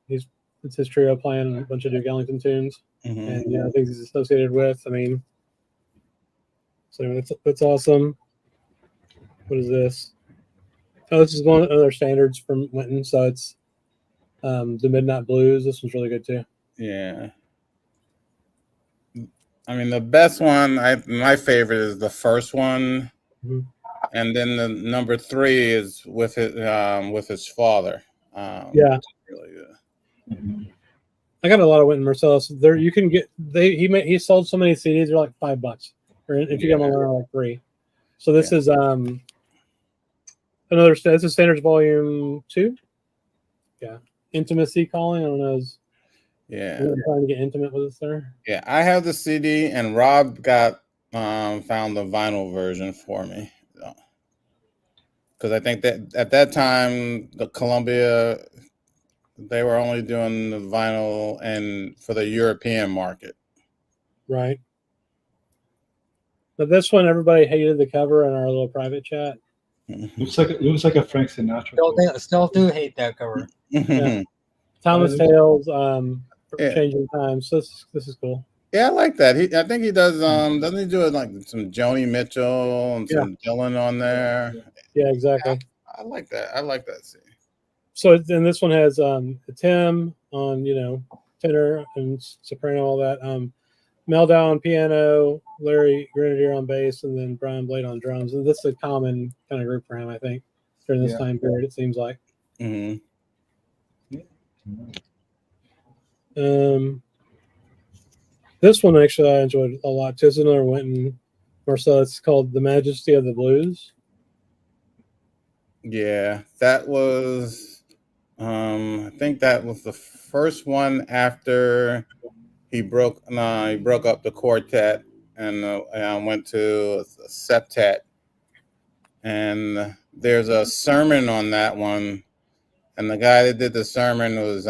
S1: it's his trio playing a bunch of Duke Ellington tunes and things he's associated with. I mean, so anyway, that's awesome. What is this? Oh, this is one of their standards from Winton. So it's the Midnight Blues. This one's really good too.
S8: Yeah. I mean, the best one, my favorite is the first one, and then the number 3 is with his father.
S1: Yeah,
S8: really good.
S1: I got a lot of Winton Marsalis. There, you can get he sold so many CDs. They're like $5, or if you get them online, like 3. So this is this is Standards Volume 2. Yeah, Intimacy Calling. I don't know. I'm trying to get intimate with us there.
S8: Yeah, I have the CD, and Rob got found the vinyl version for me. Because I think that at that time, the Columbia, they were only doing the vinyl and for the European market.
S1: Right. But this one, everybody hated the cover in our little private chat.
S9: It looks like a Frank Sinatra.
S7: Still do hate that cover.
S1: Yeah. Thomas Tales, Changing Times. So this is cool.
S8: Yeah, I like that. I think he does. Doesn't he do it like some Joni Mitchell and some Dylan on there?
S1: Yeah, exactly.
S8: I like that. I like that scene.
S1: So then this one has Tim on tenor and soprano, all that. Meldow on piano, Larry Grenadier on bass, and then Brian Blade on drums. And this is a common kind of group for him, I think, during this time period. It seems like. This one actually I enjoyed a lot too. It's another Winton Marsalis. It's called "The Majesty of the Blues."
S8: Yeah, that was. I think that was the first one after he broke up the quartet and went to a septet. And there's a sermon on that one, and the guy that did the sermon was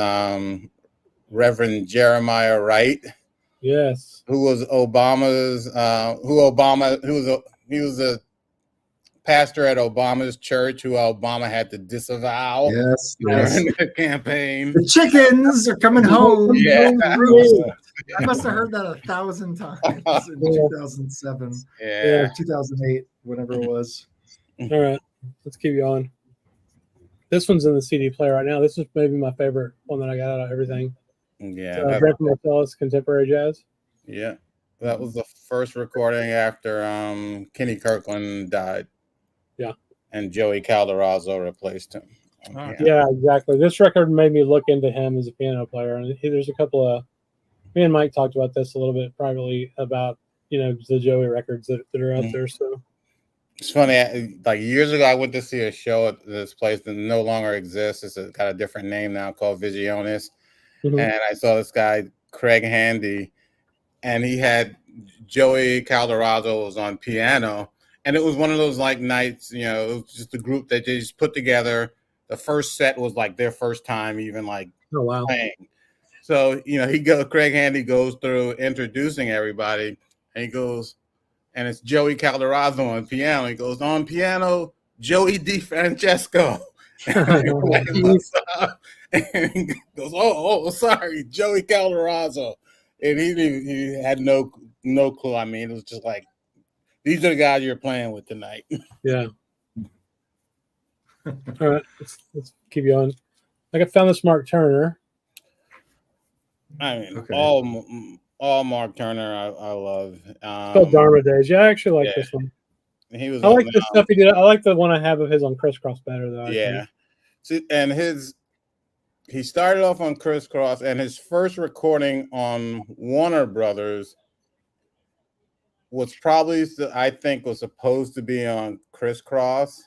S8: Reverend Jeremiah Wright.
S1: Yes.
S8: Who was he was a pastor at Obama's church who Obama had to disavow during the campaign.
S6: The chickens are coming home.
S8: Yeah.
S6: I must have heard that 1,000 times in 2007.
S8: Yeah.
S6: 2008, whatever it was.
S1: All right, let's keep going. This one's in the CD player right now. This is maybe my favorite one that I got out of everything.
S8: Yeah.
S1: Brett Marsalis, Contemporary Jazz.
S8: Yeah. That was the first recording after Kenny Kirkland died.
S1: Yeah.
S8: And Joey Calderazzo replaced him.
S1: Yeah, exactly. This record made me look into him as a piano player. And there's a couple of, me and Mike talked about this a little bit privately about, the Joey records that are out there. So
S8: it's funny, like years ago, I went to see a show at this place that no longer exists. It's got a different name now called Visionis. And I saw this guy, Craig Handy, and he had Joey Calderazzo was on piano. And it was one of those like nights, it was just a group that they just put together. The first set was like their first time even like playing. So, Craig Handy goes through introducing everybody, and he goes, and it's Joey Calderazzo on piano. He goes, on piano, Joey DiFrancesco. Like, what's up? And he goes, oh, sorry, Joey Calderazzo. And he had no clue. I mean, it was just like, these are the guys you're playing with tonight.
S1: Yeah. All right, let's keep going. I found this Mark Turner.
S8: I mean,
S6: Okay.
S8: all Mark Turner I love.
S1: It's called Dharma Days. Yeah, I actually like
S8: yeah.
S1: this one.
S8: He was.
S1: I like the stuff he did. I like the one I have of his on Crisscross better though.
S8: Yeah. See, and he started off on Crisscross, and his first recording on Warner Brothers was probably, I think, was supposed to be on Crisscross,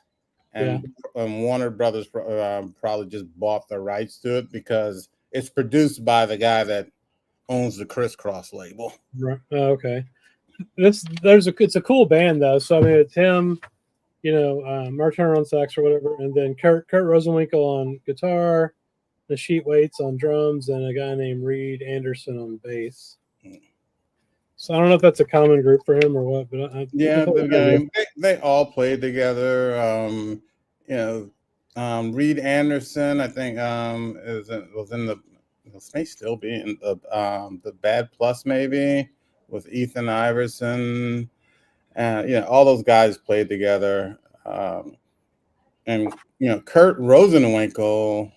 S8: and Warner Brothers probably just bought the rights to it because it's produced by the guy that owns the Crisscross label.
S1: Right. Oh, okay. It's a cool band though. So I mean, it's him, Mark Turner on sax or whatever, and then Kurt Rosenwinkel on guitar, the Sheet Waits on drums, and a guy named Reed Anderson on bass. So I don't know if that's a common group for him or what, but
S8: they all played together. Reed Anderson, I think, may still be in the Bad Plus maybe with Ethan Iverson, and all those guys played together. And Kurt Rosenwinkel,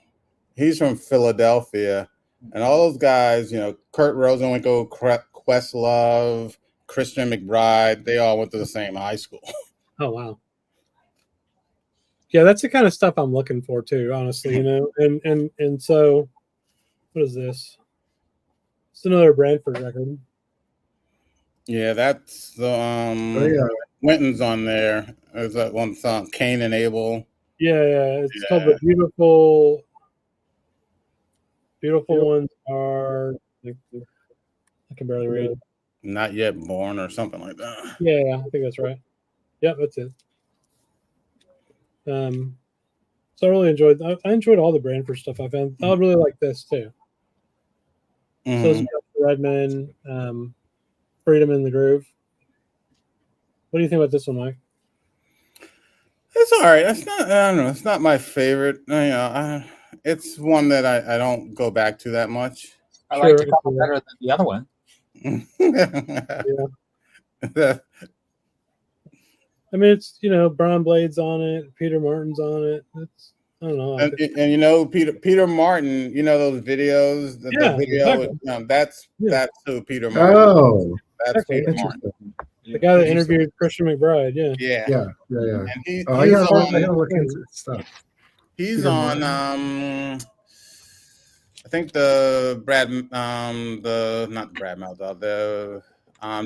S8: he's from Philadelphia, and all those guys, Kurt Rosenwinkel, Questlove, Christian McBride, they all went to the same high school.
S1: Oh wow. Yeah, that's the kind of stuff I'm looking for too, honestly, and so what is this? It's another Branford record. Yeah,
S8: that's the Winton's on there. There's that one song, Cain and Abel.
S1: It's called The Beautiful Ones Are, I can barely read.
S8: Not Yet Born or something like that.
S1: Yeah, I think that's right. Yep, that's it. So I really enjoyed. I enjoyed all the Branford stuff I found. I really like this too. So it's Redman, Freedom in the Groove. What do you think about this one, Mike?
S8: It's all right. It's not. I don't know. It's not my favorite. It's one that I don't go back to that much.
S7: I like it a couple better than the other one.
S1: Yeah. I mean, it's Brian Blade's on it, Peter Martin's on it. It's I don't know.
S8: And Peter Martin, those videos, the video,
S1: exactly.
S8: That's who Peter Martin.
S6: Oh,
S8: that's Peter Martin.
S1: The guy that interviewed Christian McBride.
S8: Yeah.
S6: And
S8: he's
S6: gotta look into stuff.
S8: He's on. I think the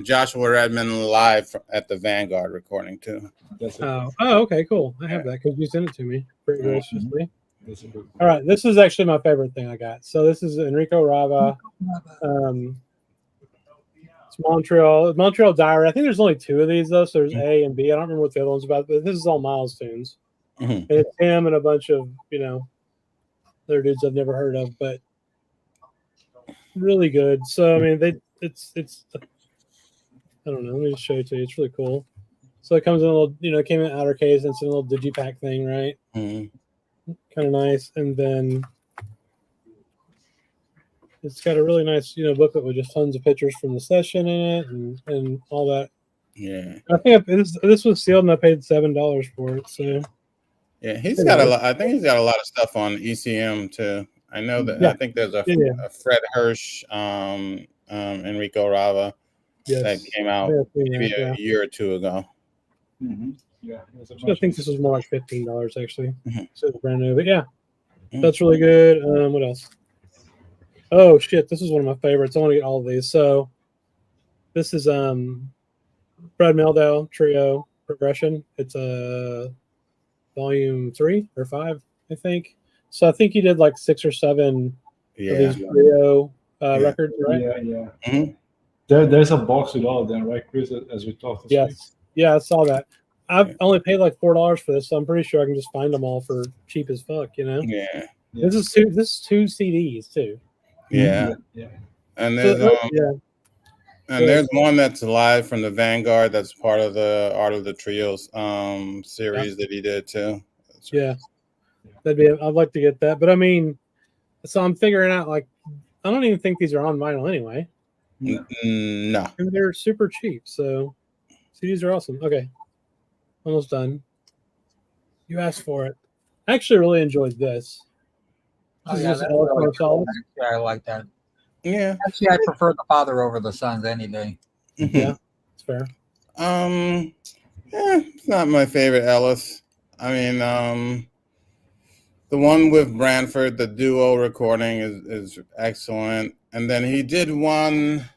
S8: Joshua Redman live at the Vanguard recording too.
S1: Oh, okay, cool. I have that because you sent it to me pretty graciously. All right, this is actually my favorite thing I got. So this is Enrico Rava. It's Montreal Diary. I think there's only two of these though. So there's A and B. I don't remember what the other one's about, but this is all Miles tunes. And it's him and a bunch of other dudes I've never heard of, but really good. So I mean, it's I don't know. Let me just show it to you. It's really cool. So it comes in a little, it came in outer case and it's in a little digipack thing, right? Kind of nice. And then it's got a really nice, booklet with just tons of pictures from the session in it and all that.
S8: Yeah.
S1: I think this was sealed and I paid $7 for it. So
S8: yeah, he's got a lot. I think he's got a lot of stuff on ECM too. I know that. I think there's a Fred Hirsch, Enrico Rava.
S1: Yes.
S8: That came out maybe a year or two ago.
S9: Yeah,
S1: I think this was more like $15 actually. So it's brand new, but that's really good. What else? Oh shit, this is one of my favorites. I want to get all of these. So this is Brad Meldau Trio Progression. It's a volume 3 or 5, I think. So I think he did like 6 or 7 of these trio records, right?
S9: Yeah. There's a box with all of them, right, Chris? As we talked.
S1: Yeah, I saw that. I've only paid like $4 for this, so I'm pretty sure I can just find them all for cheap as fuck.
S8: Yeah.
S1: This is two CDs too.
S8: Yeah. And there's there's one that's live from the Vanguard. That's part of the Art of the Trios series that he did too.
S1: I'd like to get that. But I mean, so I'm figuring out like I don't even think these are on vinyl anyway.
S8: No.
S1: And they're super cheap. So CDs are awesome. Okay. Almost done. You asked for it. I actually really enjoyed this.
S7: Oh,
S1: This
S7: yeah,
S1: is
S7: that's
S1: all
S7: really
S1: solid.
S7: cool. Yeah, I like that.
S8: Yeah.
S7: Actually, I prefer the father over the sons any day.
S1: Yeah, it's fair.
S8: It's not my favorite Ellis. I mean, the one with Branford, the duo recording is excellent. And then he did one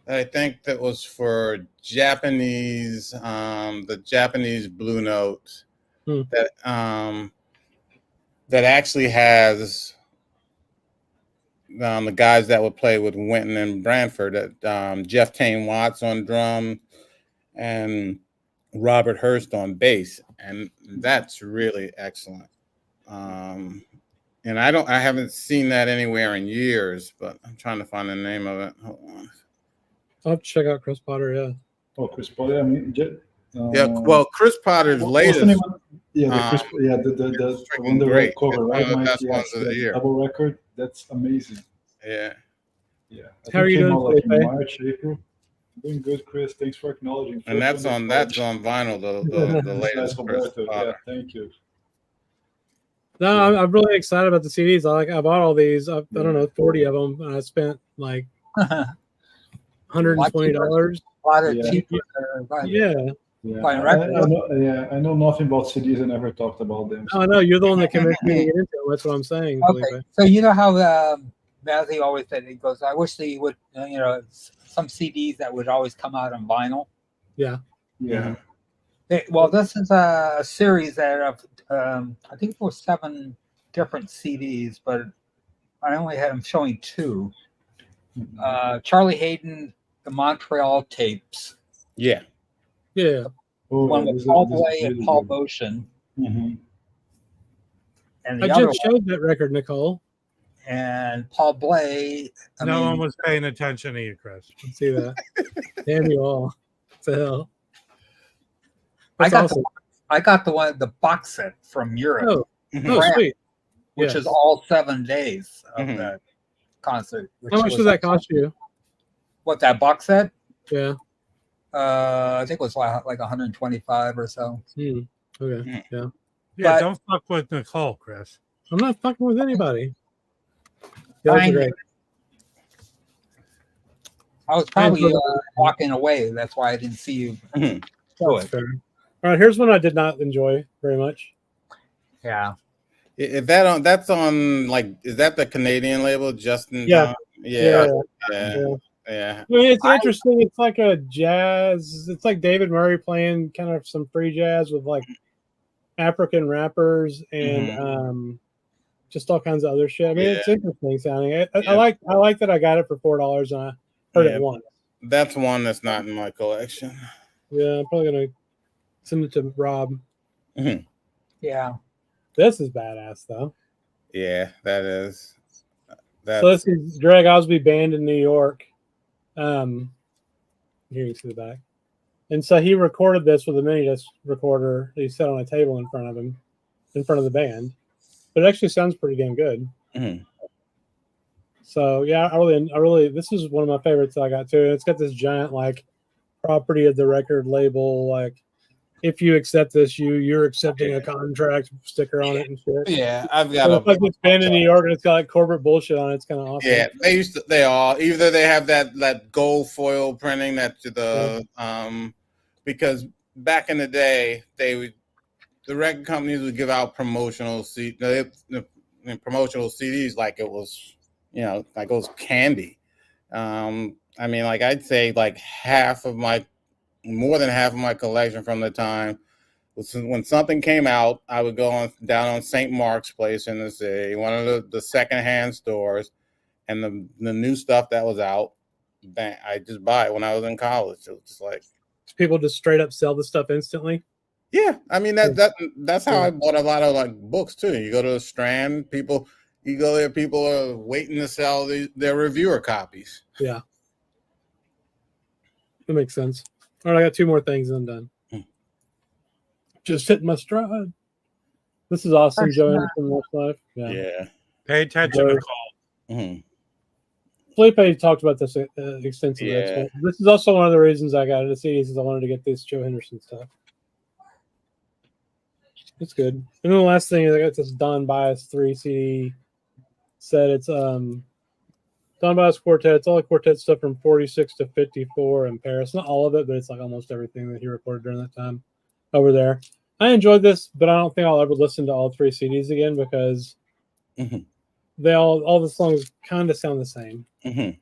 S8: that I think that was for Japanese, the Japanese Blue Note that actually has the guys that would play with Winton and Branford, Jeff Tane Watts on drum and Robert Hurst on bass, and that's really excellent. And I haven't seen that anywhere in years, but I'm trying to find the name of it. Hold on.
S1: I'll have to check out Chris Potter. Yeah.
S9: Oh, Chris Potter. I mean,
S8: Yeah. Well, Chris Potter's
S9: what's the
S8: latest.
S9: name of, yeah, the Chris. Yeah, the one the red cover, right?
S8: One of the best
S9: Yes,
S8: ones of the year.
S9: double record. That's amazing.
S8: Yeah.
S9: Yeah.
S1: How are you
S9: came
S1: doing,
S9: out like in
S1: Felipe?
S9: March, April. Doing good, Chris. Thanks for acknowledging.
S8: And that's on vinyl. The latest Chris
S9: Yeah,
S8: Potter.
S9: thank you.
S1: No, I'm really excited about the CDs. I bought all these. I don't know, 40 of them, and I spent like $120.
S7: A lot of
S9: Yeah.
S7: cheaper.
S1: Yeah.
S9: Yeah,
S7: Fine,
S9: I know nothing about CDs. I never talked about them.
S1: Oh, I know you're the one that convinced me to get into it. That's what I'm saying.
S7: Okay,
S1: Felipe.
S7: so you know how Matthew always said, he goes, I wish they would, some CDs that would always come out on vinyl.
S1: Yeah.
S9: Yeah.
S7: Well, this is a series that I think it was 7 different CDs, but I only had them showing 2. Charlie Hayden, the Montreal tapes.
S8: Yeah.
S1: Yeah.
S7: One with Paul Blay and Paul Motion.
S9: Mm-hmm.
S7: And
S1: I
S7: the other
S1: just showed that record, Nicole.
S7: And Paul Blay.
S2: No one was paying attention to you, Chris.
S1: Let's see that. Damn you all. What the hell?
S7: I got the box set from Europe.
S1: Oh, sweet.
S7: Which is all 7 days of that concert.
S1: How much does that cost you?
S7: What, that box set?
S1: Yeah.
S7: I think it was like 125 or so.
S1: Okay. Yeah.
S2: Yeah, don't fuck with Nicole, Chris.
S1: I'm not fucking with anybody. Yeah, great.
S7: I was probably walking away. That's why I didn't see you show it.
S1: Fair. All right, here's one I did not enjoy very much.
S7: Yeah.
S8: Is that's on like, is that the Canadian label, Justin?
S1: Yeah.
S8: Yeah.
S1: I mean, it's interesting. It's like a jazz. It's like David Murray playing kind of some free jazz with like African rappers and just all kinds of other shit. I mean, it's interesting sounding. I like that I got it for $4 and I heard it once.
S8: That's one that's not in my collection.
S1: Yeah, I'm probably gonna send it to Rob.
S7: Yeah.
S1: This is badass though.
S8: Yeah, that is.
S1: So this is Greg Osby Band in New York. Here you see the back. And so he recorded this with a mini disc recorder that he set on a table in front of him, in front of the band. But it actually sounds pretty damn good. So yeah, I really, this is one of my favorites that I got too. It's got this giant like property of the record label, like if you accept this, you're accepting a contract sticker on it and shit.
S8: Yeah, I've got
S1: it's like this band in New York and it's got like corporate bullshit on it. It's kind of awesome.
S8: Yeah, they all either they have that gold foil printing because back in the day the record companies would give out promotional CDs like it was, like it was candy. I mean, like I'd say like more than half of my collection from the time was when something came out, I would go down on St. Mark's Place in the city, one of the secondhand stores, and the new stuff that was out, I just buy it when I was in college. It was just like
S1: people just straight up sell the stuff instantly.
S8: Yeah, I mean that's how I bought a lot of like books too. You go to the Strand, people are waiting to sell their reviewer copies.
S1: Yeah, that makes sense. All right, I got 2 more things and I'm done. Just hitting my stride. This is awesome, Joe Anderson Watch Live.
S8: Yeah.
S2: Pay attention to
S1: Very-
S2: call.
S8: Mhm.
S1: Felipe talked about this extensively.
S8: Yeah.
S1: This is also one of the reasons I got into CDs is I wanted to get this Joe Henderson stuff. It's good. And then the last thing is I got this Don Bias 3 CD set. It's Don Bias Quartet. It's all the quartet stuff from 46 to 54 in Paris. Not all of it, but it's like almost everything that he recorded during that time over there. I enjoyed this, but I don't think I'll ever listen to all 3 CDs again because they all the songs kind of sound the same. I mean,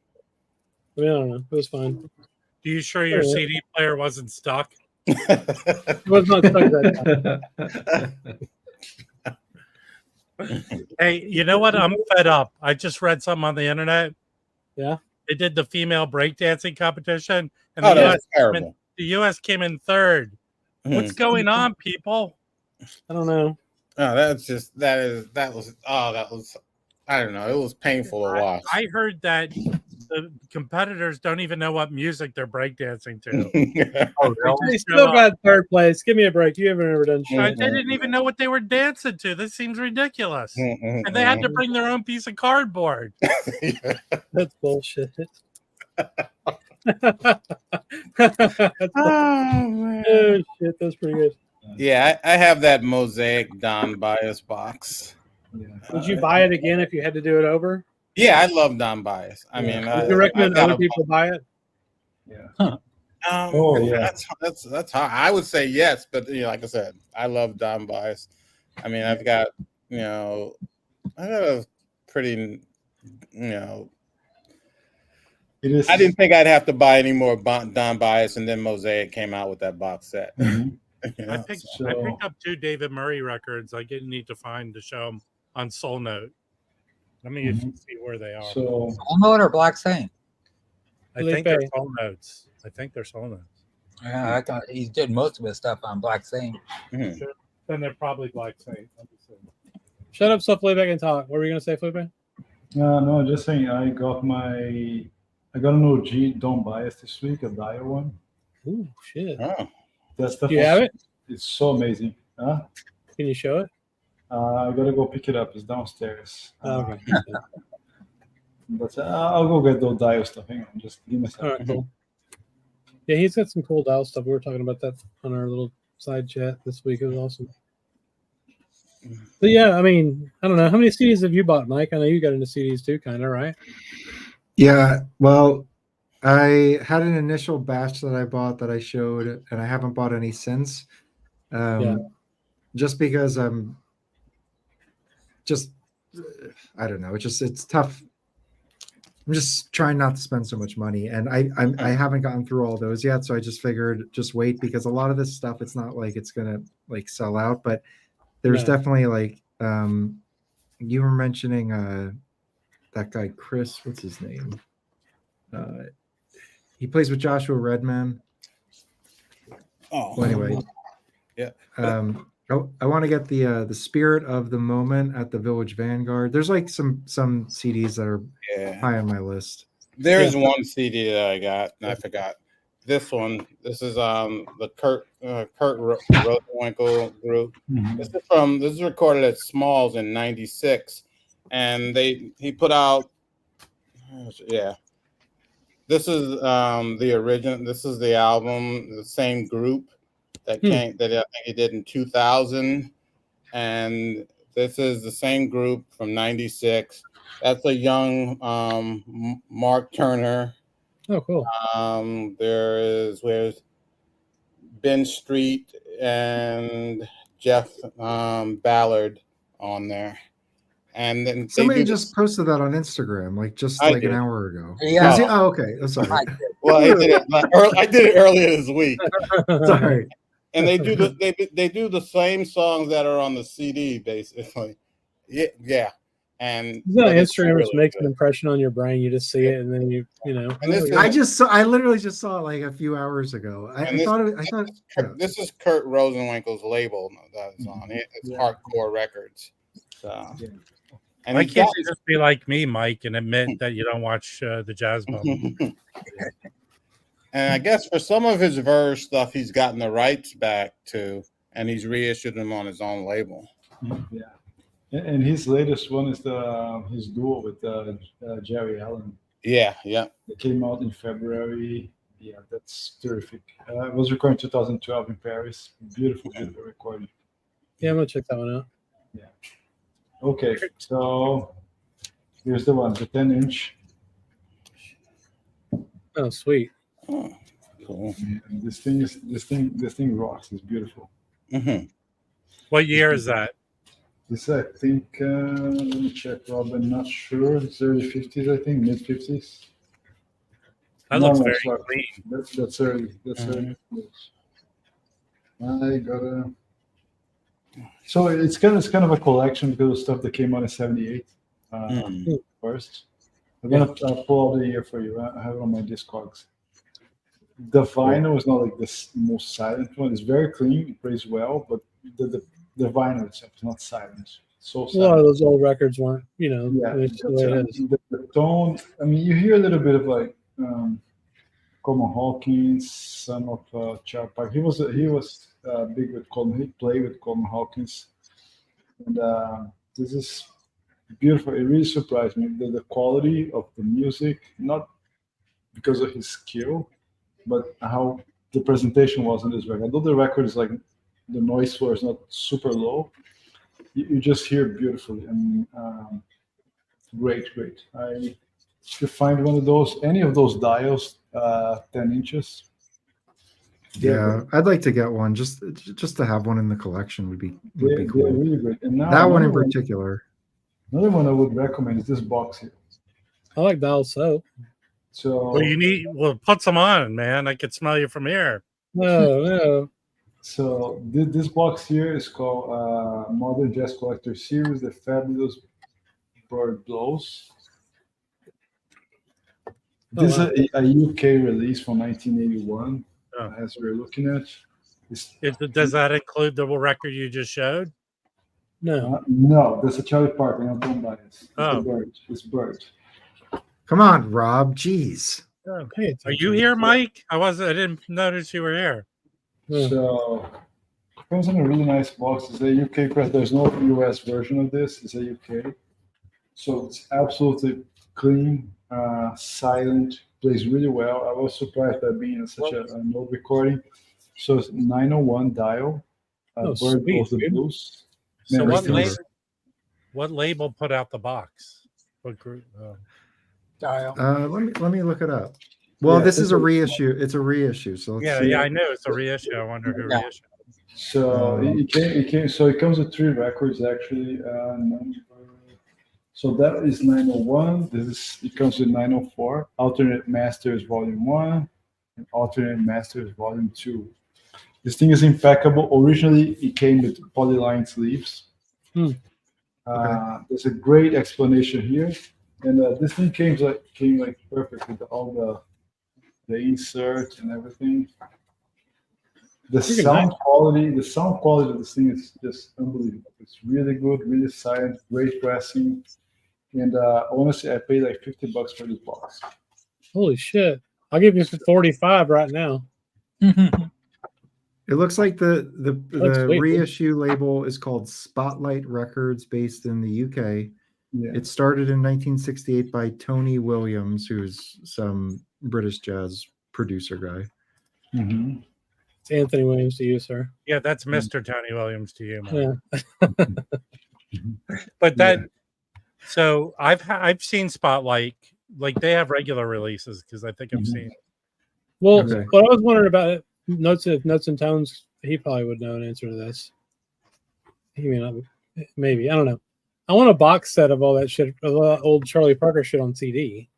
S1: I don't know. It was fine.
S2: Are you sure your CD player wasn't stuck?
S1: It was not stuck that time.
S2: Hey, you know what? I'm fed up. I just read something on the internet.
S1: Yeah.
S2: They did the female breakdancing competition, and
S8: Oh,
S2: the
S8: that's terrible.
S2: the U.S. came in third. What's going on, people?
S1: I don't know.
S8: Oh, that was I don't know. It was painful to watch.
S2: I heard that the competitors don't even know what music they're breakdancing to.
S1: They still got third place. Give me a break. You haven't ever done shit.
S2: They didn't even know what they were dancing to. This seems ridiculous. And they had to bring their own piece of cardboard.
S1: That's bullshit. Oh shit, that's pretty good.
S8: Yeah, I have that Mosaic Don Bias box.
S1: Would you buy it again if you had to do it over?
S8: Yeah, I love Don Bias. I mean,
S1: would you recommend other people buy it?
S9: Yeah.
S8: That's hard. I would say yes, but like I said, I love Don Bias. I mean, I've got a pretty
S9: It is.
S8: I didn't think I'd have to buy any more Don Bias, and then Mosaic came out with that box set.
S2: I picked up 2 David Murray records. I didn't need to find to show them on Soul Note. Let me see where they are.
S9: So
S7: Soul Note or Black Saint?
S2: I think they're Soul Notes.
S7: Yeah, I thought he did most of his stuff on Black Saint.
S2: Then they're probably Black Saint.
S1: Shut up, so Felipe can talk. What were you gonna say, Felipe?
S9: no, just saying. I got an OG Don Bias this week, a Dio one.
S1: Ooh, shit.
S8: Oh.
S9: That stuff.
S1: Do you have it?
S9: It's so amazing. Huh?
S1: Can you show it?
S9: I gotta go pick it up. It's downstairs.
S1: Okay.
S9: But I'll go get those Dio stuff. Hang on, just give me a second.
S1: All right, cool. Yeah, he's got some cool dial stuff. We were talking about that on our little side chat this week. It was awesome. But yeah, I mean, I don't know. How many CDs have you bought, Mike? I know you got into CDs too, kind of, right?
S6: Yeah, well, I had an initial batch that I bought that I showed, and I haven't bought any since. Just because I don't know. It's tough. I'm just trying not to spend so much money, and I haven't gotten through all those yet. So I just figured just wait, because a lot of this stuff, it's not like it's gonna like sell out, but there's definitely like you were mentioning that guy Chris, what's his name? He plays with Joshua Redman.
S8: Oh,
S6: well, anyway,
S8: yeah.
S6: I want to get the Spirit of the Moment at the Village Vanguard. There's like some CDs that are high on my list.
S8: There is one CD that I got, and I forgot. This one. This is the Kurt Rosenwinkel group. This is recorded at Smalls in '96, and he put out. Yeah. This is the original. This is the album, the same group that I think he did in 2000, and this is the same group from '96. That's a young Mark Turner.
S1: Oh, cool.
S8: Where's Ben Street and Jeff Ballard on there. And then
S6: somebody just posted that on Instagram, like an hour ago.
S7: Yeah.
S6: Oh, okay. I'm sorry.
S8: Well, I did it earlier this week.
S6: Sorry.
S8: And they do the same songs that are on the CD, basically. Yeah. And
S1: Instagram just makes an impression on your brain. You just see it, and then you know.
S8: And
S6: I literally just saw it like a few hours ago.
S8: This is Kurt Rosenwinkel's label that's on it. It's Hardcore Records. So. And
S2: why can't you just be like me, Mike, and admit that you don't watch the Jazz Moment?
S8: And I guess for some of his Verge stuff, he's gotten the rights back to, and he's reissued them on his own label.
S9: Yeah. And his latest one is his duo with Jerry Allen.
S8: Yeah.
S9: It came out in February. Yeah, that's terrific. It was recorded in 2012 in Paris. Beautiful recording.
S1: Yeah, I'm gonna check that one out.
S9: Yeah. Okay, so here's the one, the 10-inch.
S1: Oh, sweet.
S8: Oh, cool.
S9: And this thing rocks. It's beautiful.
S8: Mm-hmm.
S2: What year is that?
S9: This, I think, let me check, Rob. I'm not sure. It's early 50s, I think, mid 50s.
S2: That looks very
S9: sorry.
S2: clean.
S9: That's early. That's early. I gotta. So it's kind of a collection because of stuff that came out in '78. First, I'm gonna pull out the year for you. I have it on my Discogs. The vinyl is not like the most silent one. It's very clean. It plays well, but the vinyl itself is not silent. So silent.
S1: A lot of those old records weren't,
S9: Yeah,
S1: the
S9: tone. I mean, you hear a little bit of like Coleman Hawkins, son of Chuck Park. He was big with Coleman. He played with Coleman Hawkins, and this is beautiful. It really surprised me the quality of the music, not because of his skill, but how the presentation was on this record. Although the record is like the noise floor is not super low, you just hear beautifully. I mean, great. If you find one of those, any of those dials, 10 inches.
S6: Yeah, I'd like to get one just to have one in the collection would be cool.
S9: They're really great. And now
S6: that one in particular.
S9: Another one I would recommend is this box here.
S1: I like dial soap.
S9: So
S2: Well, put some on, man. I could smell you from here.
S1: No.
S9: So this box here is called Modern Jazz Collector Series, the Fabulous Bird Blows. This is a UK release from 1981, as we're looking at.
S2: Does that include the record you just showed?
S1: No.
S9: No, that's a Charlie Parker. I don't buy it. It's Bird.
S6: Come on, Rob. Jeez.
S1: Okay.
S2: Are you here, Mike? I didn't notice you were here.
S9: So it comes in a really nice box. It's a UK press. There's no US version of this. It's a UK. So it's absolutely clean, silent, plays really well. I was surprised by being such an old recording. So it's 901 dial. Bird Blows the Blues.
S2: So what label put out the box? What group?
S7: Dial.
S6: Let me look it up. Well, this is a reissue. It's a reissue. So let's see.
S2: I know it's a reissue. I wonder who reissued.
S9: So it came. So it comes with 3 records actually. So that is 901. It comes with 904. Alternate Masters Volume 1 and Alternate Masters Volume 2. This thing is impeccable. Originally, it came with polyline sleeves. There's a great explanation here, and this thing came like perfect with all the insert and everything. The sound quality of this thing is just unbelievable. It's really good, really silent, great pressing, and honestly, I paid like $50 for this box.
S1: Holy shit! I'll give you 45 right now.
S6: It looks like the reissue label is called Spotlight Records, based in the UK.
S9: Yeah.
S6: It started in 1968 by Tony Williams, who's some British jazz producer guy.
S9: Mm-hmm.
S1: It's Anthony Williams to you, sir.
S2: Yeah, that's Mr. Tony Williams to you, man.
S1: Yeah.
S2: But so I've seen Spotlight. Like they have regular releases because I think I've seen.
S1: Well, what I was wondering about it. Notes and tones. He probably would know an answer to this. He may not. Maybe I don't know. I want a box set of all that shit, of old Charlie Parker shit on CD.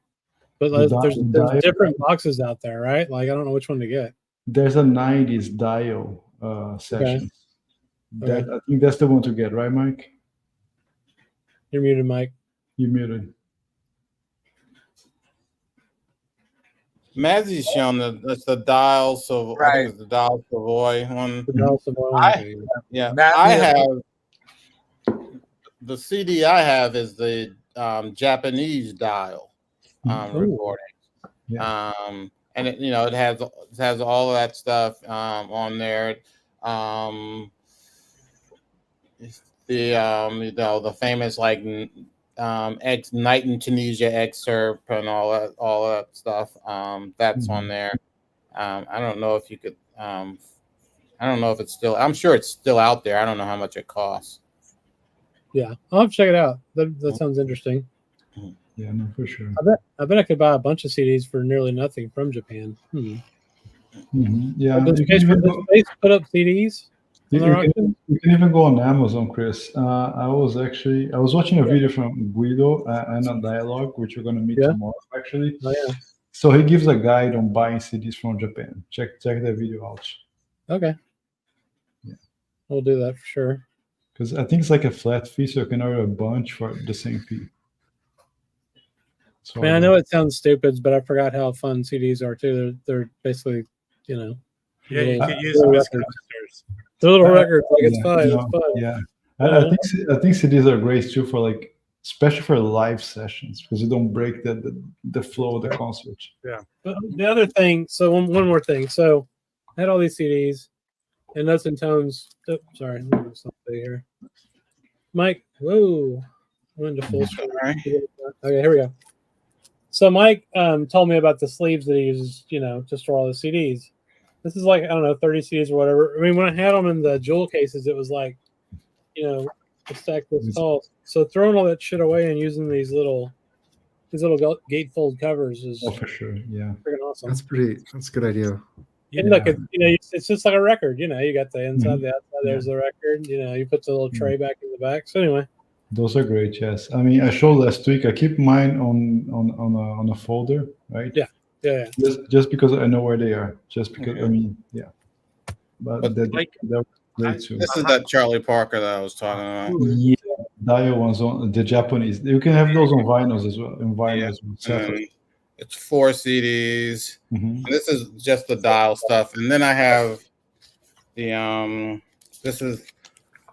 S1: But there's different boxes out there, right? Like I don't know which one to get.
S9: There's a 90s dial session. I think that's the one to get, right, Mike?
S1: You're muted, Mike.
S9: You're muted.
S8: Mazzy's shown that's the Dial Savoy. I think it's the Dial Savoy one.
S1: The Dial Savoy.
S8: I have the CD. I have is the Japanese Dial recording.
S9: Yeah.
S8: And it has all of that stuff on there. the famous like Night in Tunisia excerpt and all that stuff. That's on there. I don't know if you could. I don't know if it's still. I'm sure it's still out there. I don't know how much it costs.
S1: Yeah, I'll have to check it out. That sounds interesting.
S9: Yeah, no, for sure.
S1: I bet I could buy a bunch of CDs for nearly nothing from Japan.
S9: Yeah,
S1: Does Facebook put up CDs?
S9: You can even go on Amazon, Chris. I was watching a video from Guido and a dialogue, which we're going to meet tomorrow, actually.
S1: Oh, yeah.
S9: So he gives a guide on buying CDs from Japan. Check that video out.
S1: Okay.
S9: Yeah,
S1: we'll do that for sure.
S9: Because I think it's like a flat fee, so you can order a bunch for the same fee. So,
S1: I know it sounds stupid, but I forgot how fun CDs are too. They're basically,
S2: Yeah, you can use
S1: them as
S2: conductors.
S1: They're little records. Like it's fun.
S9: No,
S1: it's fun.
S9: Yeah, I think CDs are great too for like, especially for live sessions, because you don't break the flow of the concert.
S2: Yeah.
S1: But the other thing, so one more thing. So I had all these CDs and Notes and Tones. Oh, sorry, let me do something here. Mike, whoa, I went into full screen. Okay, here we go. So Mike told me about the sleeves that he uses, to store all the CDs. This is like, I don't know, 30 CDs or whatever. I mean, when I had them in the jewel cases, it was like, a stack this tall. So throwing all that shit away and using these little gatefold covers is
S9: for sure. Yeah,
S1: freaking awesome.
S6: That's a good idea.
S1: And look, it's just like a record. You got the inside, the outside. There's the record. You put the little tray back in the back. So anyway,
S9: those are great. Yes, I mean, I showed last week. I keep mine on a folder, right?
S1: Yeah.
S9: Just because I know where they are. Just because I mean, yeah. But that was great too.
S8: This is that Charlie Parker that I was talking about.
S9: Yeah, Dio ones on the Japanese. You can have those on vinyls as well. It's
S8: 4 CDs. This is just the dial stuff, and then I have the this is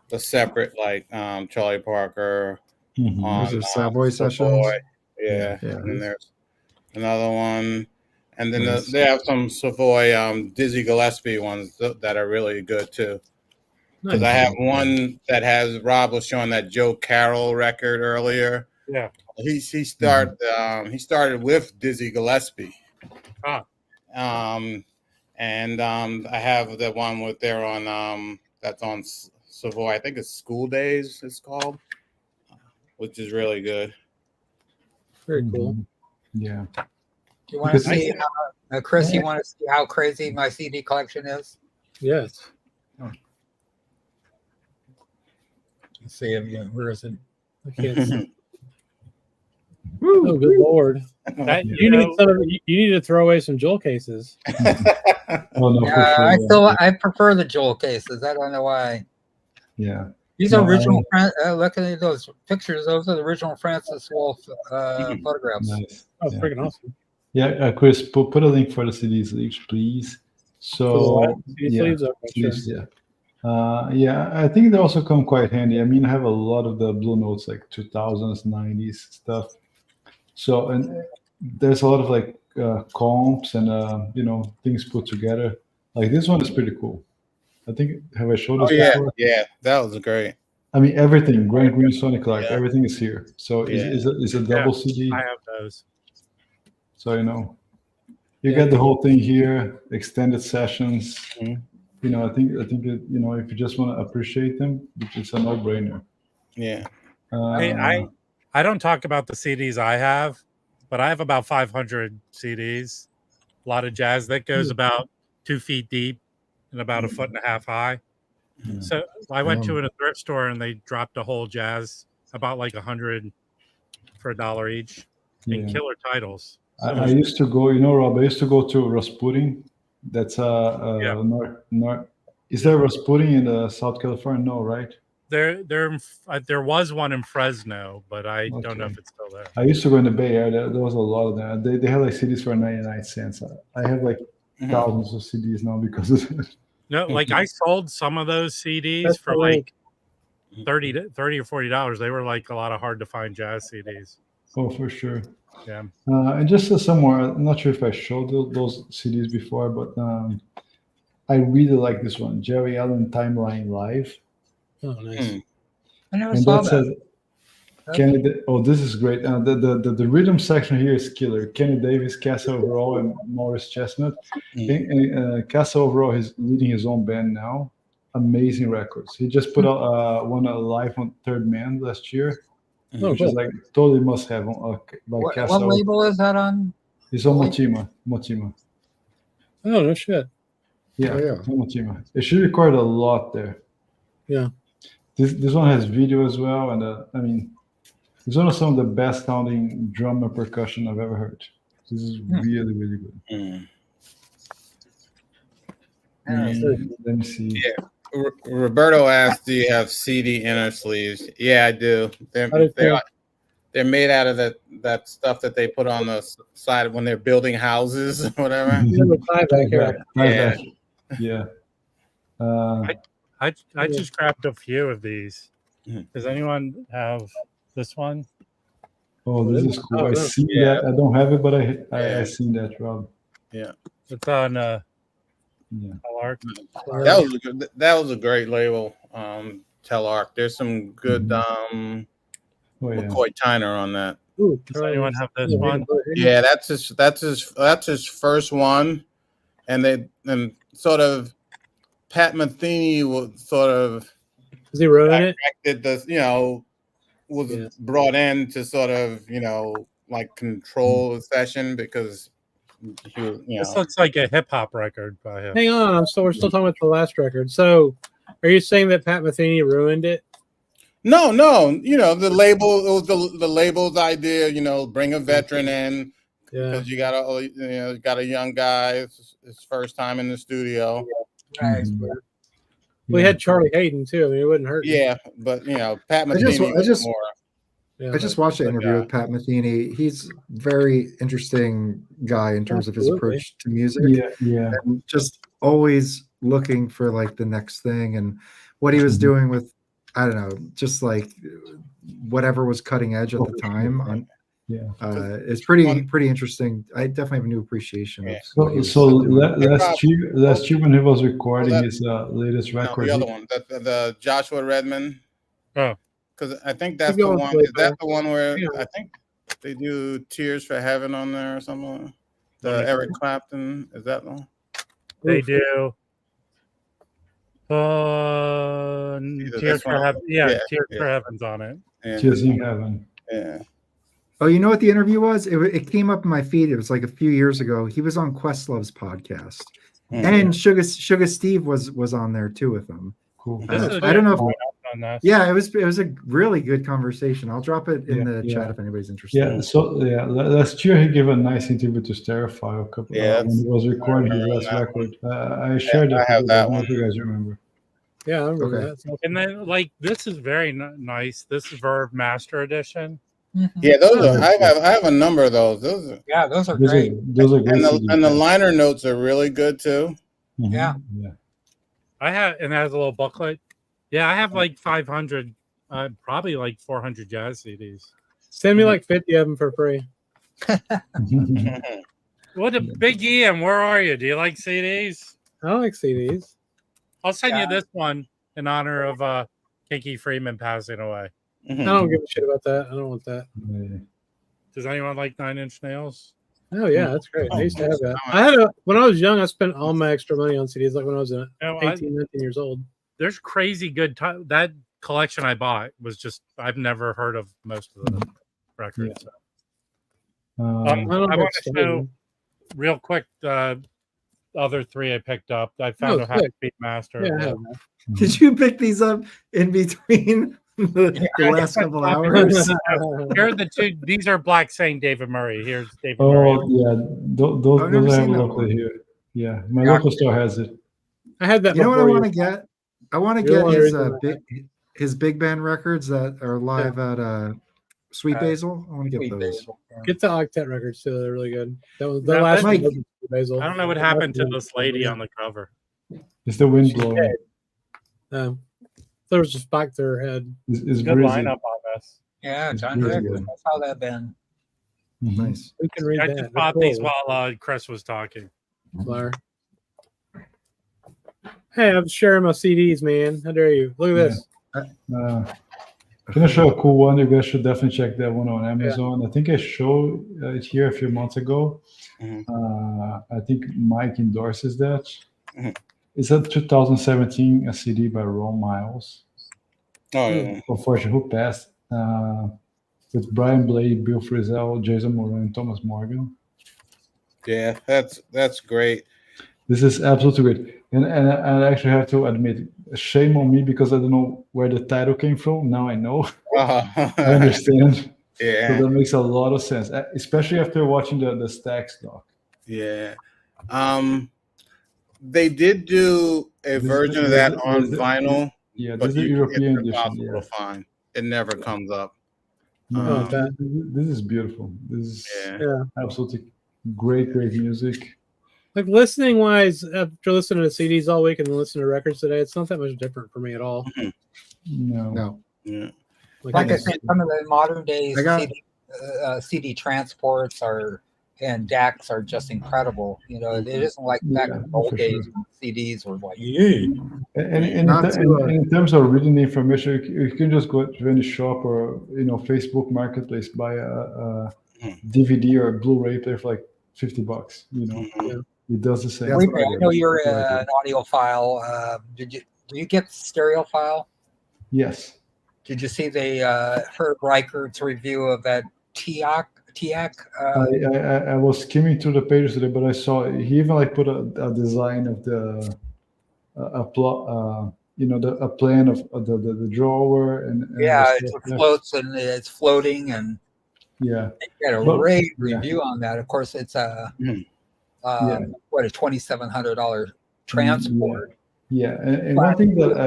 S8: the separate like Charlie Parker.
S6: Those are Savoy sessions.
S8: Yeah, and then there's another one, and then they have some Savoy Dizzy Gillespie ones that are really good too. Because I have one that has Rob was showing that Joe Carroll record earlier.
S2: Yeah,
S8: he started with Dizzy Gillespie. And I have the one with there on that's on Savoy. I think it's School Days. It's called, which is really good.
S1: Very cool.
S9: Yeah.
S7: Do you want to see, Chris? You want to see how crazy my CD collection is?
S1: Yes.
S7: Let's see where is it?
S1: I can't see. Oh, good lord! You need to throw away some jewel cases.
S7: I prefer the jewel cases. I don't know why.
S9: Yeah.
S7: These are original. Look at those pictures. Those are the original Francis Wolf photographs.
S9: Nice.
S1: Oh, freaking awesome!
S9: Yeah, Chris, put a link for the CD sleeves, please. So
S1: sleeves,
S9: I think they also come quite handy. I mean, I have a lot of the Blue Notes, like 2000s, 90s stuff. So, and there's a lot of like comps and things put together. Like this one is pretty cool. I think have I showed this before?
S8: Yeah, that was great.
S9: I mean, everything Grand Green Sonic Clark, everything is here. So it's a double CD.
S2: I have those.
S9: So you get the whole thing here, extended sessions. I think if you just want to appreciate them, it's a no-brainer.
S8: Yeah.
S2: I don't talk about the CDs I have, but I have about 500 CDs. A lot of jazz that goes about 2 feet deep and about 1.5 feet high. So I went to a thrift store and they dropped a whole jazz about like 100 for $1 each in killer titles. So
S9: I used to go, Rob. I used to go to Rasputin. That's north. Is there Rasputin in South California? No, right?
S2: There was one in Fresno, but I don't know if it's still there.
S9: I used to go in the Bay Area. There was a lot of them. They had like CDs for 99 cents. I have like thousands of CDs now because of it.
S2: No, like I sold some of those CDs for like $30 or $40. They were like a lot of hard to find jazz CDs.
S9: Oh, for sure.
S2: Yeah.
S9: And just somewhere, I'm not sure if I showed those CDs before, but I really like this one, Jerry Allen Timeline Live.
S1: Oh, nice.
S7: I never
S9: And
S7: saw
S9: that says
S7: that.
S9: Kenny. Oh, this is great. The rhythm section here is killer. Kenny Davis, Castle Overall, and Morris Chestnut. Castle Overall is leading his own band now. Amazing records. He just put out one live on Third Man last year, which is like totally must have.
S7: What label is that on?
S9: It's on Motima.
S1: Oh, no shit.
S9: Yeah,
S6: Oh, yeah.
S9: on Motima. She recorded a lot there.
S1: Yeah.
S9: This one has video as well, and I mean, it's one of some of the best sounding drum and percussion I've ever heard. This is really, really good. Let me see.
S8: Yeah. Roberto asked, "Do you have CD inner sleeves?" Yeah, I do. They're made out of that stuff that they put on the side when they're building houses or whatever.
S9: Yeah.
S2: I just grabbed a few of these. Does anyone have this one?
S9: Oh, this is cool. I see that. I don't have it, but I seen that, Rob.
S2: Yeah, it's on.
S8: Telarc. That was a great label. Telarc. There's some good McCoy Tyner on that.
S2: Ooh, does anyone have this one?
S8: Yeah, that's his first one, and sort of Pat Metheny was sort of.
S1: Is he ruining
S8: it? Was brought in to sort of like control the session because
S2: this looks like a hip hop record by him.
S1: Hang on, we're still talking about the last record. So, are you saying that Pat Metheny ruined it?
S8: No. The label. It was the label's idea. Bring a veteran in because you got a young guy. It's his first time in the studio.
S1: Right. We had Charlie Hayden too. I mean, it wouldn't hurt.
S8: Yeah, but Pat Metheny was more.
S6: I just watched the interview with Pat Metheny. He's very interesting guy in terms of his approach to music.
S9: Yeah.
S6: And just always looking for like the next thing and what he was doing with, I don't know, just like whatever was cutting edge at the time. It's pretty interesting. I definitely have a new appreciation.
S9: So last year when he was recording his latest record,
S8: the other one, the Joshua Redman.
S2: Oh.
S8: Because I think that's the one. Is that the one where I think they do "Tears for Heaven" on there or something? The Eric Clapton, is that one?
S2: They do. Tears for Heaven. Yeah, Tears for Heaven's on it.
S9: Tears in Heaven.
S8: Yeah.
S6: Oh, you know what the interview was? It came up in my feed. It was like a few years ago. He was on Questlove's podcast, and Sugar Steve was on there too with him.
S9: Cool.
S6: I don't know if. Yeah, it was a really good conversation. I'll drop it in the chat if anybody's interested.
S9: Yeah, last year he gave a nice interview to Stereophile when he was recording his last record. I shared it.
S8: I have that one.
S9: If you guys remember.
S1: Yeah, I remember that.
S2: And then this is very nice. This is Verve Master Edition.
S8: Yeah, those are. I have a number of those. Those
S7: are great.
S9: Those are great.
S8: And the liner notes are really good too.
S7: Yeah.
S2: I have, and it has a little booklet. Yeah, I have like 500, probably like 400 jazz CDs.
S1: Send me like 50 of them for free.
S2: What a big Ian, where are you? Do you like CDs?
S1: I like CDs.
S2: I'll send you this one in honor of Kinky Freeman passing away.
S1: I don't give a shit about that. I don't want that.
S2: Does anyone like 9 Inch Nails?
S1: Oh yeah, that's great. I used to have that. When I was young, I spent all my extra money on CDs. Like when I was 18, 19 years old.
S2: There's crazy good that collection I bought was just I've never heard of most of the records. I want to show real quick the other 3 I picked up. I found a Happy Beat Master.
S1: Yeah,
S6: did you pick these up in between the last couple hours?
S2: Here are the 2. These are Black Saint David Murray. Here's David Murray.
S9: Oh yeah, those I have locally here. Yeah, my local store has it.
S1: I had that.
S6: You know what I want to get? I want to get his big band records that are live at Sweet Basil. I want to get those.
S1: Get the Octet records too. They're really good. That was the last one. Basil.
S2: I don't know what happened to this lady on the cover.
S9: It's the wind blowing.
S1: There was just back to her head.
S9: It's
S2: good lineup on this.
S7: Yeah, John Jackson. I saw that band.
S6: Nice.
S1: We can read
S2: I
S1: that.
S2: just bought these while Chris was talking.
S1: Flyer. Hey, I'm sharing my CDs, man. How dare you? Look at this.
S9: Gonna show a cool one. You guys should definitely check that one on Amazon. I think I showed it here a few months ago. I think Mike endorses that. It's a 2017 a CD by Ron Miles.
S8: Oh, yeah.
S9: Unfortunately, who passed? With Brian Blade, Bill Frisell, Jason Moran, and Thomas Morgan.
S8: Yeah, that's great.
S9: This is absolutely great. And I actually have to admit, shame on me because I don't know where the title came from. Now I know. I understand.
S8: Yeah.
S9: So that makes a lot of sense, especially after watching the Stax doc.
S8: Yeah. They did do a version of that on vinyl.
S9: Yeah,
S8: but
S9: this is the European edition.
S8: Impossible to find. It never comes up.
S9: No, this is beautiful. This is absolutely great music.
S1: Like listening wise, after listening to CDs all week and then listening to records today, it's not that much different for me at all.
S9: No.
S8: Yeah.
S7: Like I said, some of the modern days CD transports and DACs are just incredible. You know, it isn't like back in the old days when CDs were like,
S9: And in terms of reading the information, you can just go to any shop or Facebook Marketplace, buy a DVD or a Blu-ray player for like $50. It does the same.
S7: I know you're an audiophile. Do you get stereo file?
S9: Yes.
S7: Did you see the Herb Reichert's review of that TIAC?
S9: I was skimming through the pages today, but I saw he even put a design of the a plan of the drawer and
S7: it floats and it's floating and they got a rave review on that. Of course, it's a $2,700 transport.
S9: And one thing that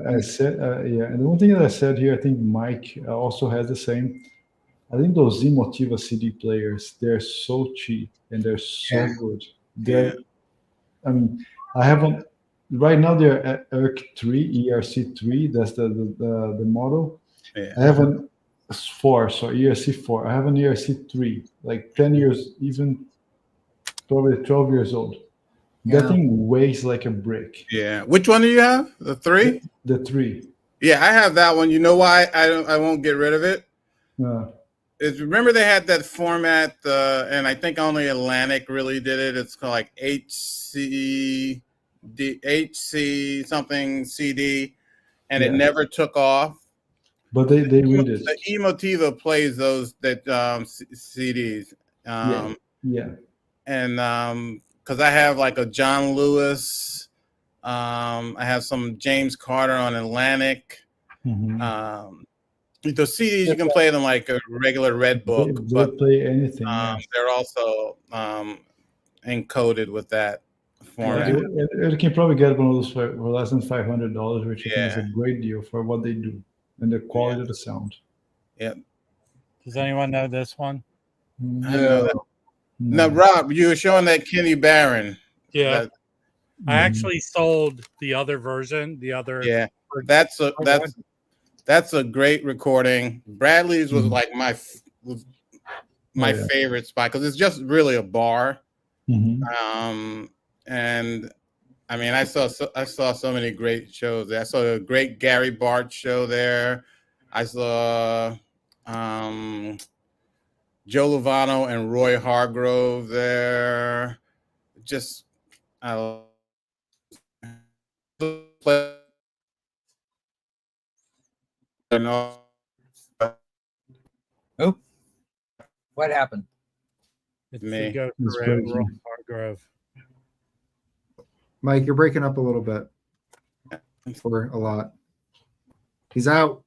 S9: I said, and the one thing that I said here, I think Mike also has the same. I think those Emotiva CD players, they're so cheap and they're so good. I mean, I haven't right now. They're at ERC3. That's the model. I have an 4, so ERC4. I have an ERC3, like 10 years, even probably 12 years old. That thing weighs like a brick.
S8: Yeah. Which one do you have? The 3?
S9: The 3.
S8: Yeah, I have that one. You know why I won't get rid of it? Remember they had that format, and I think only Atlantic really did it. It's called like HC something CD, and it never took off.
S9: But they read it.
S8: The Emotiva plays those CDs. And because I have like a John Lewis, I have some James Carter on Atlantic. The CDs you can play them like a regular Red Book, but
S9: play anything.
S8: They're also encoded with that format.
S9: You can probably get one of those for less than $500, which I think is a great deal for what they do and the quality of the sound.
S2: Yeah. Does anyone know this one?
S8: No. Now, Rob, you were showing that Kenny Barron.
S2: Yeah. I actually sold the other version. The other.
S8: Yeah. That's a great recording. Bradley's was like my favorite spot because it's just really a bar. And I mean, I saw so many great shows there. I saw a great Gary Bart show there. I saw Joe Lovano and Roy Hargrove there. Just
S7: What happened?
S2: It's me. Roy Hargrove.
S6: Mike, you're breaking up a little bit. For a lot. He's out.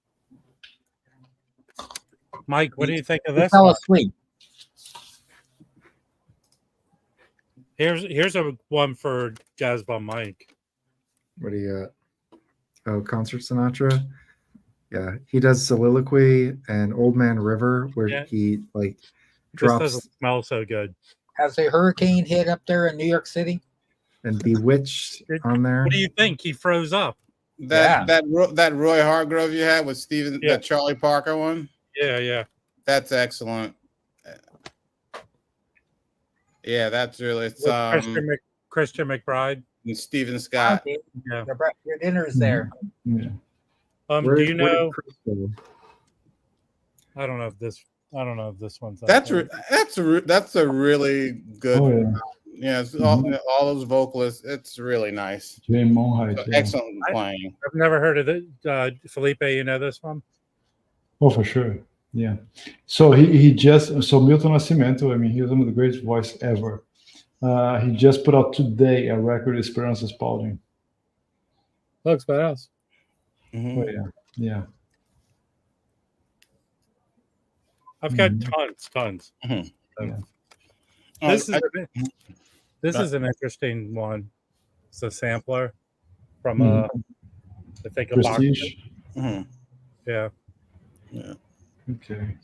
S2: Mike, what do you think of this?
S7: Fell asleep.
S2: Here's a one for Jazz Bomb Mike.
S6: What do you got? Oh, Concert Sinatra. Yeah, he does Soliloquy and Old Man River, where he drops.
S2: This doesn't smell so good.
S7: Has a hurricane hit up there in New York City?
S6: And Bewitched on there.
S2: What do you think? He froze up.
S8: That Roy Hargrove you had with Steven, that Charlie Parker one.
S2: Yeah.
S8: That's excellent. Yeah, that's really
S2: Christian McBride
S8: and Stephen Scott.
S7: Your dinner is there.
S9: Yeah.
S2: Do you know? I don't know if this one's.
S8: That's a really good.
S9: Oh yeah.
S8: Yeah, it's
S9: Mhm.
S8: all those vocalists. It's really nice.
S9: Jay Monheit.
S8: So
S9: Yeah.
S8: excellent playing.
S2: I've never heard of it. Felipe, you know this one?
S9: Oh, for sure. Yeah. So he just Milton Nascimento. I mean, he was one of the greatest voice ever. He just put out today a record, Esperanza Spalding.
S1: Looks badass.
S8: Mhm.
S9: Oh yeah. Yeah.
S2: I've got
S9: Mhm.
S2: tons.
S8: Mhm.
S9: Yeah.
S2: This is an interesting one. It's a sampler from
S9: Mhm.
S2: I think a box.
S9: Prestige.
S8: Mhm.
S2: Yeah,
S9: Okay.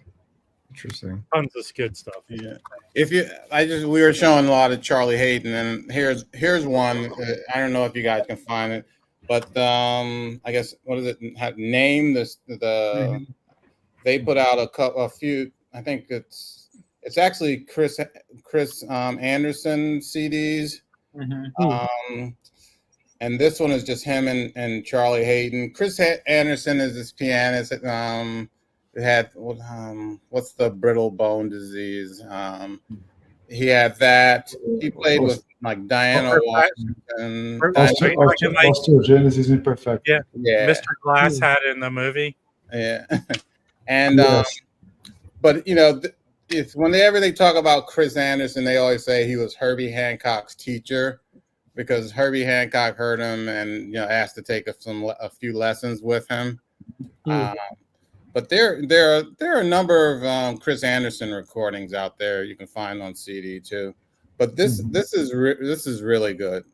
S6: Interesting.
S2: tons of good stuff.
S8: Yeah. We were showing a lot of Charlie Hayden, and here's one. I don't know if you guys can find it, but I guess what is it? Name this They put out a few. I think it's actually Chris Anderson CDs. And this one is just him and Charlie Hayden. Chris Anderson is this pianist. It had what's the brittle bone disease? He had that. He played with like Diana Washington.
S9: Osteogenesis imperfecta.
S2: Yeah,
S8: Yeah,
S2: Mr. Glass had it in the movie.
S8: yeah, and
S9: Yes.
S8: but you know, it's whenever they talk about Chris Anderson, they always say he was Herbie Hancock's teacher, because Herbie Hancock heard him and asked to take a few lessons with him. But there are a number of Chris Anderson recordings out there you can find on CD too. But this is really good.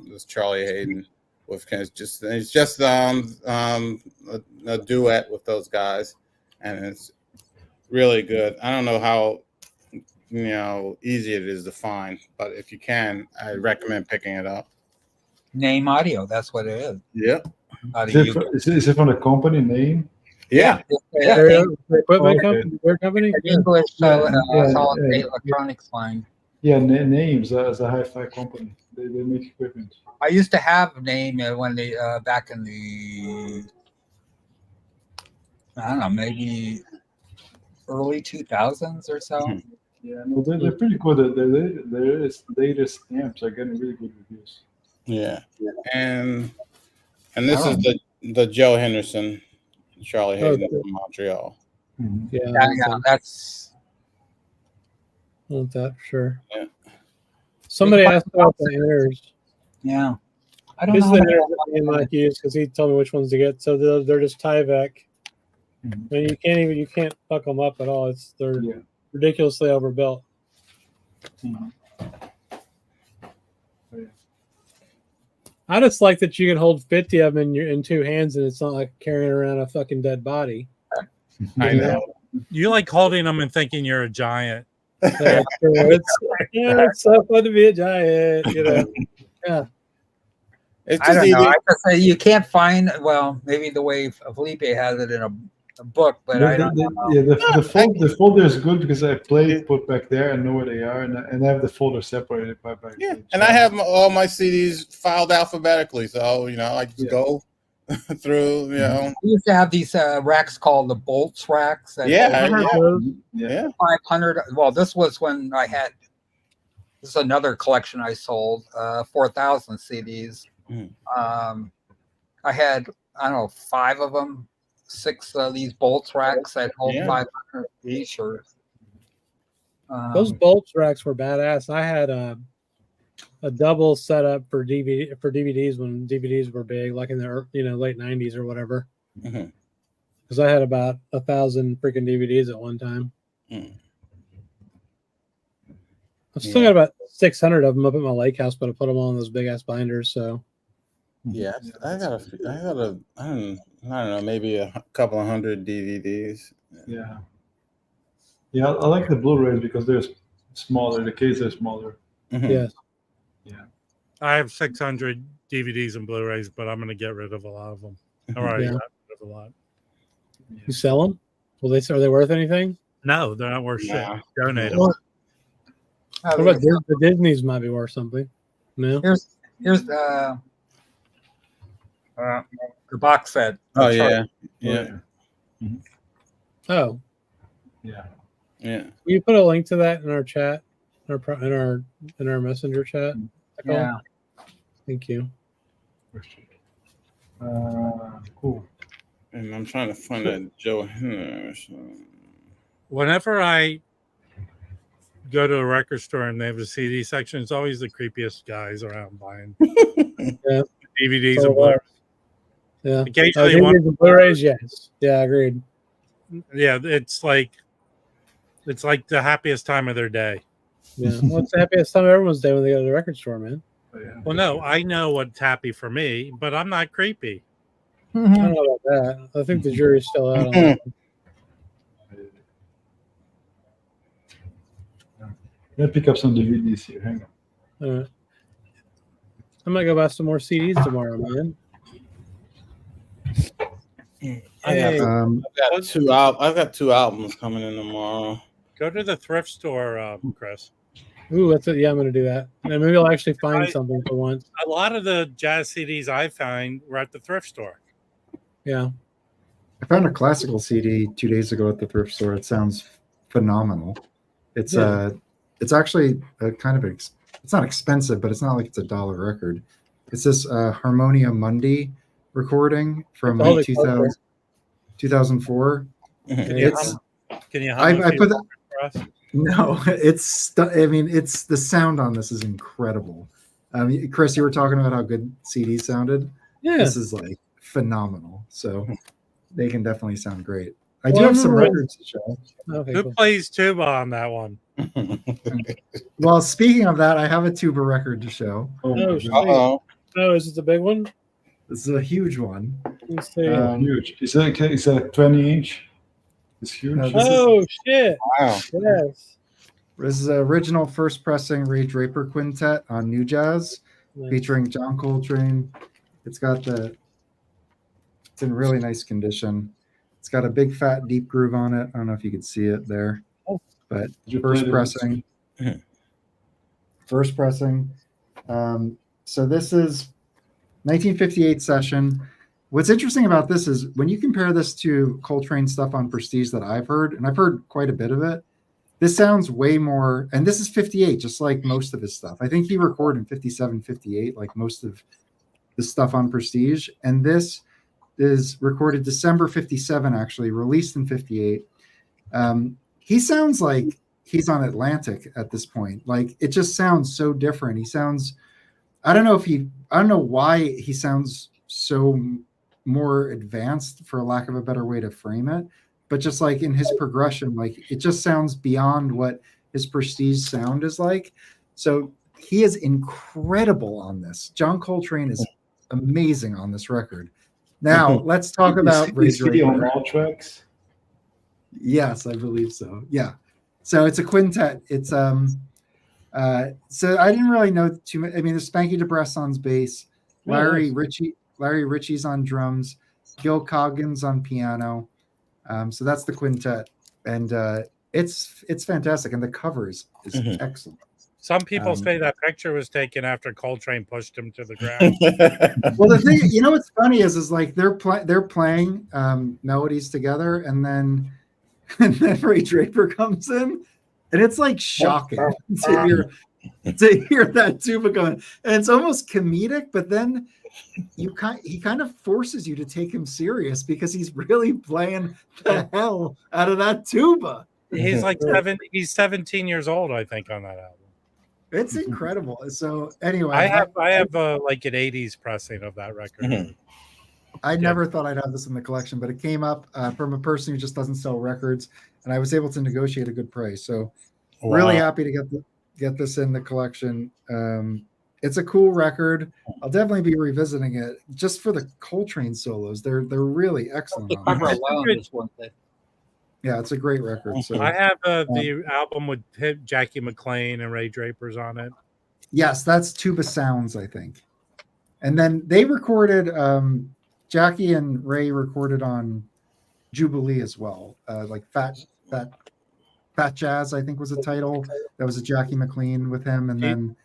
S8: This Charlie Hayden with it's just a duet with those guys, and it's really good. I don't know how easy it is to find, but if you can, I recommend picking it up.
S7: Name Audio, that's what it is.
S8: Yeah.
S9: Is it from the company name?
S8: Yeah.
S1: Their equipment
S9: Okay.
S1: company, their company.
S7: English
S9: Yeah,
S7: solid
S9: yeah.
S7: state electronics line.
S9: Yeah, Names as a hi-fi company. They make equipment.
S7: I used to have Name when they back in the I don't know, maybe early 2000s or so.
S9: Yeah, no, they're pretty good. Their latest amps are getting really good reviews.
S8: Yeah. And this is the Joe Henderson, Charlie Hayden from Montreal.
S1: Yeah,
S7: that's
S1: want that for sure.
S8: Yeah.
S1: Somebody asked about the inners.
S7: Yeah. I don't
S1: This is
S7: know.
S1: the inners that me and Mike use because he told me which ones to get. So they're just Tyvek. And you can't fuck them up at all. They're ridiculously overbuilt. I just like that you can hold 50 of them in two hands, and it's not like carrying around a fucking dead body.
S8: I know.
S2: You like holding them and thinking you're a giant.
S1: It's so fun to be a giant, Yeah.
S8: It's
S7: I don't know. I just say you can't find. Well, maybe the way Felipe has it in a book, but I don't know.
S9: Yeah, the folder is good because I put back there and know where they are, and I have the folder separated by
S8: and I have all my CDs filed alphabetically, so I just go through.
S7: We used to have these racks called the bolts racks.
S8: Yeah.
S7: 500. Well, this was when I had. This is another collection I sold. 4,000 CDs. I had 5 of them. 6 of these bolts racks that hold 500 each. Or
S1: those bolts racks were badass. I had a double setup for DVDs when DVDs were big, like in the late 90s or whatever. Because I had about 1,000 freaking DVDs at one time. I've still got about 600 of them up at my lake house, but I put them all in those big ass binders. So
S8: I got I don't know, maybe a couple of hundred DVDs.
S9: Yeah, I like the Blu-rays because they're smaller. The cases are smaller.
S1: Yes.
S2: Yeah. I have 600 DVDs and Blu-rays, but I'm going to get rid of a lot of them. All right, got rid of a lot.
S1: You sell them? Are they worth anything?
S2: No, they're not worth shit. Donate them.
S1: What about the Disney's might be worth something? No.
S7: Here's the box set.
S8: Oh yeah.
S1: Oh,
S9: Yeah.
S8: Yeah.
S1: Will you put a link to that in our chat, in our messenger chat?
S7: Yeah.
S1: Thank you.
S9: Cool.
S8: And I'm trying to find that Joe.
S2: Whenever I go to a record store and they have a CD section, it's always the creepiest guys around buying
S1: Yeah.
S2: DVDs
S1: So
S2: and Blu-rays.
S1: Yeah.
S2: Occasionally,
S1: DVDs and Blu-rays, yes. Yeah, agreed.
S2: Yeah, it's like the happiest time of their day.
S1: Yeah. Well, it's the happiest time of everyone's day when they go to the record store, man.
S2: Well, no, I know what's happy for me, but I'm not creepy.
S1: I don't know about that. I think the jury's still out on that.
S9: I'm gonna pick up some DVDs here. Hang on.
S1: All right. I might go buy some more CDs tomorrow, man.
S8: I've got two albums coming in tomorrow.
S2: Go to the thrift store, Chris.
S1: Ooh, that's it. Yeah, I'm going to do that. And maybe I'll actually find something for once.
S2: A lot of the jazz CDs I find were at the thrift store.
S1: Yeah.
S6: I found a classical CD 2 days ago at the thrift store. It sounds phenomenal. It's actually a kind of it's not expensive, but it's not like it's $1 record. It's this Harmonia Mundi recording from 2004.
S2: Can you
S6: I put that
S2: for us?
S6: No, I mean, the sound on this is incredible. Chris, you were talking about how good CDs sounded.
S1: Yeah.
S6: This is like phenomenal. So they can definitely sound great. I do have some records to show.
S1: Okay,
S2: Who plays tuba on that one?
S6: Well, speaking of that, I have a tuba record to show.
S1: Oh, is it the big one?
S6: This is a huge one.
S1: Let's see.
S9: Huge. Is that a 20-inch? It's huge.
S1: Shit.
S8: Wow.
S1: Yes.
S6: This is an original first pressing Ray Draper quintet on New Jazz, featuring John Coltrane. It's in really nice condition. It's got a big fat deep groove on it. I don't know if you can see it there, but first pressing. First pressing. So this is 1958 session. What's interesting about this is when you compare this to Coltrane stuff on Prestige that I've heard, and I've heard quite a bit of it, this sounds way more, and this is 58, just like most of his stuff. I think he recorded in 57, 58, like most of the stuff on Prestige. And this is recorded December 57, actually, released in 58. He sounds like he's on Atlantic at this point. Like, it just sounds so different. He sounds, I don't know why he sounds so more advanced, for lack of a better way to frame it, but just like in his progression, like it just sounds beyond what his Prestige sound is like. So he is incredible on this. John Coltrane is amazing on this record. Now let's talk about Ray Draper.
S9: Is he on all tracks?
S6: Yes, I believe so. Yeah. So it's a quintet. It's so I didn't really know too much. I mean, there's Spanky DeBresson's bass, Larry Ritchie's on drums, Gil Coggins on piano. So that's the quintet, and it's fantastic, and the cover is excellent.
S2: Some people say that picture was taken after Coltrane pushed him to the ground.
S6: Well, the thing, what's funny is like they're playing melodies together, and then Ray Draper comes in, and it's like shocking to hear that tuba going, and it's almost comedic, but then he kind of forces you to take him serious because he's really playing the hell out of that tuba.
S2: He's like he's 17 years old, I think, on that album.
S6: It's incredible. So anyway,
S2: I have like an 80s pressing of that record.
S6: I never thought I'd have this in the collection, but it came up from a person who just doesn't sell records, and I was able to negotiate a good price. So really happy to get this in the collection. It's a cool record. I'll definitely be revisiting it just for the Coltrane solos. They're really excellent. Yeah, it's a great record. So
S2: I have the album with Jackie McLean and Ray Draper's on it.
S6: Yes, that's Tuba Sounds, I think. And then they recorded, Jackie and Ray recorded on Jubilee as well. Like Fat Jazz, I think was the title. That was a Jackie McLean with him, and then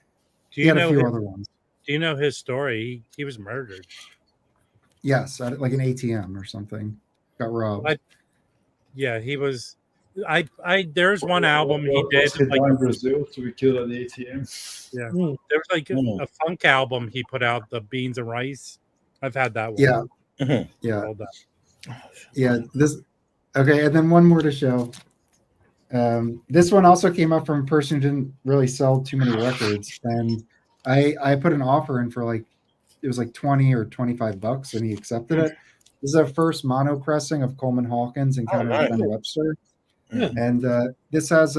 S6: he had a few other ones.
S2: Do you know his story? He was murdered.
S6: Yes, like an ATM or something. Got robbed.
S2: Yeah, he was. there's one album he did.
S9: Was he
S2: Like,
S9: down in Brazil to be killed at the ATM?
S2: yeah,
S1: Mm.
S2: there was like
S8: Mm.
S2: a funk album he put out, the Beans and Rice. I've had that one.
S6: Yeah.
S8: Mhm.
S6: Yeah.
S2: Well done.
S6: Yeah. Okay, and then one more to show. This one also came up from a person who didn't really sell too many records, and I put an offer in for like it was like 20 or $25, and he accepted it. This is our first mono pressing of Coleman Hawkins and Counter
S8: nice.
S6: Ben Webster,
S1: Yeah.
S6: and this has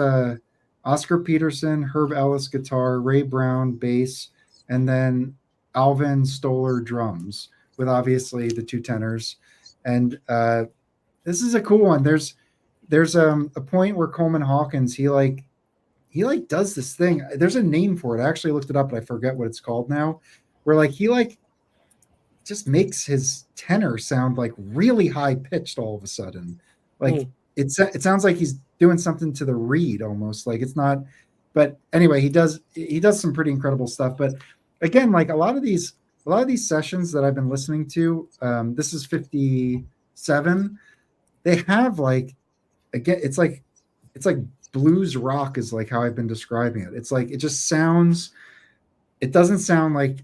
S6: Oscar Peterson, Herb Ellis guitar, Ray Brown bass, and then Alvin Stoller drums with obviously the two tenors, and this is a cool one. There's a point where Coleman Hawkins he does this thing. There's a name for it. I actually looked it up, but I forget what it's called now. Where like he like just makes his tenor sound like really high pitched all of a sudden. Like it sounds like he's doing something to the reed almost. Like it's not. But anyway, he does some pretty incredible stuff. But again, like a lot of these sessions that I've been listening to, this is 57. They have like, again, it's like blues rock is like how I've been describing it. It's like it doesn't sound like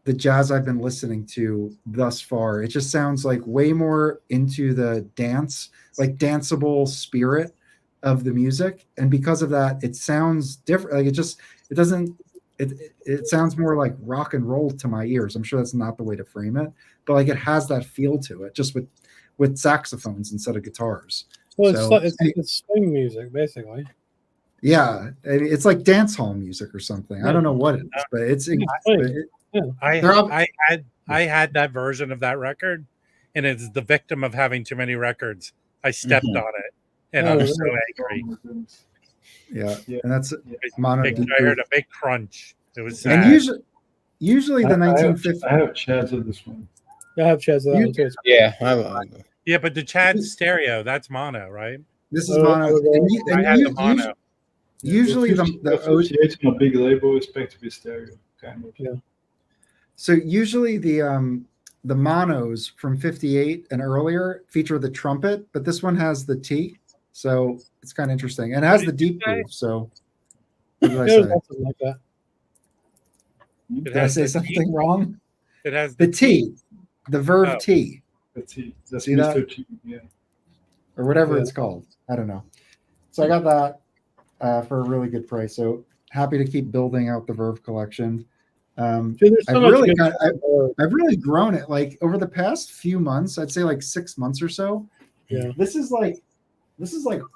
S6: the jazz I've been listening to thus far. It just sounds like way more into the dance, like danceable spirit of the music, and because of that, it sounds different. Like it sounds more like rock and roll to my ears. I'm sure that's not the way to frame it, but like it has that feel to it, just with saxophones instead of guitars.
S1: Well,
S6: So,
S1: it's swing music basically.
S6: yeah, it's like dance hall music or something. I don't know what it is, but it's
S2: I had that version of that record, and it's the victim of having too many records. I stepped on it, and I'm so angry.
S9: Oh my goodness.
S6: yeah,
S9: Yeah.
S6: and that's
S2: I heard a big crunch. It was sad.
S6: and usually the 1950s.
S9: I have Chad's of this one.
S1: I have Chad's that one too.
S8: Yeah, I love it.
S2: Yeah, but the Chad stereo, that's mono, right?
S6: This is mono.
S2: I had the mono.
S6: Usually the
S9: association of big label is expect to be stereo, kind of.
S1: Yeah.
S6: So usually the monos from 58 and earlier feature the trumpet, but this one has the T, so it's kind of interesting. And it has the deep groove. So what did I say?
S1: Something like that.
S6: Did I say something wrong?
S2: It has
S6: The T, the verb
S2: Oh.
S6: T,
S9: That's it. That's
S6: See that?
S9: Mr. T. Yeah.
S6: or whatever
S1: Yeah.
S6: it's called. I don't know. So I got that for a really good price. So happy to keep building out the Verve collection.
S1: Dude, there's so
S6: I've
S1: much
S6: really
S1: good
S6: I've really grown it. Like over the past few months, I'd say like 6 months or so.
S1: Yeah.
S6: This is like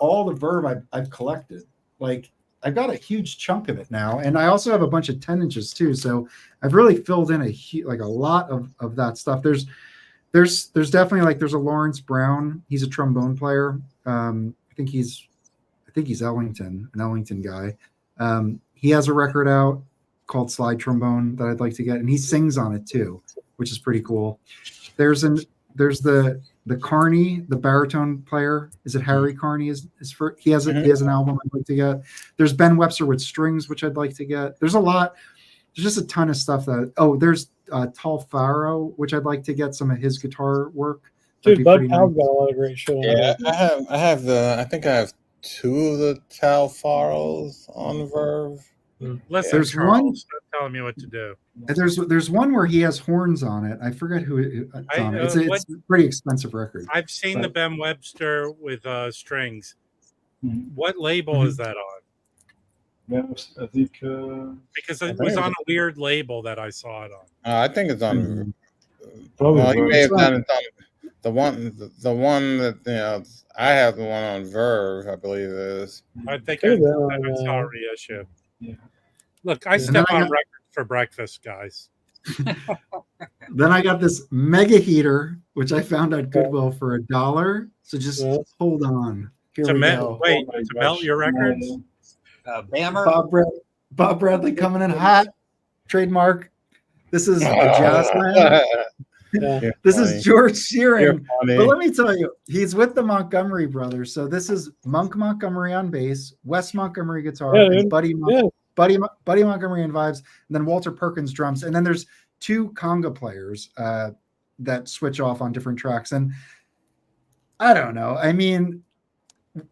S6: all the Verve I've collected. Like I've got a huge chunk of it now, and I also have a bunch of 10 inches too. So I've really filled in a lot of that stuff. There's definitely like there's a Lawrence Brown. He's a trombone player. I think he's Ellington, an Ellington guy. He has a record out called Slide Trombone that I'd like to get, and he sings on it too, which is pretty cool. There's the Carney, the baritone player. Is it Harry Carney? He has an album I'd like to get. There's Ben Webster with strings, which I'd like to get. There's just a ton of stuff there's Tal Faro, which I'd like to get some of his guitar work.
S1: Dude, Bud Powell's got a lot of great shit on
S8: Yeah,
S1: it.
S8: I think I have 2 of the Tal Faros on Verve.
S2: Listen,
S6: There's
S2: Charles,
S6: one-
S2: stop telling me what to do.
S6: And there's one where he has horns on it. I forget who it's on. It's a pretty expensive record.
S2: I've seen the
S6: But-
S2: Ben Webster with strings.
S9: Mhm.
S2: What label
S6: Mhm.
S2: is that on?
S9: Yeah, I think.
S2: Because it was on a weird label that I saw it on.
S8: I think it's on.
S6: Mhm.
S9: Probably
S8: Well, you
S9: Verve.
S8: may have done it on the one that I have the one on Verve. I believe it is.
S2: I think
S1: Could
S2: I
S1: have been on,
S2: saw a reissue.
S9: Yeah.
S2: Look, I
S6: And
S2: step
S6: then I
S2: on
S6: got-
S2: record for breakfast, guys.
S6: Then I got this mega heater, which I found at Goodwill for $1. So just
S1: Yeah.
S6: hold on. Here
S2: To
S6: we
S2: melt,
S6: go.
S2: wait,
S9: Oh my
S2: to melt
S9: gosh.
S2: your records?
S7: Bammer.
S6: Bob Bradley coming in hot. Trademark. This is Jazzland.
S1: Yeah.
S6: This
S8: funny.
S6: is George
S8: You're
S6: Shearing.
S8: funny.
S6: But let me tell you, he's with the Montgomery brothers. So this is Monk Montgomery on bass, Wes Montgomery guitar,
S1: Yeah,
S6: and
S1: dude.
S6: Buddy
S1: Yeah.
S6: Buddy Montgomery and vibes, and then Walter Perkins drums. And then there's 2 conga players that switch off on different tracks. And I don't know. I mean,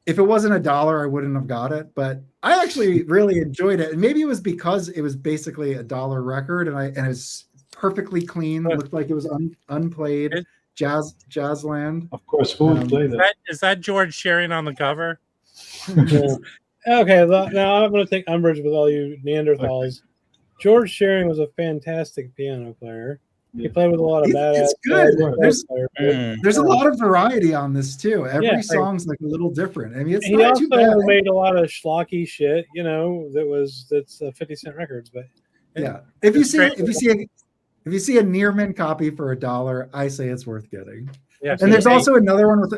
S6: if it wasn't $1, I wouldn't have got it. But I actually really enjoyed it, and maybe it was because it was basically a $1 record, and it's perfectly clean. Looked like it was unplayed. Jazzland.
S9: Of course, who would play that?
S2: Is that George Shearing on the cover?
S1: Okay, now I'm going to take umbrage with all you Neanderthals. Okay. George Shearing was a fantastic piano player. He played with a lot of badass.
S6: It's good. There's a lot of variety on this too. Every song's like a little different. I mean, it's not too bad. He also made a lot of schlocky shit, that's 50-cent records. But if you see a Nearman copy for $1, I say it's worth getting. Yeah, and there's also another one with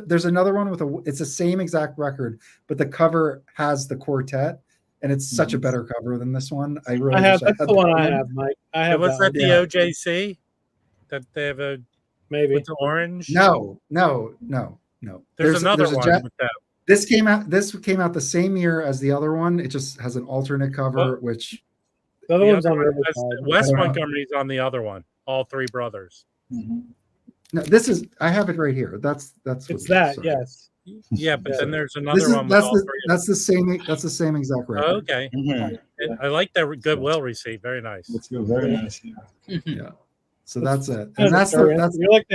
S6: it's the same exact record, but the cover has the quartet. And it's such a better cover than this one. That's the one I have, Mike. I have.
S2: Was that the OJC? That they have a
S1: maybe
S2: with the orange?
S6: No.
S2: There's another one with that.
S6: This came out the same year as the other one. It just has an alternate cover, which
S1: the other one's on the other side.
S2: Wes Montgomery's on the other one. All three brothers.
S6: Mm-hmm. No, this is. I have it right here. That's.
S1: It's that. Sorry. Yes.
S2: Yeah, but then there's another one.
S6: That's the same. That's the same exact record.
S2: Oh, okay. Mm-hmm. I like that goodwill receipt. Very nice.
S9: That's good. Very nice.
S6: Yeah. So that's it. And
S1: you're like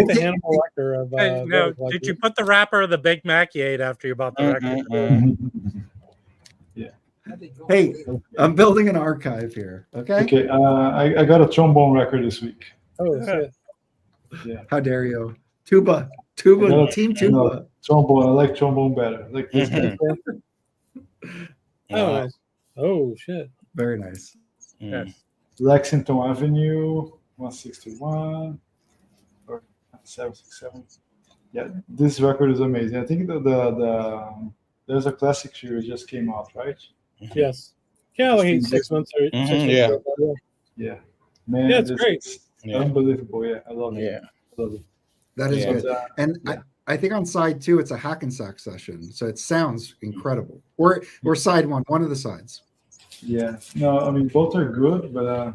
S1: the Hannibal Lecter of.
S2: No, did you put the wrapper of the Big Mac you ate after you bought the record?
S9: Yeah.
S6: Hey, I'm building an archive here. Okay.
S9: Okay. I got a trombone record this week.
S1: Oh shit.
S6: Yeah. How dare you? Tuba, team tuba.
S9: No, trombone. I like trombone better. Like this.
S1: Nice. Oh shit.
S6: Very nice.
S2: Yes.
S9: Lexington Avenue, 161 or 767. Yeah, this record is amazing. I think there's a classic series just came out, right?
S1: Yes. Yeah, like 6 months or 6 months ago.
S9: Yeah. Man,
S1: it's great.
S9: Unbelievable. Yeah, I love it.
S8: Yeah.
S9: I love it.
S6: That is good. And I think on side 2 it's a Hackensack session, so it sounds incredible. Or side one of the sides.
S9: Yeah. No, I mean both are good, but I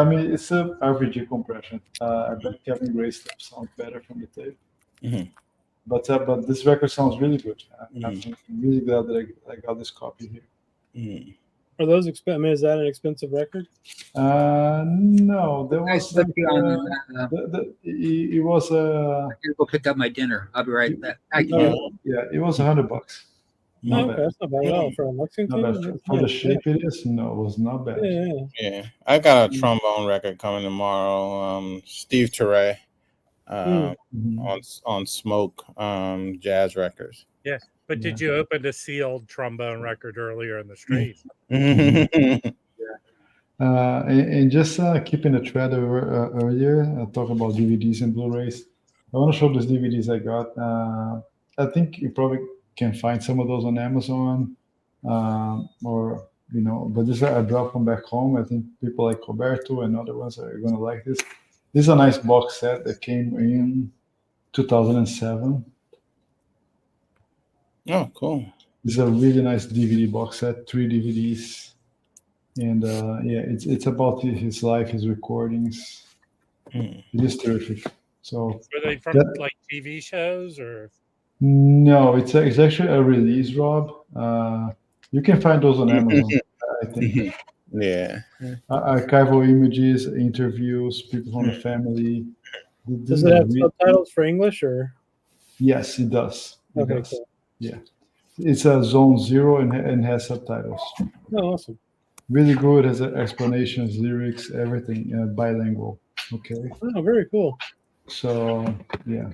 S9: mean it's a RVG compression. I bet Kevin Gray stuff sounds better from the tape.
S8: Mm-hmm.
S9: But this record sounds really good. I'm really glad that I got this copy here.
S8: Mm-hmm.
S1: Are those expensive? I mean, is that an expensive record?
S9: No, there was. It was.
S7: I can go pick up my dinner. I'll be right back.
S9: Yeah, it was $100.
S1: That's not bad at all for Lexington.
S9: For the shape it is, no, it was not bad.
S8: Yeah, I got a trombone record coming tomorrow. Steve Teray, on Smoke, Jazz Records.
S2: Yeah. But did you open a sealed trombone record earlier in the street?
S9: And just keeping the thread earlier, talk about DVDs and Blu-rays. I want to show these DVDs I got. I think you probably can find some of those on Amazon, or but this I brought them back home. I think people like Roberto and other ones are going to like this. This is a nice box set that came in 2007.
S8: Oh, cool.
S9: This is a really nice DVD box set, 3 DVDs. And it's about his life, his recordings. It is terrific. So
S2: were they from like TV shows or?
S9: No, it's actually a release, Rob. You can find those on Amazon, I think.
S8: Yeah.
S9: Archival images, interviews, people from the family.
S1: Does it have subtitles for English or?
S9: Yes, it does.
S1: Okay, cool.
S9: Yeah, it's a Zone 0 and has subtitles.
S1: Oh, awesome!
S9: Really good. Has explanations, lyrics, everything, bilingual. Okay.
S1: Oh, very cool.
S9: So yeah.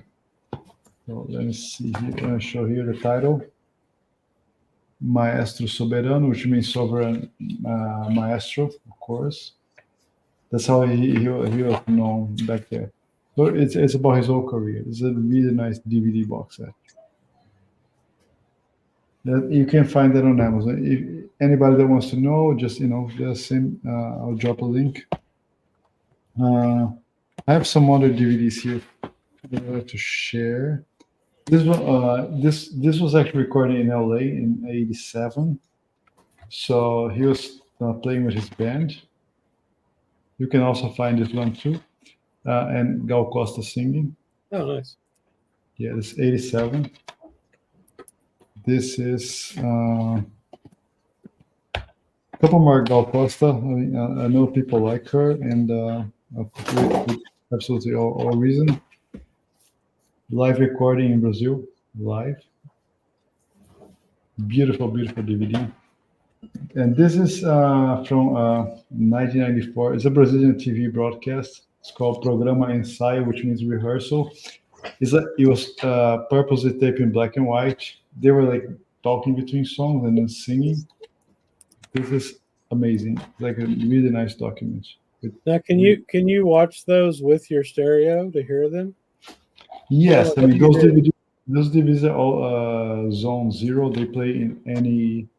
S9: So let me see here. I'm going to show here the title. Maestro Soberano, which means sovereign maestro, of course. That's how he was known back there. So it's about his whole career. It's a really nice DVD box set. That you can find that on Amazon. If anybody that wants to know, just I'll drop a link. I have some other DVDs here to share. This one, this was actually recorded in LA in '87. So he was playing with his band. You can also find this one too, and Gal Costa singing.
S1: Oh, nice.
S9: Yeah, it's '87. This is a couple more Gal Costa. I know people like her, and with absolutely all reason. Live recording in Brazil, live. Beautiful, beautiful DVD. And this is from 1994. It's a Brazilian TV broadcast. It's called Programa Ensaio, which means rehearsal. It was purposely taped in black and white. They were like talking between songs and then singing. This is amazing. It's like a really nice document.
S1: Now, can you watch those with your stereo to hear them?
S9: Yes,
S1: Oh,
S9: I mean those DVDs are all Zone 0. They play in any.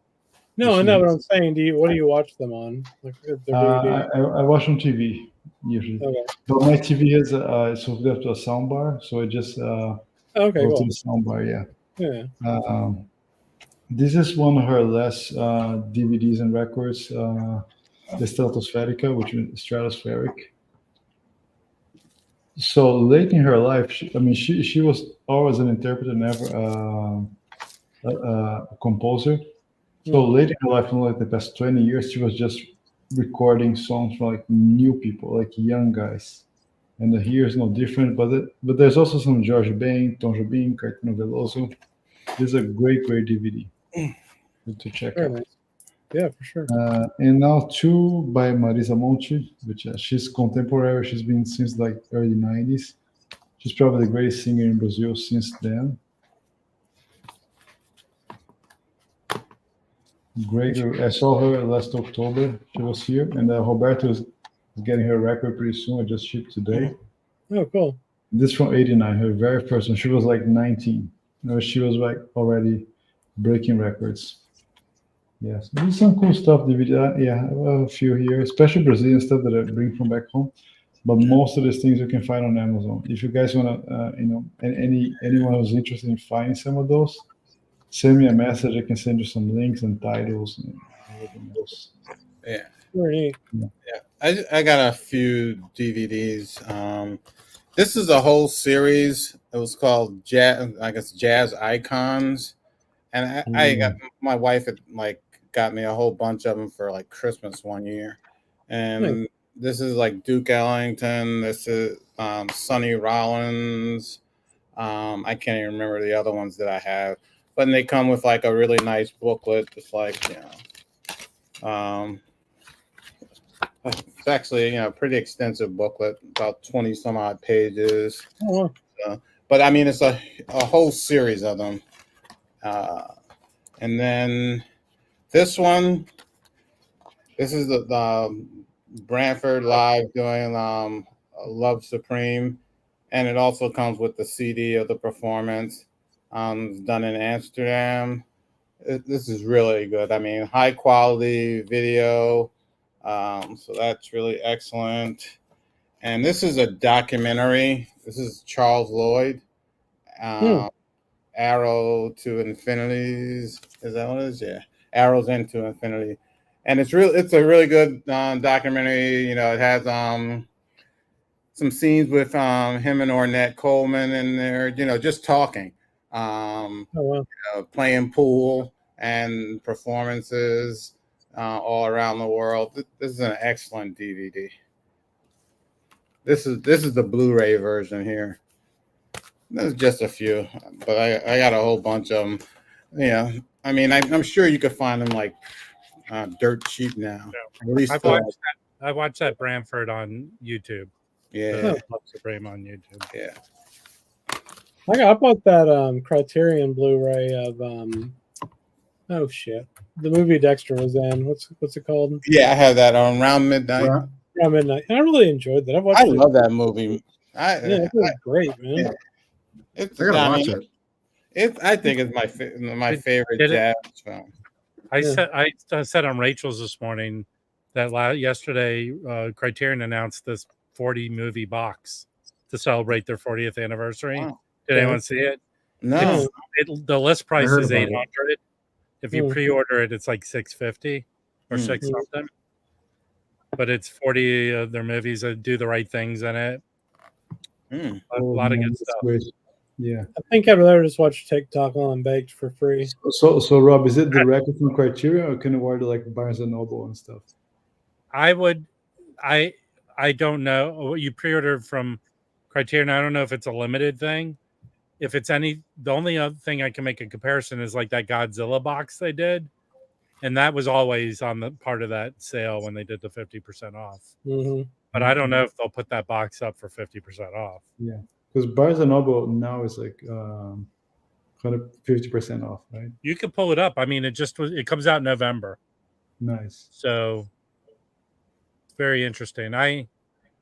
S1: No, I know what I'm saying. What do you watch them on? Like
S9: I watch on TV usually.
S1: Okay.
S9: But my TV has it's hooked up to a soundbar, so I just
S1: okay,
S9: go
S1: cool.
S9: to the soundbar.
S1: Yeah.
S9: This is one of her last DVDs and records, the Stratospherica, which is stratospheric. So late in her life, she was always an interpreter, never a composer. So late in her life, in like the past 20 years, she was just recording songs for like new people, like young guys. And here is no different, but there's also some Jorge Ben, Tom Jobim, Caetano Veloso. This is a great DVD to check out.
S1: Nice. Yeah, for sure.
S9: And now two by Marisa Monte, which she's contemporary. She's been since like early 90s. She's probably the greatest singer in Brazil since then. Great. I saw her last October. She was here, and Roberto is getting her record pretty soon. I just shipped today.
S1: Oh, cool.
S9: This from '89, her very first one. She was like 19. She was like already breaking records. Yes, there's some cool stuff. DVD, yeah, a few here, especially Brazilian stuff that I bring from back home. But most of these things you can find on Amazon. If you guys want to, and anyone who's interested in finding some of those, send me a message. I can send you some links and titles and everything else.
S8: Yeah.
S1: Very
S8: neat. Yeah. I got a few DVDs. This is a whole series. It was called Jazz Icons. And I got, my wife had like got me a whole bunch of them for like Christmas one year. And this is like Duke Ellington. This is Sonny Rollins. I can't even remember the other ones that I have. But they come with like a really nice booklet. It's like, it's actually, a pretty extensive booklet, about 20 some odd pages.
S1: Oh,
S8: wow. But I mean, it's a whole series of them. And then this one, this is the Branford Live doing Love Supreme. And it also comes with the CD of the performance. It's done in Amsterdam. This is really good. I mean, high quality video. So that's really excellent. And this is a documentary. This is Charles Lloyd. Arrow to Infinities. Is that what it is? Yeah. Arrows into Infinity. And it's a really good documentary. It has some scenes with him and Ornette Coleman in there, just talking. Playing pool and performances all around the world. This is an excellent DVD. This is the Blu-ray version here. There's just a few, but I got a whole bunch of them. Yeah, I mean, I'm sure you could find them like dirt cheap now.
S2: Yeah.
S8: At least
S2: I watched that Branford on YouTube.
S8: Yeah,
S2: Love Supreme on YouTube.
S8: Yeah.
S1: I bought that Criterion Blu-ray of oh shit, the movie Dexter was in. What's it called?
S8: Yeah, I have that on Around Midnight.
S1: Around Midnight. And I really enjoyed that.
S8: I love that movie.
S1: It was great, man.
S8: Yeah.
S6: I gotta watch it.
S8: I think it's my favorite jazz film.
S2: I said on Rachel's this morning that yesterday Criterion announced this 40 movie box to celebrate their 40th anniversary. Wow. Did anyone see it?
S8: No.
S2: The list price is $800. If you pre-order it, it's like $650 or $6 something. But it's 40 of their movies that do the right things in it. A lot of good stuff.
S9: Great. Yeah.
S1: I think I'd rather just watch TikTok while I'm baked for free.
S9: So Rob, is it directly from Criterion, or can you order like Barnes and Noble and stuff?
S2: I would, I don't know. You pre-ordered from Criterion. I don't know if it's a limited thing. If it's the only other thing I can make a comparison is like that Godzilla box they did, and that was always on the part of that sale when they did the 50% off.
S1: Mm-hmm.
S2: But I don't know if they'll put that box up for 50% off.
S9: Yeah, because Barnes and Noble now is like 150% off, right?
S2: You could pull it up. I mean, it comes out in November.
S9: Nice.
S2: So it's very interesting. I'm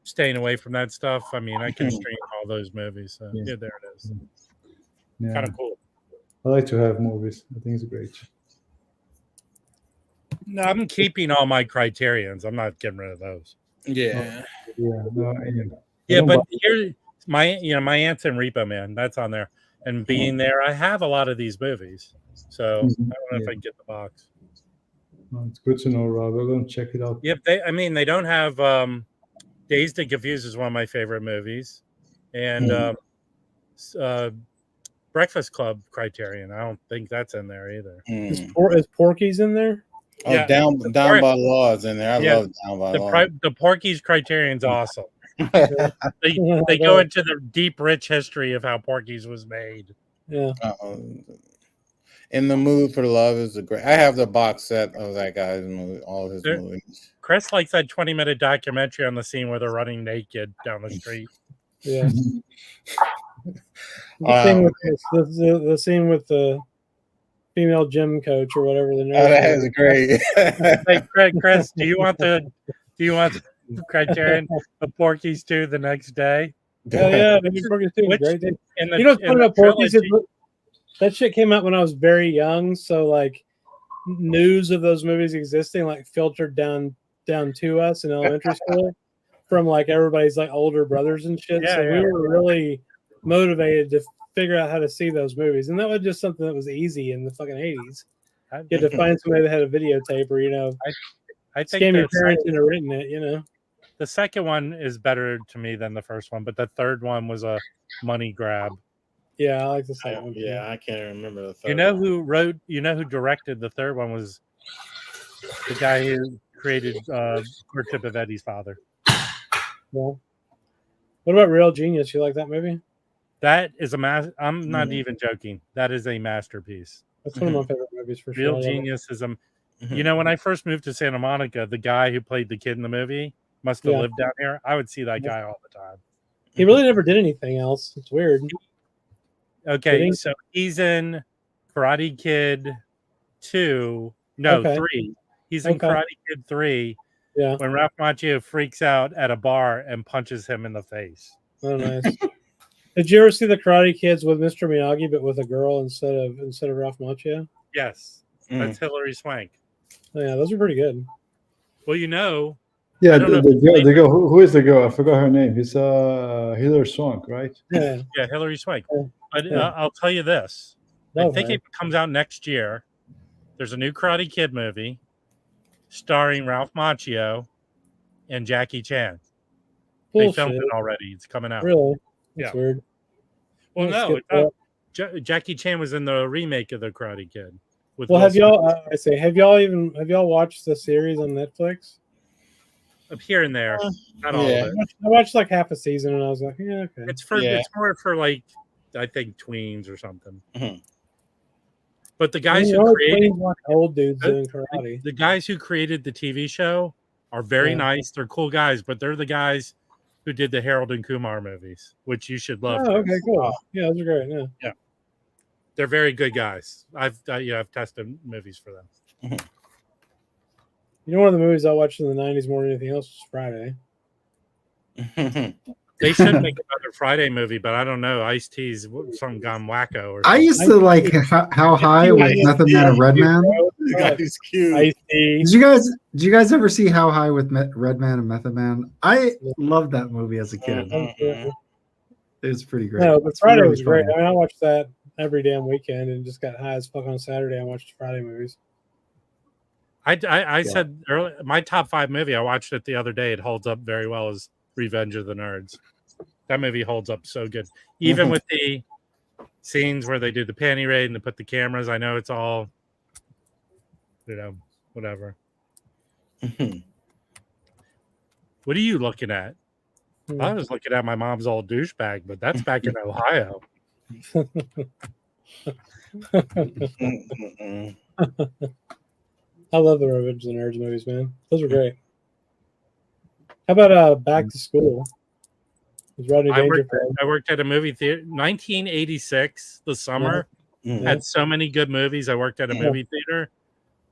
S2: staying away from that stuff. I mean, I can stream all those movies. So yeah, there it is.
S9: Yeah.
S2: Kind of cool.
S9: I like to have movies. I think it's great.
S2: No, I'm keeping all my Criterions. I'm not getting rid of those.
S8: Yeah.
S9: Yeah. No,
S2: Yeah, but here, my Aunt's in Repo Man. That's on there. And being there, I have a lot of these movies. So I don't know if I can get the box.
S9: Well, it's good to know, Rob. We're going to check it out.
S2: Yep. They don't have Dazed and Confused is one of my favorite movies. And Breakfast Club Criterion. I don't think that's in there either.
S1: Is Porky's in there?
S8: Oh, yeah. Down by Law is in there. I love Down by Law.
S2: The Porky's Criterion's awesome. They go into the deep, rich history of how Porky's was made.
S1: Yeah.
S8: In the Mood for Love is a great. I have the box set of that guy's movie, all of his movies.
S2: Chris likes that 20-minute documentary on the scene where they're running naked down the street.
S1: Yeah. The scene with the female gym coach or whatever the name.
S8: Oh, that is great.
S2: Hey, Chris, do you want the Criterion of Porky's 2 the next day?
S1: Yeah, maybe Porky's 2 is great. You know what's funny about Porky's? That shit came out when I was very young, so like news of those movies existing like filtered down to us in elementary school from like everybody's like older brothers and shit.
S2: Yeah,
S1: so we were really motivated to figure out how to see those movies, and that was just something that was easy in the fucking 80s. You had to find somebody that had a videotape, or
S2: I think
S1: scam your parents into renting it.
S2: The second one is better to me than the first one, but the third one was a money grab.
S1: Yeah, I like the second one.
S8: Yeah, I can't remember the third.
S2: Who directed the third one was the guy who created Courtship of Eddie's Father.
S1: Well, what about Real Genius? You like that movie?
S2: That is I'm not even joking. That is a masterpiece.
S1: That's one of my favorite movies for sure.
S2: Real Genius is when I first moved to Santa Monica, the guy who played the kid in the movie must have lived down here. I would see that guy all the time.
S1: He really never did anything else. It's weird.
S2: Okay, so he's in Karate Kid 2. No, 3. He's in Karate Kid 3.
S1: Yeah.
S2: When Ralph Macchio freaks out at a bar and punches him in the face.
S1: Oh, nice. Did you ever see the Karate Kids with Mr. Miyagi, but with a girl instead of Ralph Macchio?
S2: Yes, that's Hilary Swank.
S1: Oh, yeah, those are pretty good.
S2: Well,
S9: yeah, the girl. Who is the girl? I forgot her name. It's Hilary Swank, right?
S1: Yeah,
S2: Hilary Swank. But I'll tell you this: I think it comes out next year. There's a new Karate Kid movie starring Ralph Macchio and Jackie Chan. Bullshit. They filmed it already. It's coming out.
S1: Really? That's weird.
S2: Well, no, Jackie Chan was in the remake of the Karate Kid.
S1: Well, have y'all watched the series on Netflix?
S2: Up here and there, not all of it.
S1: I watched like half a season, and I was like, yeah, okay.
S2: It's more for like I think tweens or something. But the guys who created
S1: old dudes doing karate,
S2: the guys who created the TV show are very nice. They're cool guys, but they're the guys who did the Harold and Kumar movies, which you should love.
S1: Oh, okay, cool. Yeah, those are great.
S2: Yeah, they're very good guys. I've tested movies for them.
S1: You know, one of the movies I watched in the 90s more than anything else was Friday.
S2: They should make another Friday movie, but I don't know. Ice-T's some gone wacko. Or
S6: I used to like How High with Method Man and Redman.
S8: He's cute.
S1: Ice-T.
S6: Did you guys ever see How High with Redman and Method Man? I loved that movie as a kid. It was pretty great.
S1: No, but Friday was great. I mean, I watched that every damn weekend and just got high as fuck on Saturday. I watched Friday movies.
S2: I said earlier, my top 5 movie, I watched it the other day. It holds up very well, is Revenge of the Nerds. That movie holds up so good. Even with scenes where they do the panty raid and they put the cameras. I know it's all, whatever. What are you looking at? I was looking at my mom's old douchebag, but that's back in Ohio.
S1: I love the Revenge of the Nerds movies, man. Those are great. How about Back to School? Was Rodney Dangerfield?
S2: I worked at a movie theater. 1986, the summer, had so many good movies. I worked at a movie theater.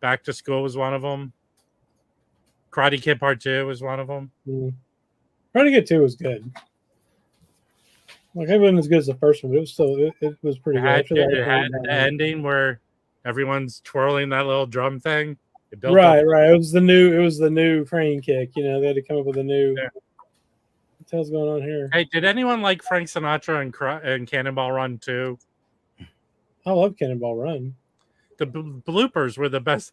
S2: Back to School was one of them. Karate Kid Part 2 was one of them.
S1: Karate Kid 2 was good. Like, it wasn't as good as the first one, but it was still it was pretty good.
S2: It had the ending where everyone's twirling that little drum thing.
S1: Right. It was the new crane kick. They had to come up with a new.
S2: Yeah.
S1: What the hell's going on here?
S2: Hey, did anyone like Frank Sinatra and Cannonball Run 2?
S1: I love Cannonball Run.
S2: The bloopers were the best.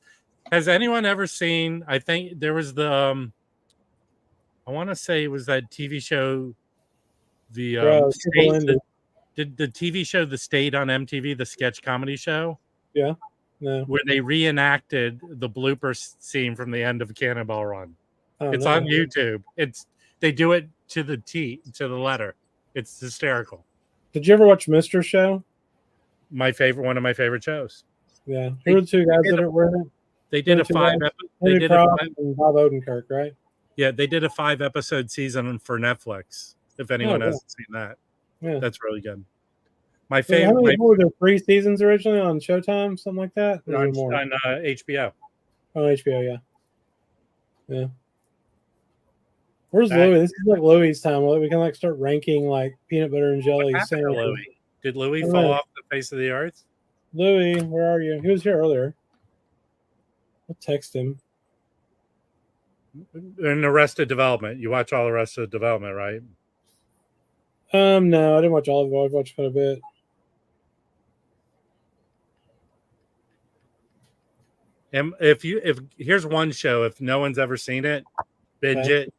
S2: Has anyone ever seen? I think there was the. I want to say it was that TV show. The did the TV show The State on MTV, the sketch comedy show?
S1: Yeah. No.
S2: Where they reenacted the blooper scene from the end of Cannonball Run. It's on YouTube. They do it to the letter. It's hysterical.
S1: Did you ever watch Mr. Show?
S2: One of my favorite shows.
S1: Yeah. Who were the two guys that were in it?
S2: They did a 5
S1: and Bob Odenkirk, right?
S2: Yeah, they did a 5-episode season for Netflix. If anyone hasn't seen that, that's really good. My favorite.
S1: How many were there? 3 seasons originally on Showtime, something like that.
S2: On HBO.
S1: On HBO, yeah. Where's Louis? This is like Louis' time. We can start ranking peanut butter and jelly sandwiches.
S2: Louis? Did Louis fall off the face of the earth?
S1: Louis, where are you? He was here earlier. I'll text him.
S2: In Arrested Development, you watch all Arrested Development, right?
S1: No, I didn't watch all of it. I watched quite a bit.
S2: And if here's one show, if no one's ever seen it, binge it.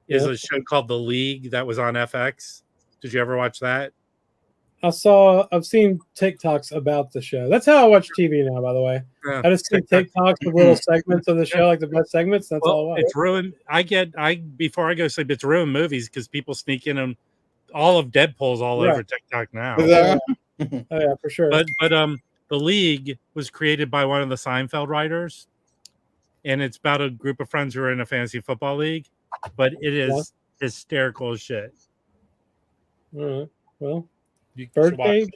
S2: Is a show called The League that was on FX. Did you ever watch that?
S1: I've seen TikToks about the show. That's how I watch TV now, by the way.
S2: Yeah.
S1: I just see TikToks of little segments of the show, like the best segments. That's all I watch.
S2: It's ruined. Before I go to sleep, it's ruined movies because people sneak in them. All of Deadpool's all over TikTok now.
S1: Oh yeah, for sure.
S2: But The League was created by one of the Seinfeld writers, and it's about a group of friends who are in a fantasy football league. But it is hysterical as shit.
S1: All right. Well, Birdcage.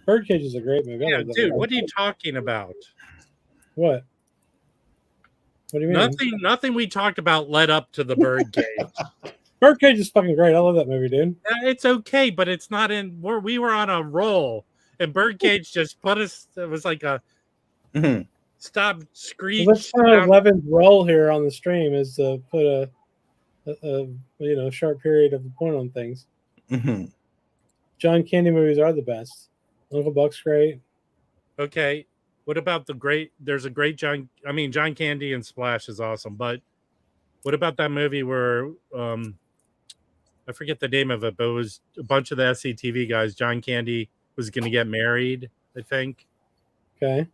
S1: Birdcage is a great movie.
S2: Yeah, dude, what are you talking about?
S1: What? What do you mean?
S2: Nothing we talked about led up to the Birdcage.
S1: Birdcage is fucking great. I love that movie, dude.
S2: It's okay, but it's not in. We were on a roll, and Birdcage just put us. It was like a stop screech.
S1: Well, that's kind of Levin's role here on the stream is to put a sharp period of the point on things. John Candy movies are the best. Uncle Buck's great.
S2: Okay, what about the great? There's a great John Candy and Splash is awesome, but what about that movie where I forget the name of it, but it was a bunch of the SCTV guys. John Candy was going to get married, I think.
S1: Okay.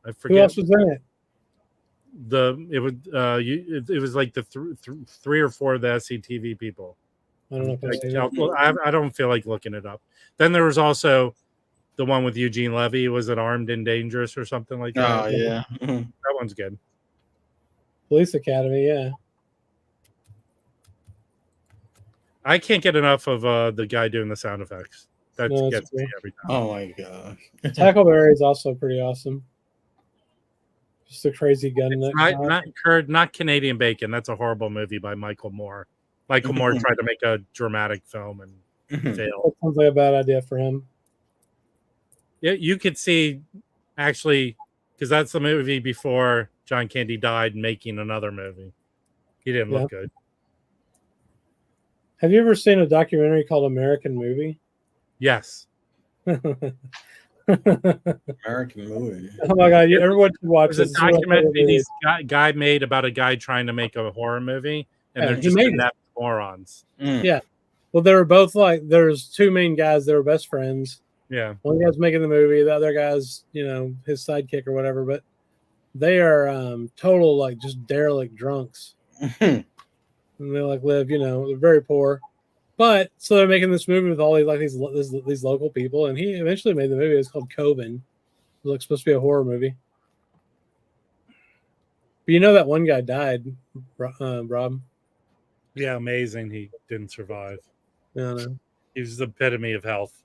S2: I forget.
S1: Who else was in it?
S2: It was like the 3 or 4 of the SCTV people.
S1: I don't know if I've seen it.
S2: I don't feel like looking it up. Then there was also the one with Eugene Levy. Was it Armed and Dangerous or something like that?
S8: Oh yeah,
S2: that one's good.
S1: Police Academy, yeah.
S2: I can't get enough of the guy doing the sound effects. That gets me every time.
S8: Oh my god.
S1: Tackleberry is also pretty awesome. Just a crazy gun.
S2: Not Canadian Bacon. That's a horrible movie by Michael Moore. Michael Moore tried to make a dramatic film and failed.
S1: That sounds like a bad idea for him.
S2: Yeah, you could see actually, because that's the movie before John Candy died, making another movie. He didn't look good.
S1: Have you ever seen a documentary called American Movie?
S2: Yes.
S8: American Movie.
S1: Oh my god! Everyone should watch
S2: this. It's a documentary this guy made about a guy trying to make a horror movie, and they're just kidnapped morons.
S1: Yeah, Well, they were both like there's two main guys that were best friends.
S2: Yeah.
S1: One guy's making the movie, the other guy's, his sidekick or whatever, but they are total like just derelict drunks. And they like live, they're very poor. But so they're making this movie with all these local people, and he eventually made the movie. It's called Coven. It was supposed to be a horror movie. But that one guy died, Rob.
S2: Yeah, amazing. He didn't survive.
S1: No.
S2: He was the epitome of health.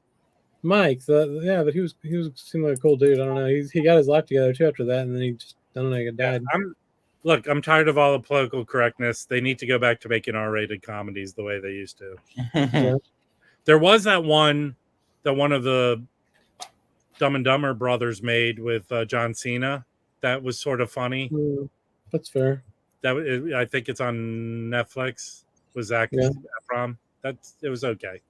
S1: Mike, but he seemed like a cool dude. I don't know. He got his life together too after that, and then he just he died.
S2: I'm tired of all the political correctness. They need to go back to making R-rated comedies the way they used to.
S1: Yeah.
S2: There was that one that one of the Dumb and Dumber brothers made with John Cena. That was sort of funny.
S1: That's fair.
S2: I think it's on Netflix. Was Zach Efron? It was okay.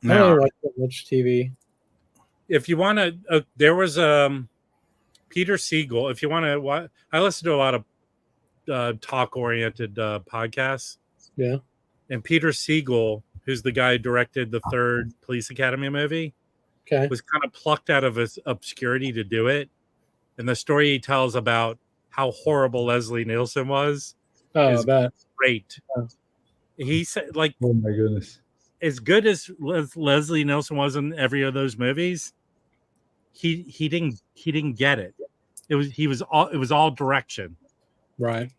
S1: I don't really watch that much TV.
S2: If you want to, there was Peter Siegel. If you want to, I listen to a lot of talk-oriented podcasts.
S1: Yeah.
S2: And Peter Siegel, who's the guy who directed the third Police Academy movie, was kind of plucked out of his obscurity to do it. And the story he tells about how horrible Leslie Nielsen was is great. Oh. He said, like,
S9: oh my goodness,
S2: as good as Leslie Nielsen was in every of those movies, he didn't get it. It was all direction.
S1: Right.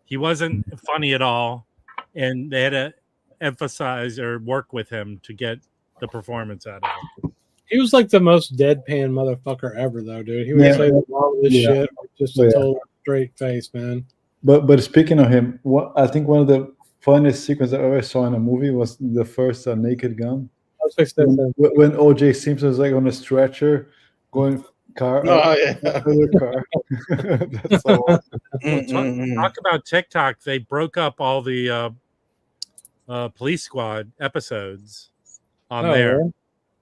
S2: He wasn't funny at all, and they had to emphasize or work with him to get the performance out of him.
S1: He was like the most deadpan motherfucker ever, though, dude. He would say all this shit with just a total straight face, man.
S9: But speaking of him, I think one of the funniest sequences I ever saw in a movie was the first Naked Gun. When O.J. Simpson was like on a stretcher going car. Car. That's so awesome.
S2: Talk about TikTok. They broke up all the Police Squad episodes on there. Really?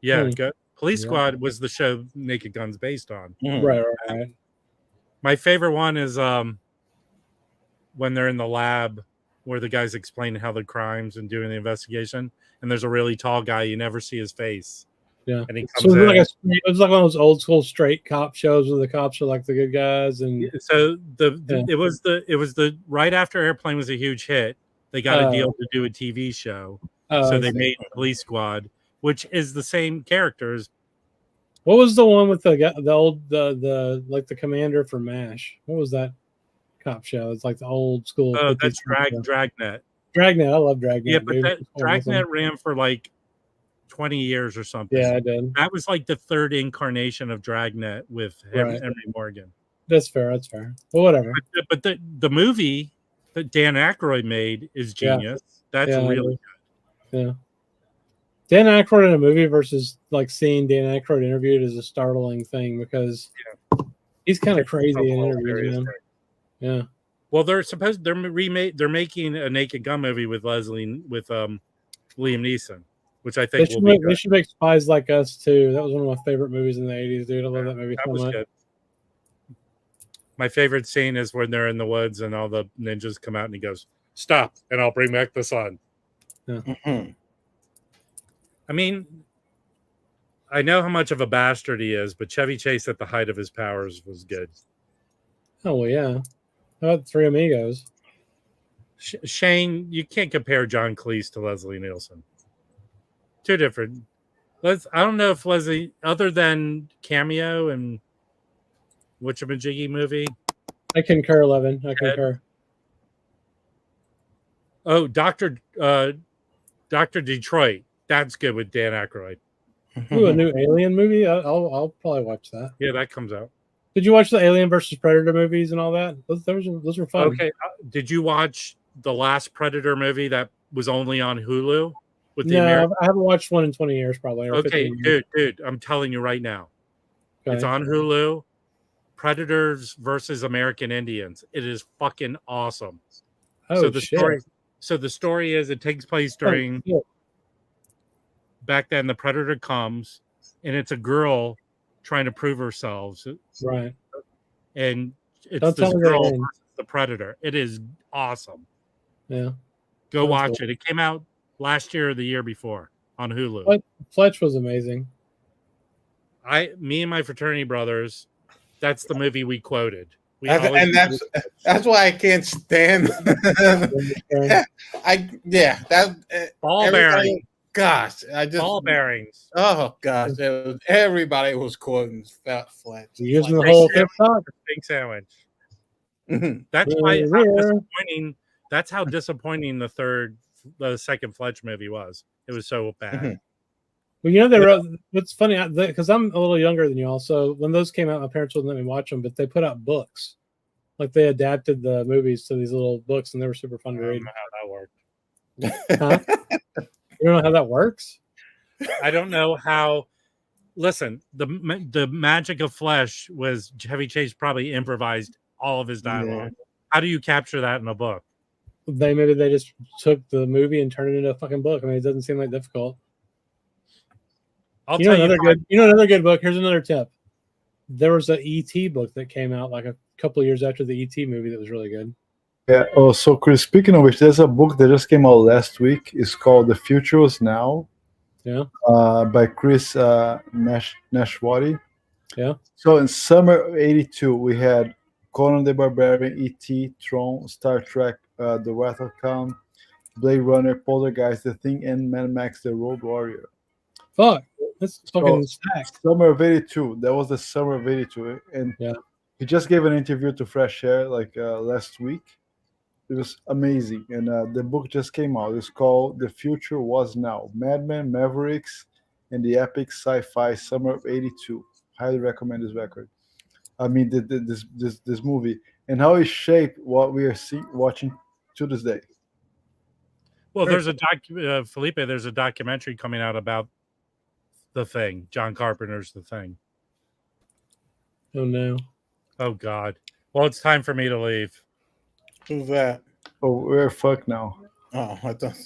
S2: Yeah, Police Squad was the show Naked Gun's based on.
S1: Right.
S2: My favorite one is when they're in the lab where the guy's explaining how the crimes and doing the investigation, and there's a really tall guy, you never see his face.
S1: Yeah,
S2: and he comes
S1: it was like one of those old school straight cop shows where the cops are like the good guys, and
S2: so it was the right after Airplane was a huge hit, they got a deal to do a TV show, so they made Police Squad, which is the same characters.
S1: What was the one with the like the commander for MASH? What was that cop show? It's like the old school.
S2: Oh, that's Dragnet.
S1: Dragnet, I love Dragnet.
S2: Yeah, but Dragnet ran for like 20 years or something.
S1: Yeah, I did.
S2: That was like the third incarnation of Dragnet with Henry Morgan.
S1: That's fair. Well, whatever.
S2: But the movie that Dan Aykroyd made is genius. That's really
S1: good. Yeah. Dan Aykroyd in a movie versus like seeing Dan Aykroyd interviewed is a startling thing because he's kind of crazy in interviews, man. Yeah.
S2: Well, they're making a Naked Gun movie with Liam Neeson, which I think
S1: they should make Spies Like Us too. That was one of my favorite movies in the 80s, dude. I love that movie so much. Good.
S2: My favorite scene is when they're in the woods and all the ninjas come out and he goes, "Stop, and I'll bring back the sun."
S1: Yeah.
S2: Mm-hmm. I mean, I know how much of a bastard he is, but Chevy Chase at the height of his powers was good.
S1: Oh, well, yeah. How about Three Amigos?
S2: Shane, you can't compare John Cleese to Leslie Nielsen. Two different. I don't know if Leslie, other than Cameo and Whatchamajiggy movie.
S1: I concur, Levin. I concur.
S2: Oh, Dr. Detroit. That's good with Dan Aykroyd.
S1: Ooh, a new Alien movie? I'll probably watch that.
S2: Yeah, that comes out.
S1: Did you watch the Alien versus Predator movies and all that? Those were fun.
S2: Okay. Did you watch the last Predator movie that was only on Hulu?
S1: I haven't watched one in 20 years, probably.
S2: Okay, dude, I'm telling you right now. Okay. It's on Hulu. Predators versus American Indians. It is fucking awesome.
S1: Oh, shit.
S2: The story is it takes place during back then the Predator comes and it's a girl trying to prove herself.
S1: Right.
S2: And it's this girl versus the Predator. It is awesome.
S1: Yeah.
S2: Go watch it. It came out last year or the year before on Hulu.
S1: What? Fletch was amazing.
S2: Me and my fraternity brothers, that's the movie we quoted.
S8: That's why I can't stand.
S2: Ball bearing.
S8: Gosh,
S2: ball bearings.
S8: Oh gosh, everybody was quoting Fletch.
S1: Using the whole
S2: big sandwich. That's why how disappointing. That's how disappointing the second Fletch movie was. It was so bad.
S1: Well, you know, they wrote. What's funny, because I'm a little younger than y'all, so when those came out, my parents wouldn't let me watch them. But they put out books, like they adapted the movies to these little books, and they were super fun to read.
S2: I don't know how that worked.
S1: Huh? You don't know how that works?
S2: I don't know how. Listen, the magic of Flesh was Chevy Chase probably improvised all of his dialogue. Yeah. How do you capture that in a book?
S1: Maybe they just took the movie and turned it into a fucking book. I mean, it doesn't seem like difficult. You know another good book. Here's another tip. There was an E.T. book that came out like a couple of years after the E.T. movie that was really good.
S9: Yeah. Oh, so Chris, speaking of which, there's a book that just came out last week. It's called The Future Is Now.
S1: Yeah.
S9: By Chris Nashwati.
S1: Yeah.
S9: So in summer of '82, we had Conan the Barbarian, E.T., Tron, Star Trek, The Wrath of Khan, Blade Runner, Poltergeist, The Thing, and Mad Max: The Road Warrior.
S1: Fuck, that's fucking stacked.
S9: Summer of '82. That was the summer of '82, and he just gave an interview to Fresh Air last week. It was amazing, and the book just came out. It's called "The Future Was Now: Mad Men, Mavericks, and the Epic Sci-Fi Summer of '82." Highly recommend this record. I mean, this movie and how it shaped what we are watching to this day.
S2: Well, there's Felipe. There's a documentary coming out about The Thing. John Carpenter's The Thing.
S1: Oh no!
S2: Oh God! Well, it's time for me to leave.
S8: Who's that?
S9: Oh, we're fucked now.
S8: Oh, I thought.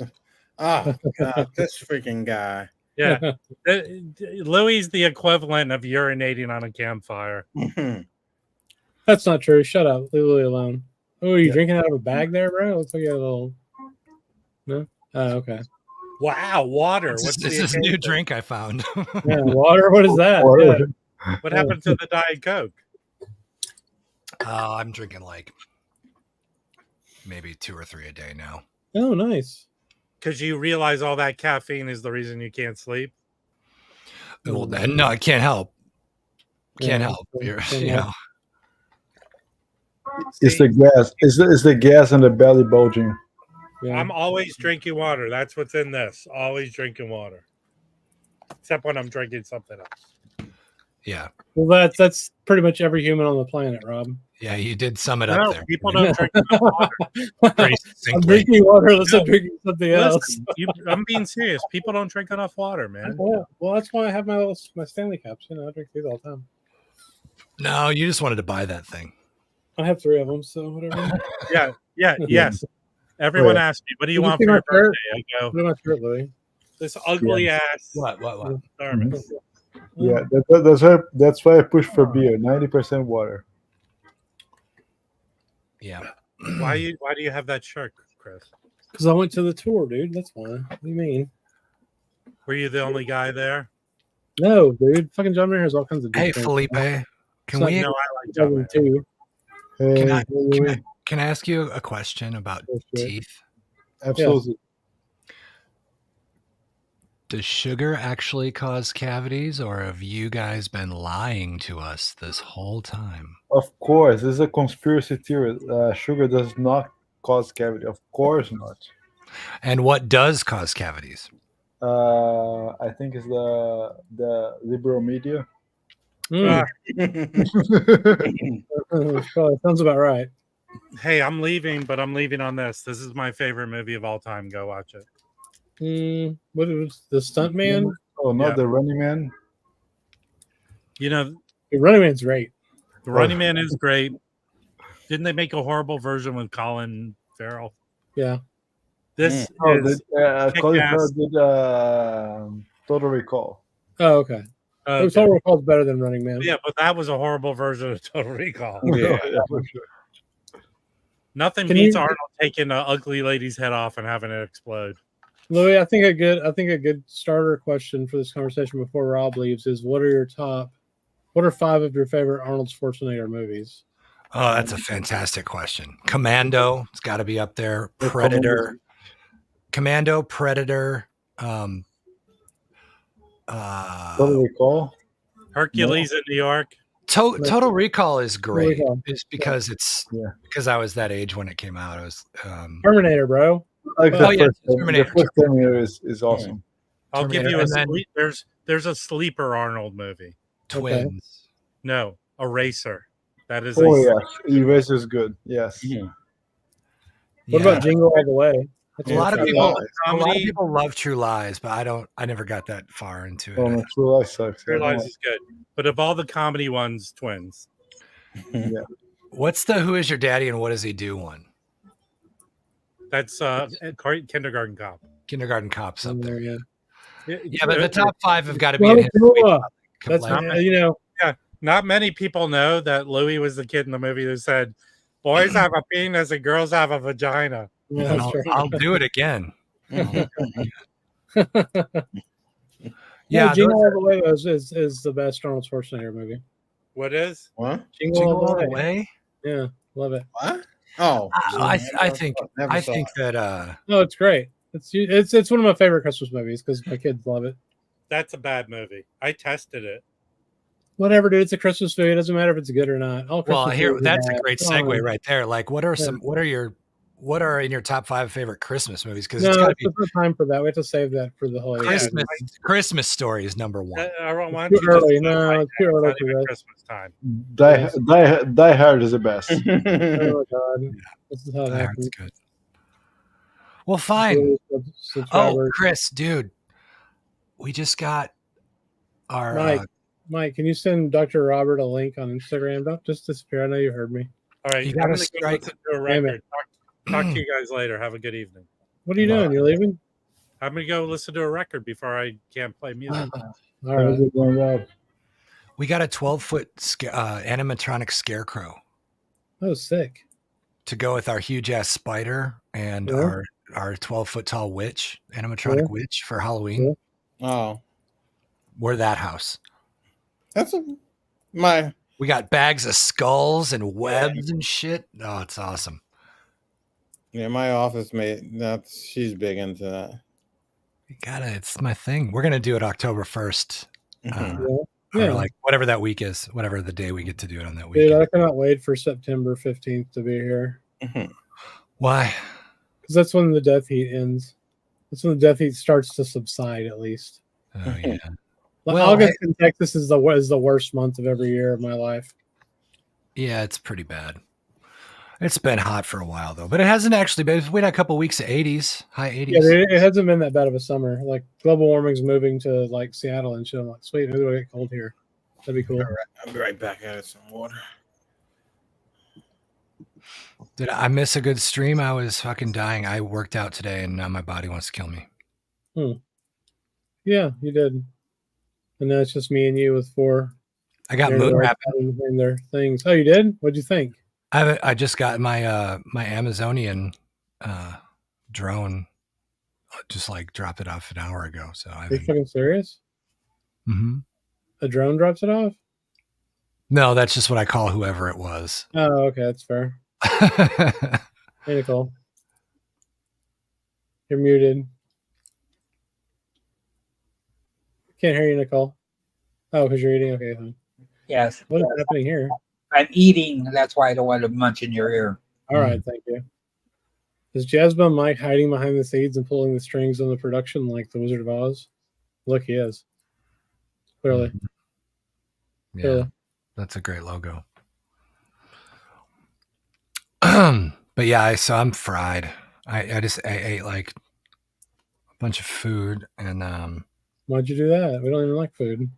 S8: Oh God, this freaking guy.
S2: Yeah, Louis the equivalent of urinating on a campfire.
S1: That's not true. Shut up. Leave Louis alone. Oh, are you drinking out of a bag there, bro? Looks like you got a little. No. Oh, okay.
S2: Wow, water.
S10: This is a new drink I found.
S1: Yeah, water. What is that?
S2: Yeah. What happened to the Diet Coke?
S10: I'm drinking like maybe 2 or 3 a day now.
S1: Oh, nice.
S2: Because you realize all that caffeine is the reason you can't sleep.
S10: Well, then no, I can't help. Can't help. You know.
S9: It's the gas. It's the gas and the belly bulging.
S2: Yeah. I'm always drinking water. That's what's in this. Always drinking water. Except when I'm drinking something else.
S10: Yeah.
S1: Well, that's pretty much every human on the planet, Rob.
S10: Yeah, you did sum it up there.
S2: People don't drink enough water.
S1: I'm drinking water unless I'm drinking something else.
S2: I'm being serious. People don't drink enough water, man.
S1: Yeah. Well, that's why I have my Stanley cups. You know, I drink these all the time.
S10: No, you just wanted to buy that thing.
S1: I have 3 of them, so whatever.
S2: Yes. Everyone asks me, "What do you want for your birthday?" I go,
S1: "What about your birthday?
S2: This ugly ass."
S10: What?
S2: Thermos.
S9: Yeah, that's why I push for beer. 90% water.
S10: Yeah.
S2: Why do you have that shirt, Chris?
S1: Because I went to the tour, dude. That's why. What do you mean?
S2: Were you the only guy there?
S1: No, dude. Fucking John Mayer has all kinds of.
S10: Hey, Felipe. Can we?
S2: No, I like John Mayer
S1: too.
S10: Can I ask you a question about teeth?
S9: Absolutely.
S10: Yeah. Does sugar actually cause cavities, or have you guys been lying to us this whole time?
S9: Of course, this is a conspiracy theory. Sugar does not cause cavity. Of course not.
S10: And what does cause cavities?
S9: I think it's the liberal media.
S1: Sounds about right.
S2: Hey, I'm leaving, but I'm leaving on this. This is my favorite movie of all time. Go watch it.
S1: What was the Stuntman?
S9: Oh, not the Running Man.
S2: You know,
S1: the Running Man's great.
S2: The Running Man is great. Didn't they make a horrible version with Colin Farrell?
S1: Yeah.
S2: This is
S9: Colin Farrell did Total Recall.
S1: Oh, okay. Total Recall is better than Running Man.
S2: Yeah, but that was a horrible version of Total Recall.
S9: Yeah, for sure.
S2: Nothing beats Arnold taking an ugly lady's head off and having it explode.
S1: Louis, I think a good starter question for this conversation before Rob leaves is what are 5 of your favorite Arnold Schwarzenegger movies?
S10: Oh, that's a fantastic question. Commando, it's got to be up there. Predator, Commando, Predator,
S9: Total Recall.
S2: Hercules in New York.
S10: Total Recall is great.
S1: Recall.
S10: It's because because I was that age when it came out. It was
S1: Terminator, bro.
S9: Like
S10: Oh, yeah,
S9: the
S10: Terminator.
S9: first Terminator is awesome.
S2: I'll give
S10: Terminator,
S2: you a
S10: and then-
S2: sleep. There's a sleeper Arnold movie.
S10: Twins.
S2: No, Eraser. That is
S9: Oh
S2: a
S9: yes, Eraser is good. Yes.
S1: What about Jingle All the Way?
S10: A lot of people
S2: Comedy.
S10: love True Lies, but I never got that far into it.
S9: Oh, no, True Lies sucks.
S2: True Lies is good, but of all the comedy ones, Twins.
S9: Yeah.
S10: What's the Who Is Your Daddy and What Does He Do one?
S2: That's Kindergarten Cop.
S10: Kindergarten Cop's up there.
S1: Yeah,
S10: Yeah, but the top 5 have got to be
S1: Well,
S10: in his
S1: cool. That's
S10: like,
S2: not many people know that Louis was the kid in the movie who said, "Boys have a penis and girls have a vagina."
S1: Yeah, that's true.
S10: I'll do it again.
S1: Yeah, Jingle All the Way is the best Arnold Schwarzenegger movie.
S2: What is?
S8: What?
S1: Jingle All the Way.
S10: Way?
S1: Yeah, love it.
S8: What? Oh,
S10: I think that
S1: No, it's great. It's one of my favorite Christmas movies because my kids love it.
S2: That's a bad movie. I tested it.
S1: Whatever, dude. It's a Christmas movie. It doesn't matter if it's good or not.
S10: That's a great segue right there. Like, what are in your top 5 favorite Christmas movies? Because it's got to be
S1: no time for that. We have to save that for the holiday.
S10: Christmas Story is number 1.
S2: I don't want
S1: Too
S2: you
S1: early.
S2: to
S1: No, it's too early for that.
S2: Christmas time.
S9: Die Hard is the best.
S1: Oh God, this is how it
S10: That's
S1: happens.
S10: good. Well, fine. Oh,
S1: Subscribers.
S10: Chris, dude, we just got our
S1: Mike, can you send Dr. Robert a link on Instagram? Don't just disappear. I know you heard me.
S2: All right,
S10: You
S2: I'm
S10: gotta
S2: gonna go
S10: strike.
S2: listen to a record. Talk to you guys later. Have a good evening.
S1: What are you doing? You're leaving?
S2: I'm gonna go listen to a record before I can't play music.
S1: All right.
S10: We got a 12-foot animatronic scarecrow
S1: Oh, sick.
S10: to go with our huge ass spider and our 12-foot tall witch, animatronic witch for Halloween.
S8: Oh,
S10: We're that house.
S8: that's
S10: We got bags of skulls and webs and shit. Oh, it's awesome.
S8: Yeah, my office mate. She's big into that.
S10: It's my thing. We're gonna do it October 1st. Or like whatever that week is, whatever the day we get to do it on that week.
S1: Dude, I cannot wait for September 15th to be here.
S10: Why?
S1: Because that's when the death heat ends. That's when the death heat starts to subside, at least.
S10: Oh yeah.
S1: August in Texas is the worst month of every year of my life.
S10: Yeah, it's pretty bad. It's been hot for a while though, but it hasn't actually been. We had a couple weeks of 80s, high 80s.
S1: Yeah, it hasn't been that bad of a summer. Like global warming's moving to like Seattle and shit. I'm like, sweet, maybe it'll get cold here. That'd be cool.
S8: I'll be right back. I got some water.
S10: Did I miss a good stream? I was fucking dying. I worked out today, and now my body wants to kill me.
S1: Yeah, you did. And now it's just me and you with 4.
S10: I got moon rapping
S1: in their things. Oh, you did? What'd you think?
S10: I just got my my Amazonian drone. Just like dropped it off an hour ago. So
S1: Are you fucking serious?
S10: Mm-hmm.
S1: A drone drops it off?
S10: No, that's just what I call whoever it was.
S1: Oh, okay, that's fair. Hey, Nicole. You're muted. Can't hear you, Nicole. Oh, because you're eating? Okay, fine.
S7: Yes.
S1: What is happening here?
S7: I'm eating. That's why I don't want to munch in your ear.
S1: All right, thank you. Is Jasmine Mike hiding behind the scenes and pulling the strings on the production like the Wizard of Oz? Look, he is. Clearly.
S10: Yeah,
S1: Clearly.
S10: That's a great logo. But yeah, so I'm fried. I ate like a bunch of food and
S1: Why'd you do that? We don't even like food.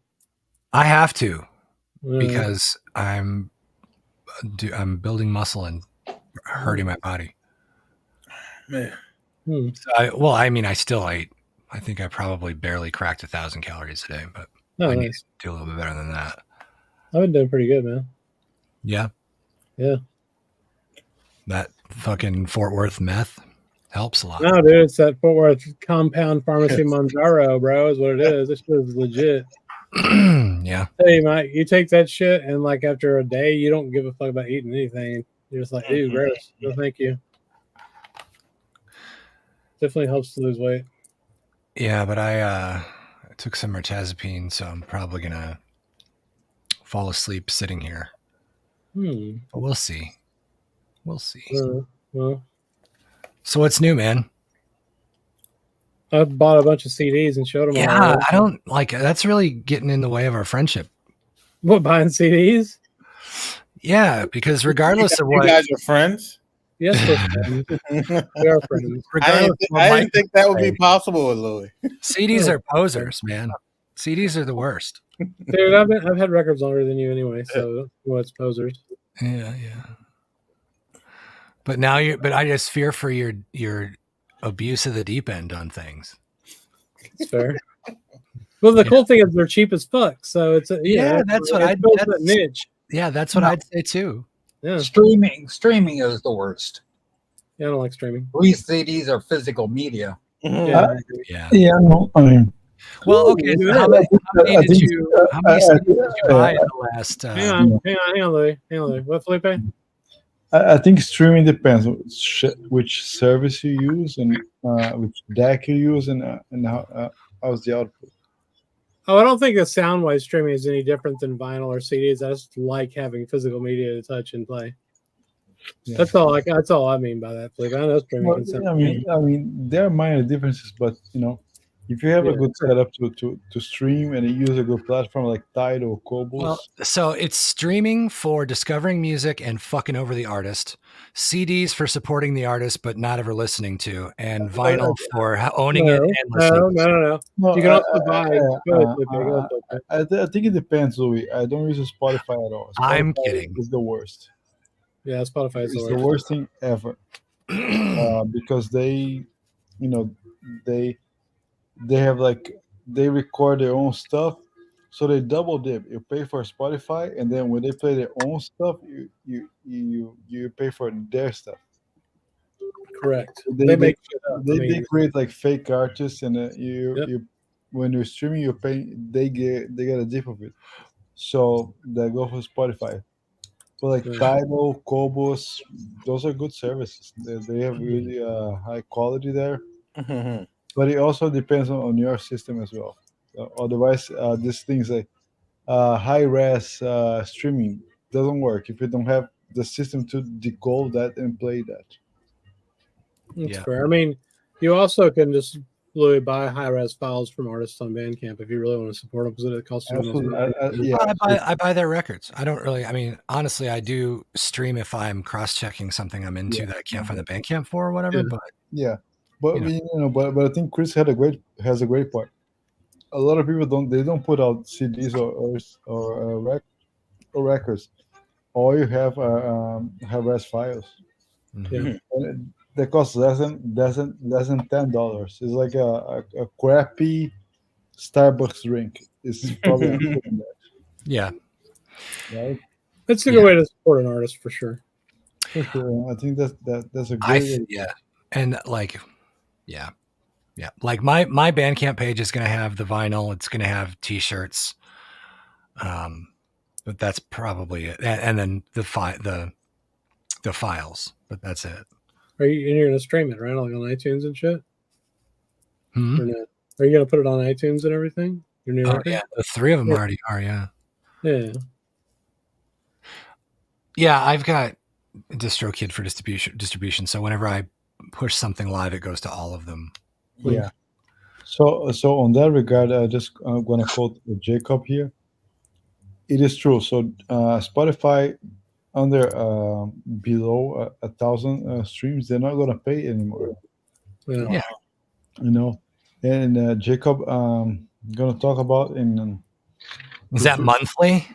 S10: I have to because I'm building muscle and hurting my body.
S8: Man.
S10: So I still ate. I think I probably barely cracked 1,000 calories a day, but I need to do a little bit better than that.
S1: I've been doing pretty good, man.
S10: Yeah.
S1: Yeah.
S10: That fucking Fort Worth meth. Helps a lot.
S1: No, dude, it's that Fort Worth Compound Pharmacy Monjaro, bro, is what it is. This shit is legit.
S10: Yeah.
S1: Hey, Mike, you take that shit, and like after a day, you don't give a fuck about eating anything. You're just like, ew, gross. No, thank you. Definitely helps to lose weight.
S10: Yeah, but I took some mirtazapine, so I'm probably gonna fall asleep sitting here. But we'll see. We'll see.
S1: Well,
S10: so what's new, man?
S1: I bought a bunch of CDs and showed them.
S10: Yeah, I don't like that's really getting in the way of our friendship.
S1: What, buying CDs?
S10: Yeah, because regardless of what
S8: you guys are friends.
S1: Yes, we're friends. We are friends.
S8: I didn't think that would be possible with Louis.
S10: CDs are posers, man. CDs are the worst.
S1: Dude, I've had records longer than you anyway, so what's posers?
S10: Yeah. But now I just fear for your abuse of the deep end on things.
S1: It's fair. Well, the cool thing is they're cheap as fuck, so it's
S10: that's what I'd
S1: niche.
S10: Yeah, that's what I'd say too.
S1: Yeah,
S7: Streaming is the worst.
S1: Yeah, I don't like streaming.
S7: At least CDs are physical media.
S1: Yeah.
S9: No, I mean.
S10: Well, okay. So how many CDs did you buy in the last?
S1: Hang on, Louis. What, Felipe?
S9: I think streaming depends on which service you use and which deck you use and how's the output.
S1: Oh, I don't think the sound-wise streaming is any different than vinyl or CDs. I just like having physical media to touch and play. Yeah. That's all I mean by that, Felipe. I know streaming.
S9: I mean, there are minor differences, but if you have a good setup to stream and you use a good platform like Tidal or Cobalt.
S10: Well, so it's streaming for discovering music and fucking over the artist, CDs for supporting the artist but not ever listening to, and vinyl for owning it and listening.
S1: No. You can also buy.
S9: I think it depends, Louis. I don't use Spotify at all.
S10: I'm kidding.
S9: It's the worst.
S1: Yeah, Spotify is
S9: the worst thing ever because they have they record their own stuff, so they double dip. You pay for Spotify, and then when they play their own stuff, you pay for their stuff.
S1: Correct.
S9: They create like fake artists, and when you're streaming, you're paying. They get a dip of it, so they go for Spotify. But like Tidal, Cobos, those are good services. They have really high quality there.
S8: Mm-hmm.
S9: But it also depends on your system as well. Otherwise, these things like high-res streaming doesn't work if you don't have the system to decode that and play that.
S1: That's fair. I mean, you also can just literally buy high-res files from artists on Bandcamp if you really want to support them, because it costs you
S10: I buy their records. I don't really. I mean, honestly, I do stream if I'm cross-checking something I'm into that I can't find the Bandcamp for or whatever.
S9: Yeah. But but I think Chris has a great point. A lot of people don't put out CDs or records. All you have are res files.
S10: Mm-hmm.
S9: And that costs less than $10. It's like a crappy Starbucks drink. It's probably that.
S10: Yeah.
S9: Right.
S1: That's a good way to support an artist for sure.
S9: For sure. I think that's a great
S10: and like. Yeah. Like my Bandcamp page is going to have the vinyl. It's going to have T-shirts. But that's probably it. And then the files, but that's it.
S1: You're going to stream it, right? Like on iTunes and shit?
S10: Hmm?
S1: Or not? Are you going to put it on iTunes and everything? Your new record?
S10: Yeah. The three of them already are. Yeah.
S1: Yeah.
S10: Yeah. I've got DistroKid for distribution. So whenever I push something live, it goes to all of them.
S9: Yeah. So on that regard, I'm going to quote Jacob here. It is true. So Spotify under below 1,000 streams, they're not going to pay anymore.
S1: Yeah.
S9: And Jacob, going to talk about
S10: is that monthly?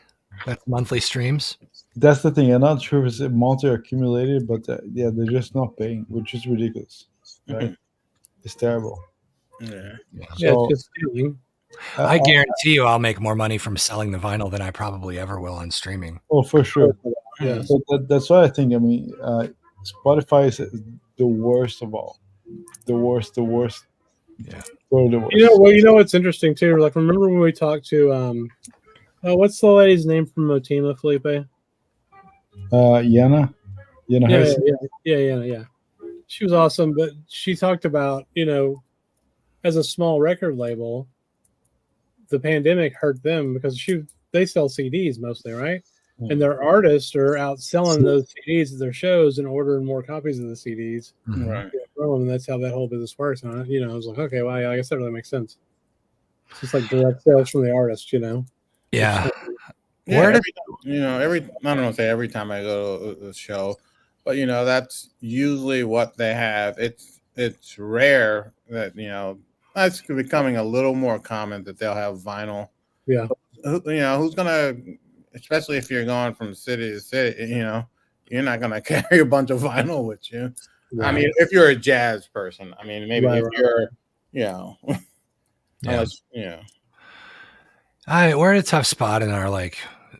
S10: That's monthly streams.
S9: That's the thing. I'm not sure if it's monthly or accumulated, but they're just not paying, which is ridiculous. Right? It's terrible.
S8: Yeah.
S9: So,
S1: it's just stealing.
S10: I guarantee you I'll make more money from selling the vinyl than I probably ever will on streaming.
S9: Oh, for sure.
S1: Yeah.
S9: So that's why I think, Spotify is the worst of all. the worst.
S10: Yeah.
S9: Or the worst.
S1: You know what's interesting too? Like, remember when we talked to what's the lady's name from Motima, Felipe?
S9: Yana Harrison.
S1: Yeah. She was awesome, but she talked about, as a small record label, the pandemic hurt them because they sell CDs mostly, right? And their artists are out selling those CDs at their shows and ordering more copies of the CDs.
S8: Right.
S1: And that's how that whole business works. And I was like, okay, well, yeah, I guess that really makes sense. It's just like direct sales from the artist,
S10: Yeah.
S8: Yeah, I don't know, say every time I go to a show, but that's usually what they have. It's rare that that's becoming a little more common that they'll have vinyl.
S1: Yeah.
S8: Who's gonna, especially if you're going from city to city, you're not gonna carry a bunch of vinyl with you. Right. I mean, if you're a jazz person, I mean, maybe if you're, unless,
S10: we're in a tough spot in our like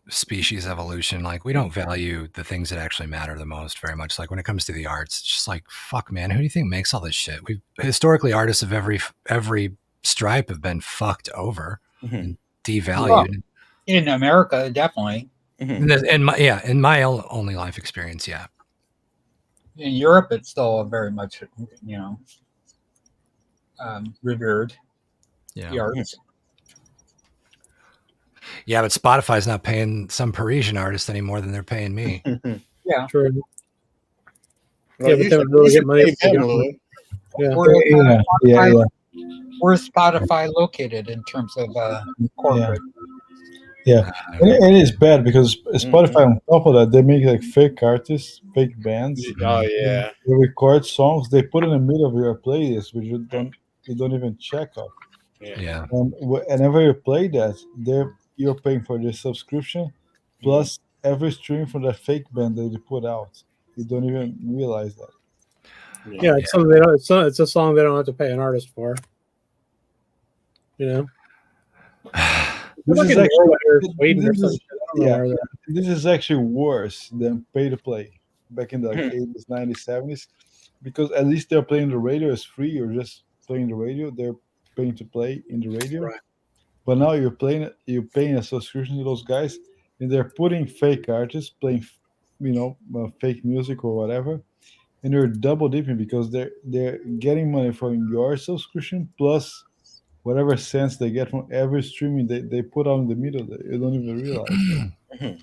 S10: species evolution. Like, we don't value the things that actually matter the most very much. Like, when it comes to the arts, it's just like, fuck, man, who do you think makes all this shit? We've historically, artists of every stripe have been fucked over and devalued. Well,
S7: in America, definitely.
S10: In my only life experience, yeah.
S7: In Europe, it's still very much, revered.
S10: Yeah.
S7: The arts.
S10: Yeah, but Spotify's not paying some Parisian artist any more than they're paying me.
S7: Yeah,
S1: true.
S8: Well,
S1: but they would really get money.
S7: Where's Spotify located in terms of corporate?
S9: Yeah, it is bad because Spotify, on top of that, they make like fake artists, fake bands.
S8: Oh yeah,
S9: they record songs, they put in the middle of your playlist, which you don't even check out.
S10: Yeah.
S9: And whenever you play that, you're paying for the subscription plus every stream from that fake band that you put out. You don't even realize that.
S1: Yeah, it's something they don't. It's a song they don't have to pay an artist for.
S9: This is actually worse than pay to play back in the 80s, 90s, 70s, because at least they're playing the radio is free. You're just playing the radio. They're paying to play in the radio.
S1: Right.
S9: But now you're paying a subscription to those guys, and they're putting fake artists playing, fake music or whatever, and you're double dipping because they're getting money from your subscription plus whatever cents they get from every streaming they put out in the middle. You don't even realize.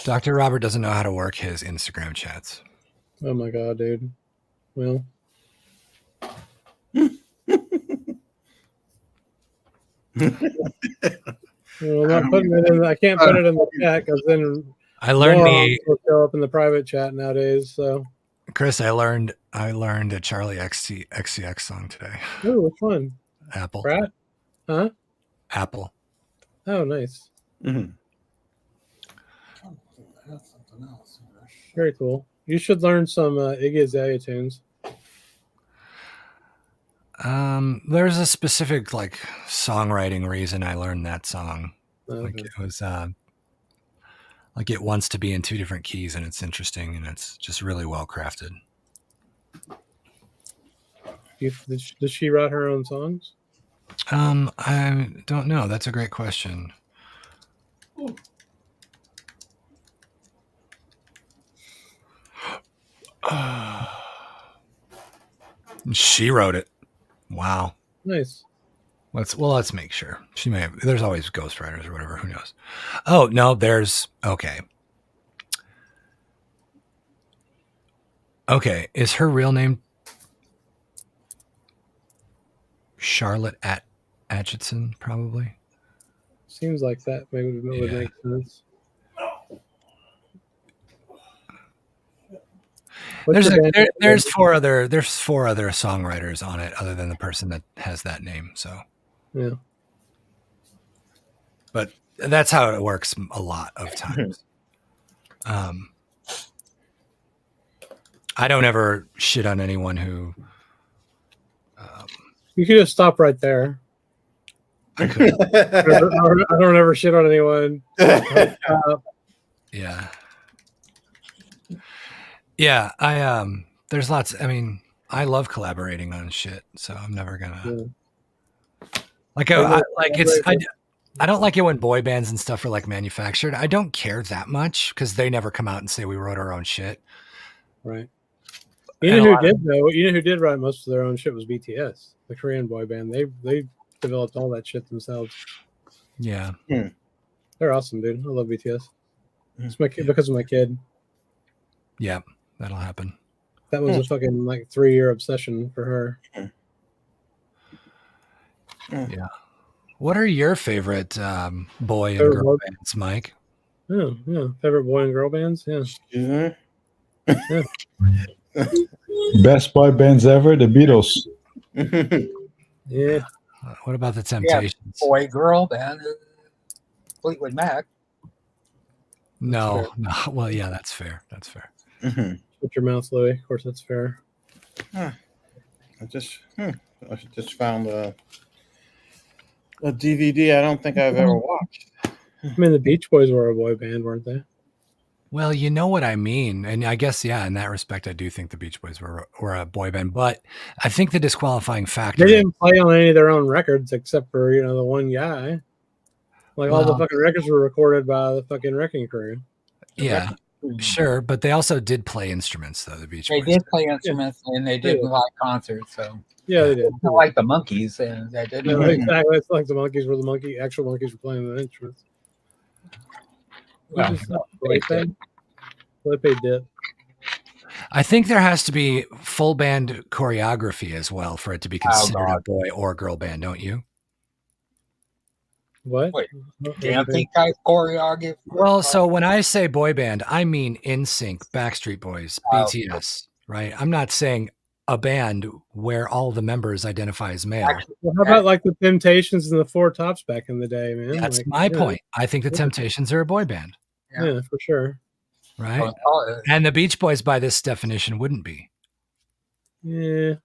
S10: Dr. Robert doesn't know how to work his Instagram chats.
S1: Oh my god, dude. Well. I'm not putting it in. I can't put it in the chat because then
S10: I learned
S1: will show up in the private chat nowadays. So,
S10: Chris, I learned a Charlie XCX song today.
S1: Oh, which one?
S10: Apple.
S1: Brat? Huh?
S10: Apple.
S1: Oh, nice. Very cool. You should learn some Iggy Azalea tunes.
S10: There's a specific like songwriting reason I learned that song.
S1: Okay.
S10: Like, it was like, it wants to be in two different keys, and it's interesting, and it's just really well crafted.
S1: Does she write her own songs?
S10: I don't know. That's a great question. She wrote it. Wow.
S1: Nice.
S10: Let's make sure. She may have. There's always ghostwriters or whatever. Who knows? Oh no, okay. Okay, is her real name Charlotte Atchison? Probably.
S1: Seems like that maybe would make sense.
S10: There's four other songwriters on it other than the person that has that name. So
S1: yeah,
S10: but that's how it works a lot of times. I don't ever shit on anyone who.
S1: You could just stop right there. I don't ever shit on anyone.
S10: Yeah. Yeah, there's lots. I mean, I love collaborating on shit, so I'm never gonna
S1: Yeah.
S10: like. I don't like it when boy bands and stuff are like manufactured. I don't care that much because they never come out and say we wrote our own shit.
S1: Right. You know who did though? You know who did write most of their own shit was BTS, the Korean boy band. They developed all that shit themselves.
S10: Yeah.
S1: They're awesome, dude. I love BTS. It's my kid because of my kid.
S10: Yeah, that'll happen.
S1: That was a fucking like 3-year obsession for her.
S10: Yeah. What are your favorite boy and girl bands, Mike?
S1: Oh, yeah. Favorite boy and girl bands? Yeah.
S9: Yeah. Best boy bands ever, the Beatles.
S1: Yeah.
S10: What about the Temptations?
S7: Boy, girl band, Fleetwood Mac.
S10: No. Well, yeah, that's fair. That's fair.
S1: Shut your mouth, Louie. Of course, that's fair.
S8: I just found a DVD I don't think I've ever watched.
S1: I mean, the Beach Boys were a boy band, weren't they?
S10: Well, you know what I mean. And I guess, yeah, in that respect, I do think the Beach Boys were a boy band. But I think the disqualifying factor...
S1: They didn't play on any of their own records except for, the one guy. Like, all the fucking records were recorded by the fucking Wrecking Crew.
S10: Yeah, sure. But they also did play instruments, though, the Beach Boys.
S7: They did play instruments, and they did live concerts, so...
S1: Yeah, they did.
S7: Not like the Monkees. And they did
S1: exactly. It's like the Monkees were actual Monkees were playing the instruments.
S7: Well,
S1: Felipe did.
S10: I think there has to be full band choreography as well for it to be considered a boy or girl band, don't you?
S1: What?
S7: Wait, dancing type choreography?
S10: Well, so when I say boy band, I mean NSYNC, Backstreet Boys, BTS, right? I'm not saying a band where all the members identify as male.
S1: Well, how about like the Temptations and the Four Tops back in the day, man?
S10: That's my point. I think the Temptations are a boy band.
S1: Yeah, for sure.
S10: Right? And the Beach Boys, by this definition, wouldn't be.
S1: Yeah.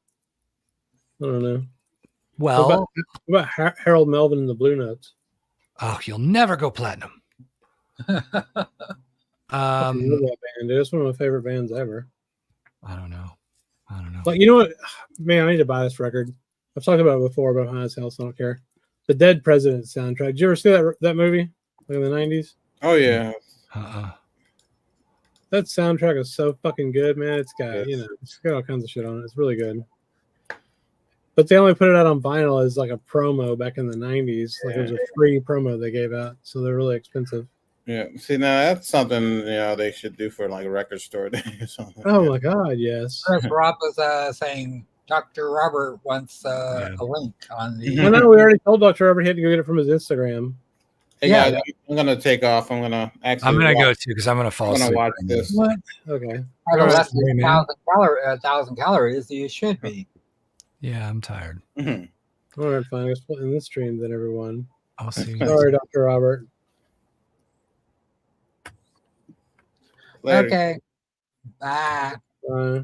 S1: I don't know.
S10: Well,
S1: what about Harold Melvin and the Blue Notes?
S10: Oh, you'll never go platinum.
S1: I love that band, dude. It's one of my favorite bands ever.
S10: I don't know.
S1: But you know what? Man, I need to buy this record. I've talked about it before, about High as Hell, so I don't care. The Dead President soundtrack. Did you ever see that movie? Like in the 90s?
S8: Oh, yeah.
S1: That soundtrack is so fucking good, man. It's got, it's got all kinds of shit on it. It's really good. But they only put it out on vinyl as like a promo back in the 90s. Like it was a free promo they gave out. So they're really expensive.
S8: Yeah. See, now that's something, they should do for like a record store day or something.
S1: Oh, my God, yes.
S7: Chris Rob was saying Dr. Robert wants a link on the...
S1: Well, no, we already told Dr. Robert he had to go get it from his Instagram.
S8: Hey, guys, I'm going to take off. I'm going to
S10: go too because I'm going to fall asleep.
S8: I'm going to watch this.
S1: What? Okay.
S7: Less than 1,000 calories you should be.
S10: Yeah, I'm tired.
S1: All right, fine. Let's put in this stream then, everyone.
S10: I'll see you.
S1: Sorry, Dr. Robert.
S8: Later.
S7: Okay. Bye.
S1: Bye.